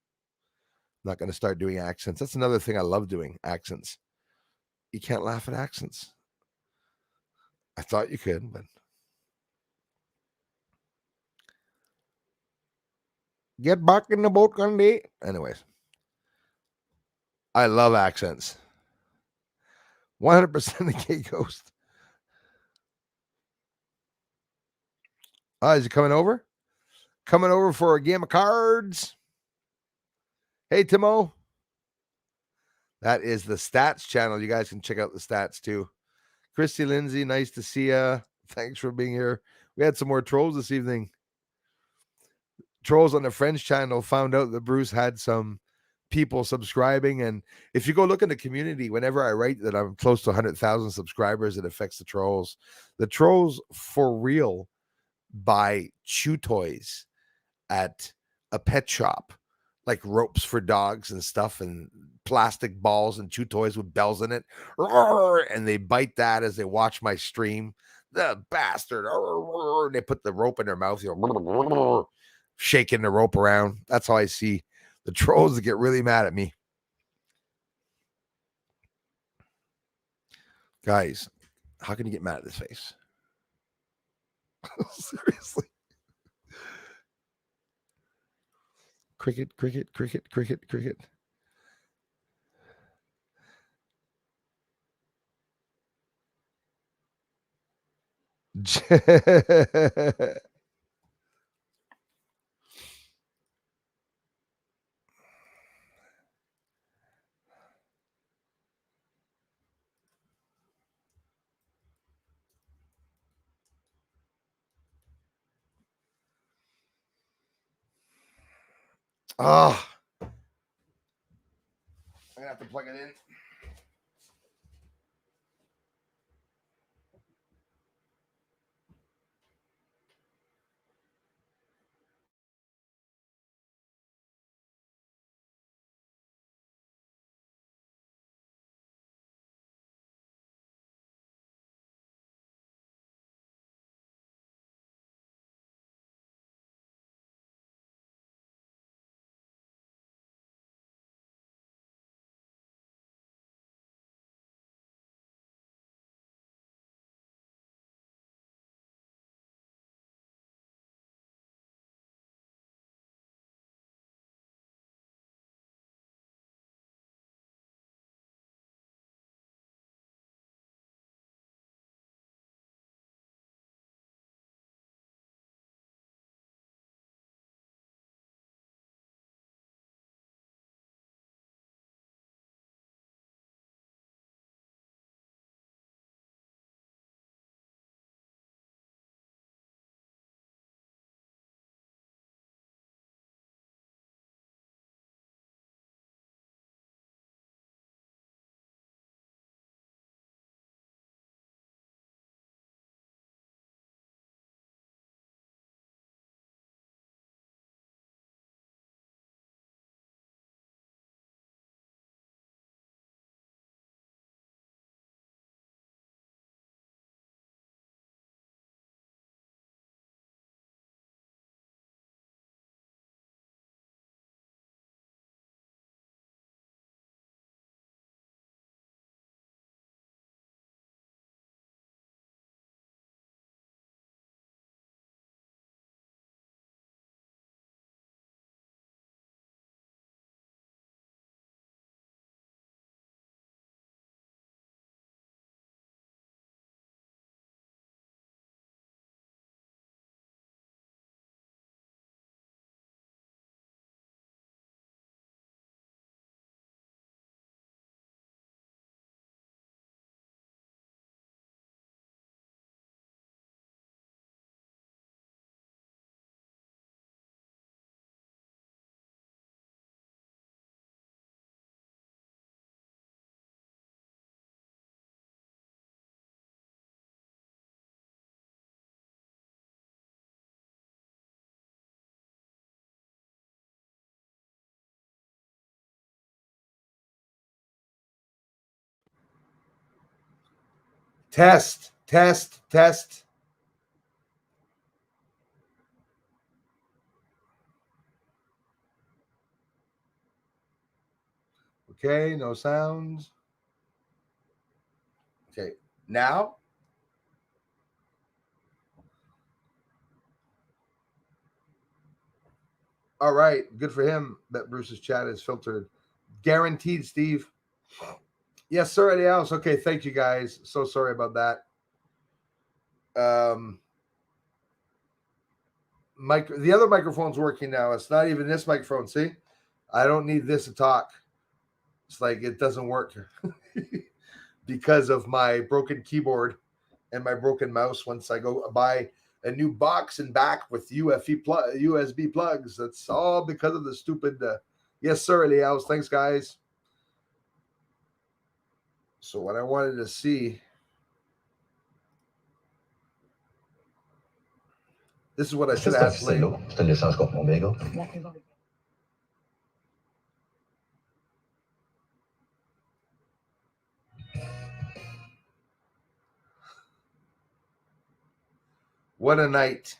I'm not going to start doing accents. That's another thing I love doing, accents. You can't laugh at accents. I thought you could, but get back in the boat, Gundy. Anyways, I love accents. 100% the gay ghost. Is he coming over? Coming over for a game of cards. Hey, Timo. That is the stats channel. You guys can check out the stats too. Christy Lindsay, nice to see you. Thanks for being here. We had some more trolls this evening. Trolls on the French channel found out that Bruce had some people subscribing. And if you go look in the community, whenever I write that I'm close to 100,000 subscribers, it affects the trolls. The trolls for real buy chew toys at a pet shop, like ropes for dogs and stuff, and plastic balls and chew toys with bells in it. And they bite that as they watch my stream. The bastard. They put the rope in their mouth, shaking the rope around. That's how I see the trolls that get really mad at me. Guys, how can you get mad at this face? Seriously. Cricket, cricket, cricket, cricket, cricket. Oh, I'm gonna have to plug it in. Test, test, test. Okay, no sounds. Okay, now. All right, good for him that Bruce's chat is filtered. Guaranteed, Steve. Yes, sir, Eddie House. Okay, thank you guys. So sorry about that. The other microphone's working now. It's not even this microphone. See, I don't need this to talk. It's like it doesn't work because of my broken keyboard and my broken mouse. Once I go buy a new box and back with USB plugs, that's all because of the stupid. Yes, sir, Eddie House. Thanks, guys. So what I wanted to see. This is what I should have played. What a night.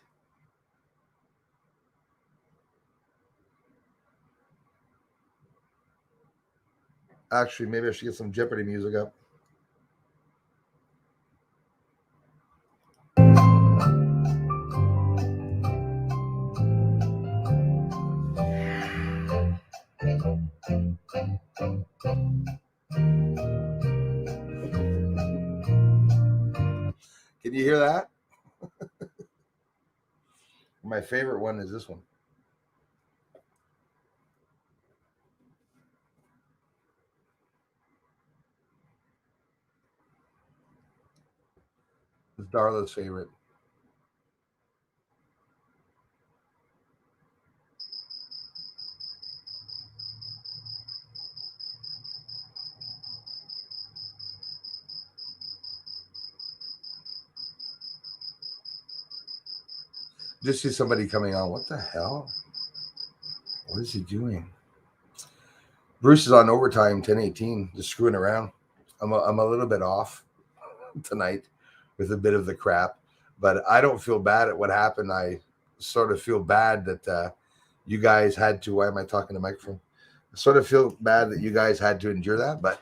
Actually, maybe I should get some Jeopardy music up. Can you hear that? My favorite one is this one. It's Darla's favorite. Just see somebody coming on. What the hell? What is he doing? Bruce is on overtime, 10:18, just screwing around. I'm a little bit off tonight with a bit of the crap, but I don't feel bad at what happened. I sort of feel bad that you guys had to. Why am I talking to microphone? I sort of feel bad that you guys had to endure that, but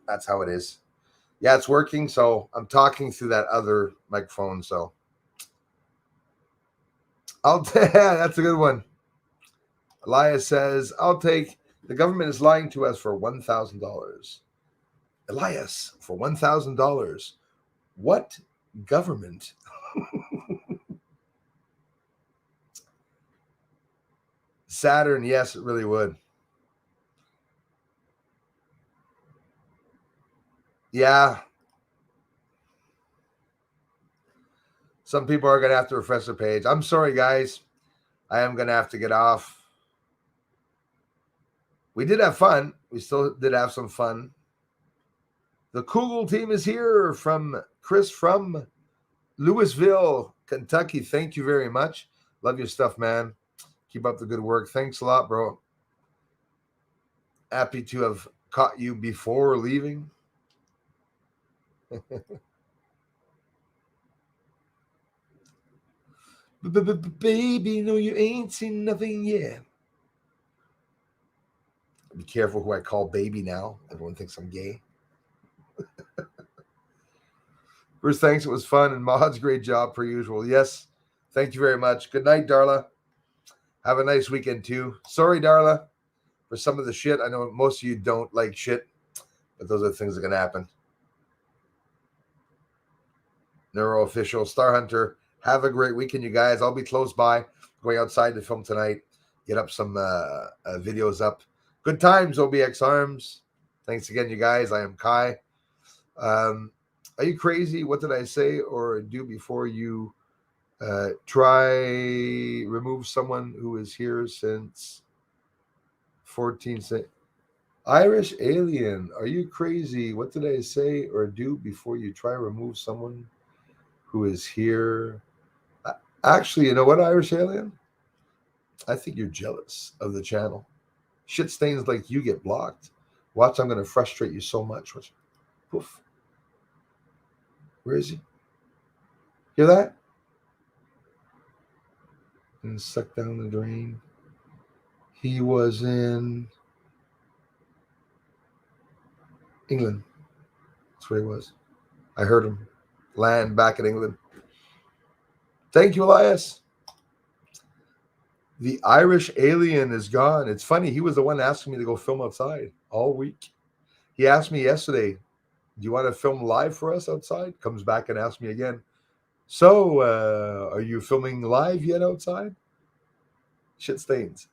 that's how it is. Yeah, it's working. So I'm talking through that other microphone. So that's a good one. Elias says, I'll take, the government is lying to us for $1,000. Elias, for $1,000. What government? Saturn, yes, it really would. Yeah. Some people are going to have to refresh their page. I'm sorry, guys. I am going to have to get off. We did have fun. We still did have some fun. The Kugel team is here from Chris from Louisville, Kentucky. Thank you very much. Love your stuff, man. Keep up the good work. Thanks a lot, bro. Happy to have caught you before leaving. Baby, no, you ain't seen nothing yet. Be careful who I call baby now. Everyone thinks I'm gay. Bruce, thanks. It was fun. And Maud's great job per usual. Yes. Thank you very much. Good night, Darla. Have a nice weekend too. Sorry, Darla, for some of the shit. I know most of you don't like shit, but those are the things that can happen. Neuro Official, Star Hunter. Have a great weekend, you guys. I'll be close by, going outside to film tonight. Get up some videos up. Good times, OBX Arms. Thanks again, you guys. I am Kai. Are you crazy? What did I say or do before you try remove someone who is here since 14? Irish alien, are you crazy? What did I say or do before you try remove someone who is here? Actually, you know what, Irish alien? I think you're jealous of the channel. Shit stains like you get blocked. Watch, I'm going to frustrate you so much. Poof. Where is he? Hear that? And sucked down the drain. He was in England. That's where he was. I heard him land back in England. Thank you, Elias. The Irish alien is gone. It's funny. He was the one asking me to go film outside all week. He asked me yesterday, do you want to film live for us outside? Comes back and asks me again. So, are you filming live yet outside? Shit stains.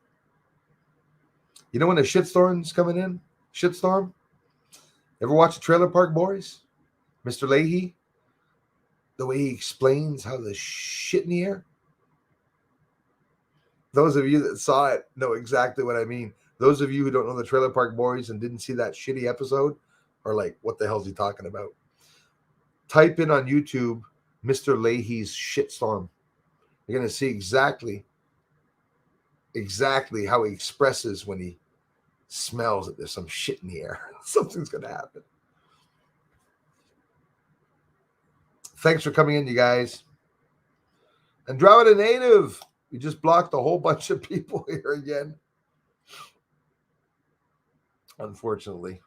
You know when a shitstorm's coming in? Shitstorm? Ever watch the Trailer Park Boys? Mr. Leahy? The way he explains how the shit in the air? Those of you that saw it know exactly what I mean. Those of you who don't know the Trailer Park Boys and didn't see that shitty episode are like, what the hell is he talking about? Type in on YouTube, Mr. Leahy's shitstorm. You're going to see exactly how he expresses when he smells that there's some shit in the air. Something's going to happen. Thanks for coming in, you guys. Andromeda Native. We just blocked a whole bunch of people here again. Unfortunately.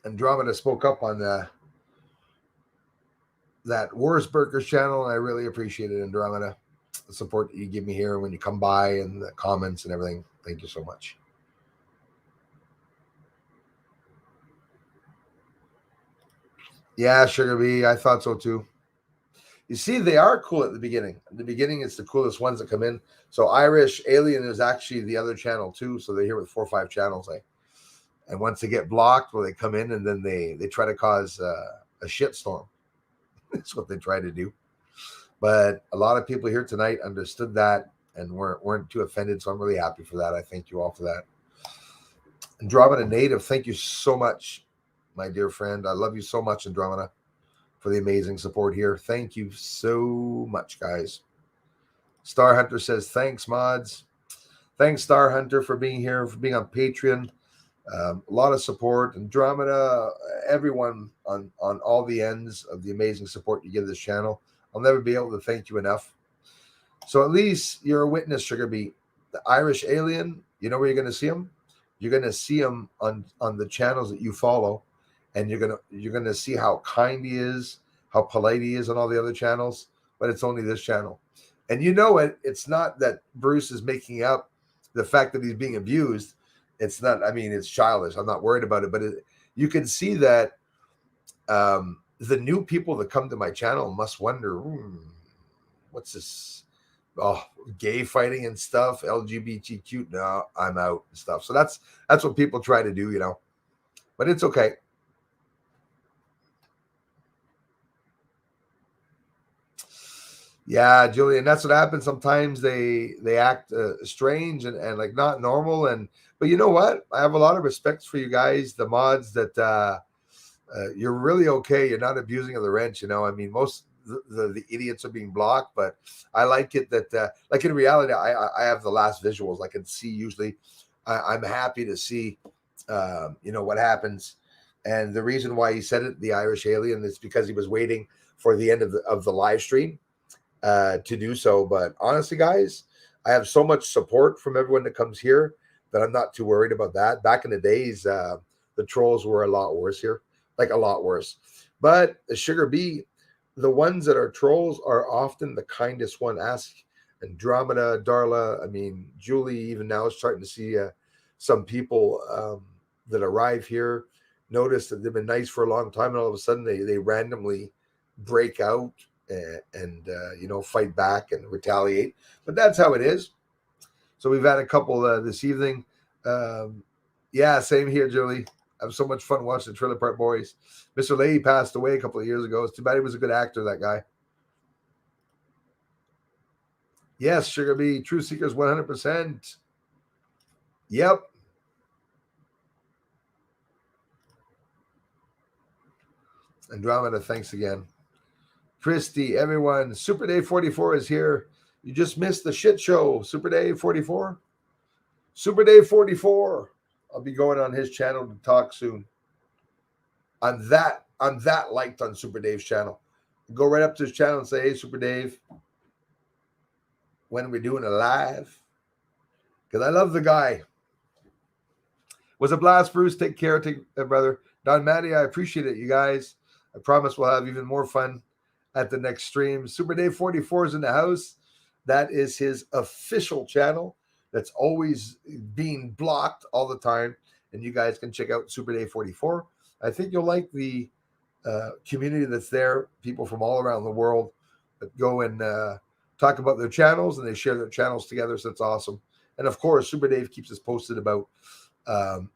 Andromeda spoke up on that Wurzburger's channel, and I really appreciate it, Andromeda. The support that you give me here when you come by and the comments and everything. Thank you so much. Yeah, Sugar Bee, I thought so too. You see, they are cool at the beginning. At the beginning, it's the coolest ones that come in. So Irish Alien is actually the other channel too. So they're here with 4 or 5 channels. And once they get blocked, well, they come in and then they try to cause a shitstorm. That's what they try to do. But a lot of people here tonight understood that and weren't too offended. So I'm really happy for that. I thank you all for that. Andromeda Native, thank you so much, my dear friend. I love you so much, Andromeda, for the amazing support here. Thank you so much, guys. Star Hunter says, thanks, mods. Thanks, Star Hunter, for being here, for being on Patreon. A lot of support. Andromeda, everyone on all the ends of the amazing support you give this channel. I'll never be able to thank you enough. So at least you're a witness, Sugar Bee. The Irish Alien, you know where you're going to see him? You're going to see him on the channels that you follow, and you're going to see how kind he is, how polite he is on all the other channels, but it's only this channel. And you know it. It's not that Bruce is making up the fact that he's being abused. It's not, I mean, it's childish. I'm not worried about it, but you can see that the new people that come to my channel must wonder, what's this? Oh, gay fighting and stuff, LGBTQ. No, I'm out and stuff. So that's what people try to do, you know, but it's okay. Yeah, Julian, that's what happens. Sometimes they act strange and like not normal. But you know what? I have a lot of respect for you guys, the mods, that you're really okay. You're not abusing of the wrench. You know, I mean, most the idiots are being blocked, but I like it that like in reality, I have the last visuals. I can see usually. I'm happy to see, you know, what happens. And the reason why he said it, the Irish Alien, is because he was waiting for the end of the live stream to do so. But honestly, guys, I have so much support from everyone that comes here that I'm not too worried about that. Back in the days, the trolls were a lot worse here, like a lot worse. But the Sugar Bee, the ones that are trolls are often the kindest one. Ask Andromeda, Darla. I mean, Julie, even now is starting to see some people that arrive here, notice that they've been nice for a long time, and all of a sudden they randomly break out and you know, fight back and retaliate. But that's how it is. So we've had a couple this evening. Yeah, same here, Julie. I have so much fun watching the Trailer Park Boys. Mr. Leahy passed away a couple of years ago. It's too bad. He was a good actor, that guy. Yes, Sugar Bee, True Seekers 100%. Yep. Andromeda, thanks again. Christy, everyone, Super Day 44 is here. You just missed the shit show. Super Day 44. Super Day 44. I'll be going on his channel to talk soon. I'm that liked on Super Dave's channel. Go right up to his channel and say, hey, Super Dave, when we're doing a live? Because I love the guy. Was a blast, Bruce. Take care, brother. Don Matty, I appreciate it, you guys. I promise we'll have even more fun at the next stream. Super Dave 44 is in the house. That is his official channel that's always being blocked all the time. And you guys can check out Super Dave 44. I think you'll like the community that's there. People from all around the world that go and talk about their channels, and they share their channels together. So it's awesome. And of course, Super Dave keeps us posted about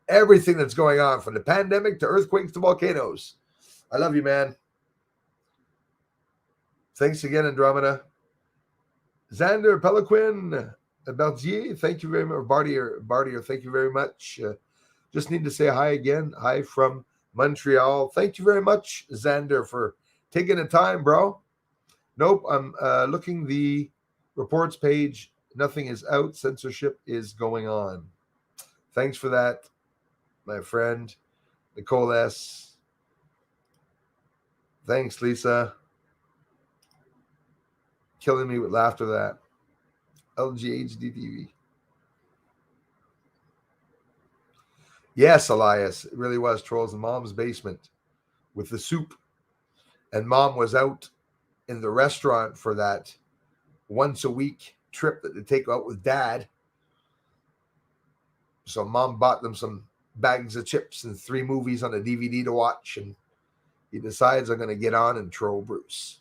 everything that's going on, from the pandemic to earthquakes to volcanoes. I love you, man. Thanks again, Andromeda. Xander Peliquin, Belgier, thank you very much. Bartier, thank you very much. Just need to say hi again. Hi from Montreal. Thank you very much, Xander, for taking the time, bro. Nope, I'm looking the reports page. Nothing is out. Censorship is going on. Thanks for that, my friend. Nicole S. Thanks, Lisa. Killing me with laughter, that. LGHDTV. Yes, Elias. It really was Trolls in Mom's basement with the soup. And Mom was out in the restaurant for that once a week trip that they take out with Dad. So Mom bought them some bags of chips and 3 movies on a DVD to watch. And he decides, I'm going to get on and troll Bruce.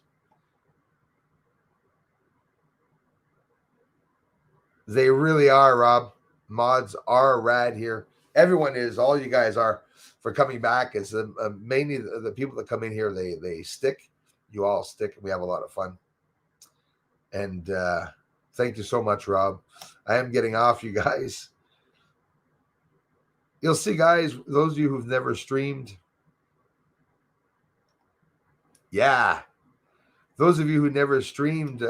They really are, Rob. Mods are rad here. Everyone is. All you guys are for coming back. It's mainly the people that come in here. They stick. You all stick, and we have a lot of fun. And thank you so much, Rob. I am getting off, you guys. You'll see, guys, those of you who've never streamed. Yeah. Those of you who never streamed,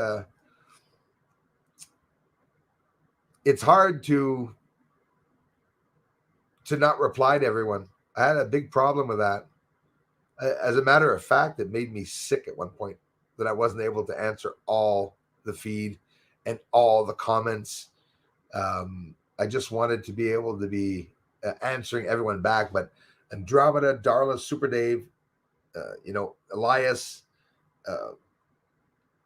it's hard to not reply to everyone. I had a big problem with that. As a matter of fact, it made me sick at one point that I wasn't able to answer all the feed and all the comments. I just wanted to be able to be answering everyone back. But Andromeda, Darla, Super Dave, Elias, a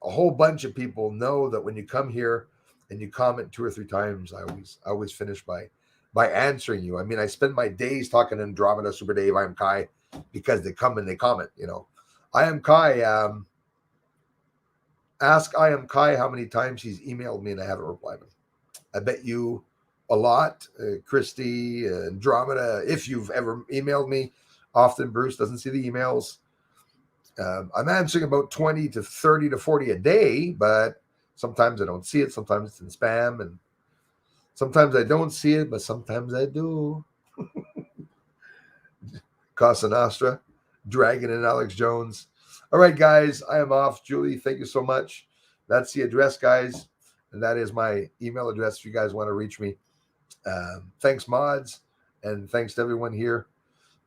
whole bunch of people know that when you come here and you comment 2 or 3 times, I always finish by answering you. I mean, I spend my days talking to Andromeda, Super Dave, I am Kai, because they come and they comment. I am Kai. Ask I am Kai how many times he's emailed me and I haven't replied him. I bet you a lot, Christy, Andromeda. If you've ever emailed me, often Bruce doesn't see the emails. I'm answering about 20 to 30 to 40 a day, but sometimes I don't see it. Sometimes it's in spam, and sometimes I don't see it, but sometimes I do. Casa Nostra, Dragon, and Alex Jones. All right, guys, I am off. Julie, thank you so much. That's the address, guys, and that is my email address if you guys want to reach me. Thanks, mods, and thanks to everyone here.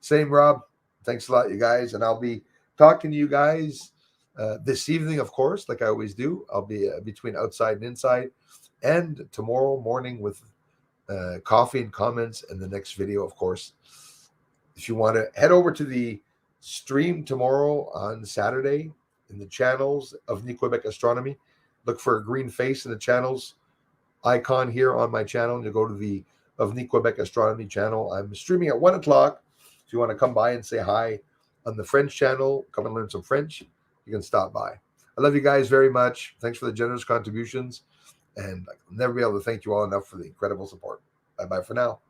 Same, Rob. Thanks a lot, you guys, and I'll be talking to you guys this evening, of course, like I always do. I'll be between outside and inside, and tomorrow morning with coffee and comments and the next video, of course. If you want to head over to the stream tomorrow on Saturday in the channels of New Quebec Astronomy, look for a green face in the channels icon here on my channel, and you go to the of New Quebec Astronomy channel. I'm streaming at 1 o'clock. If you want to come by and say hi on the French channel, come and learn some French, you can stop by. I love you guys very much. Thanks for the generous contributions. And I'll never be able to thank you all enough for the incredible support. Bye-bye for now.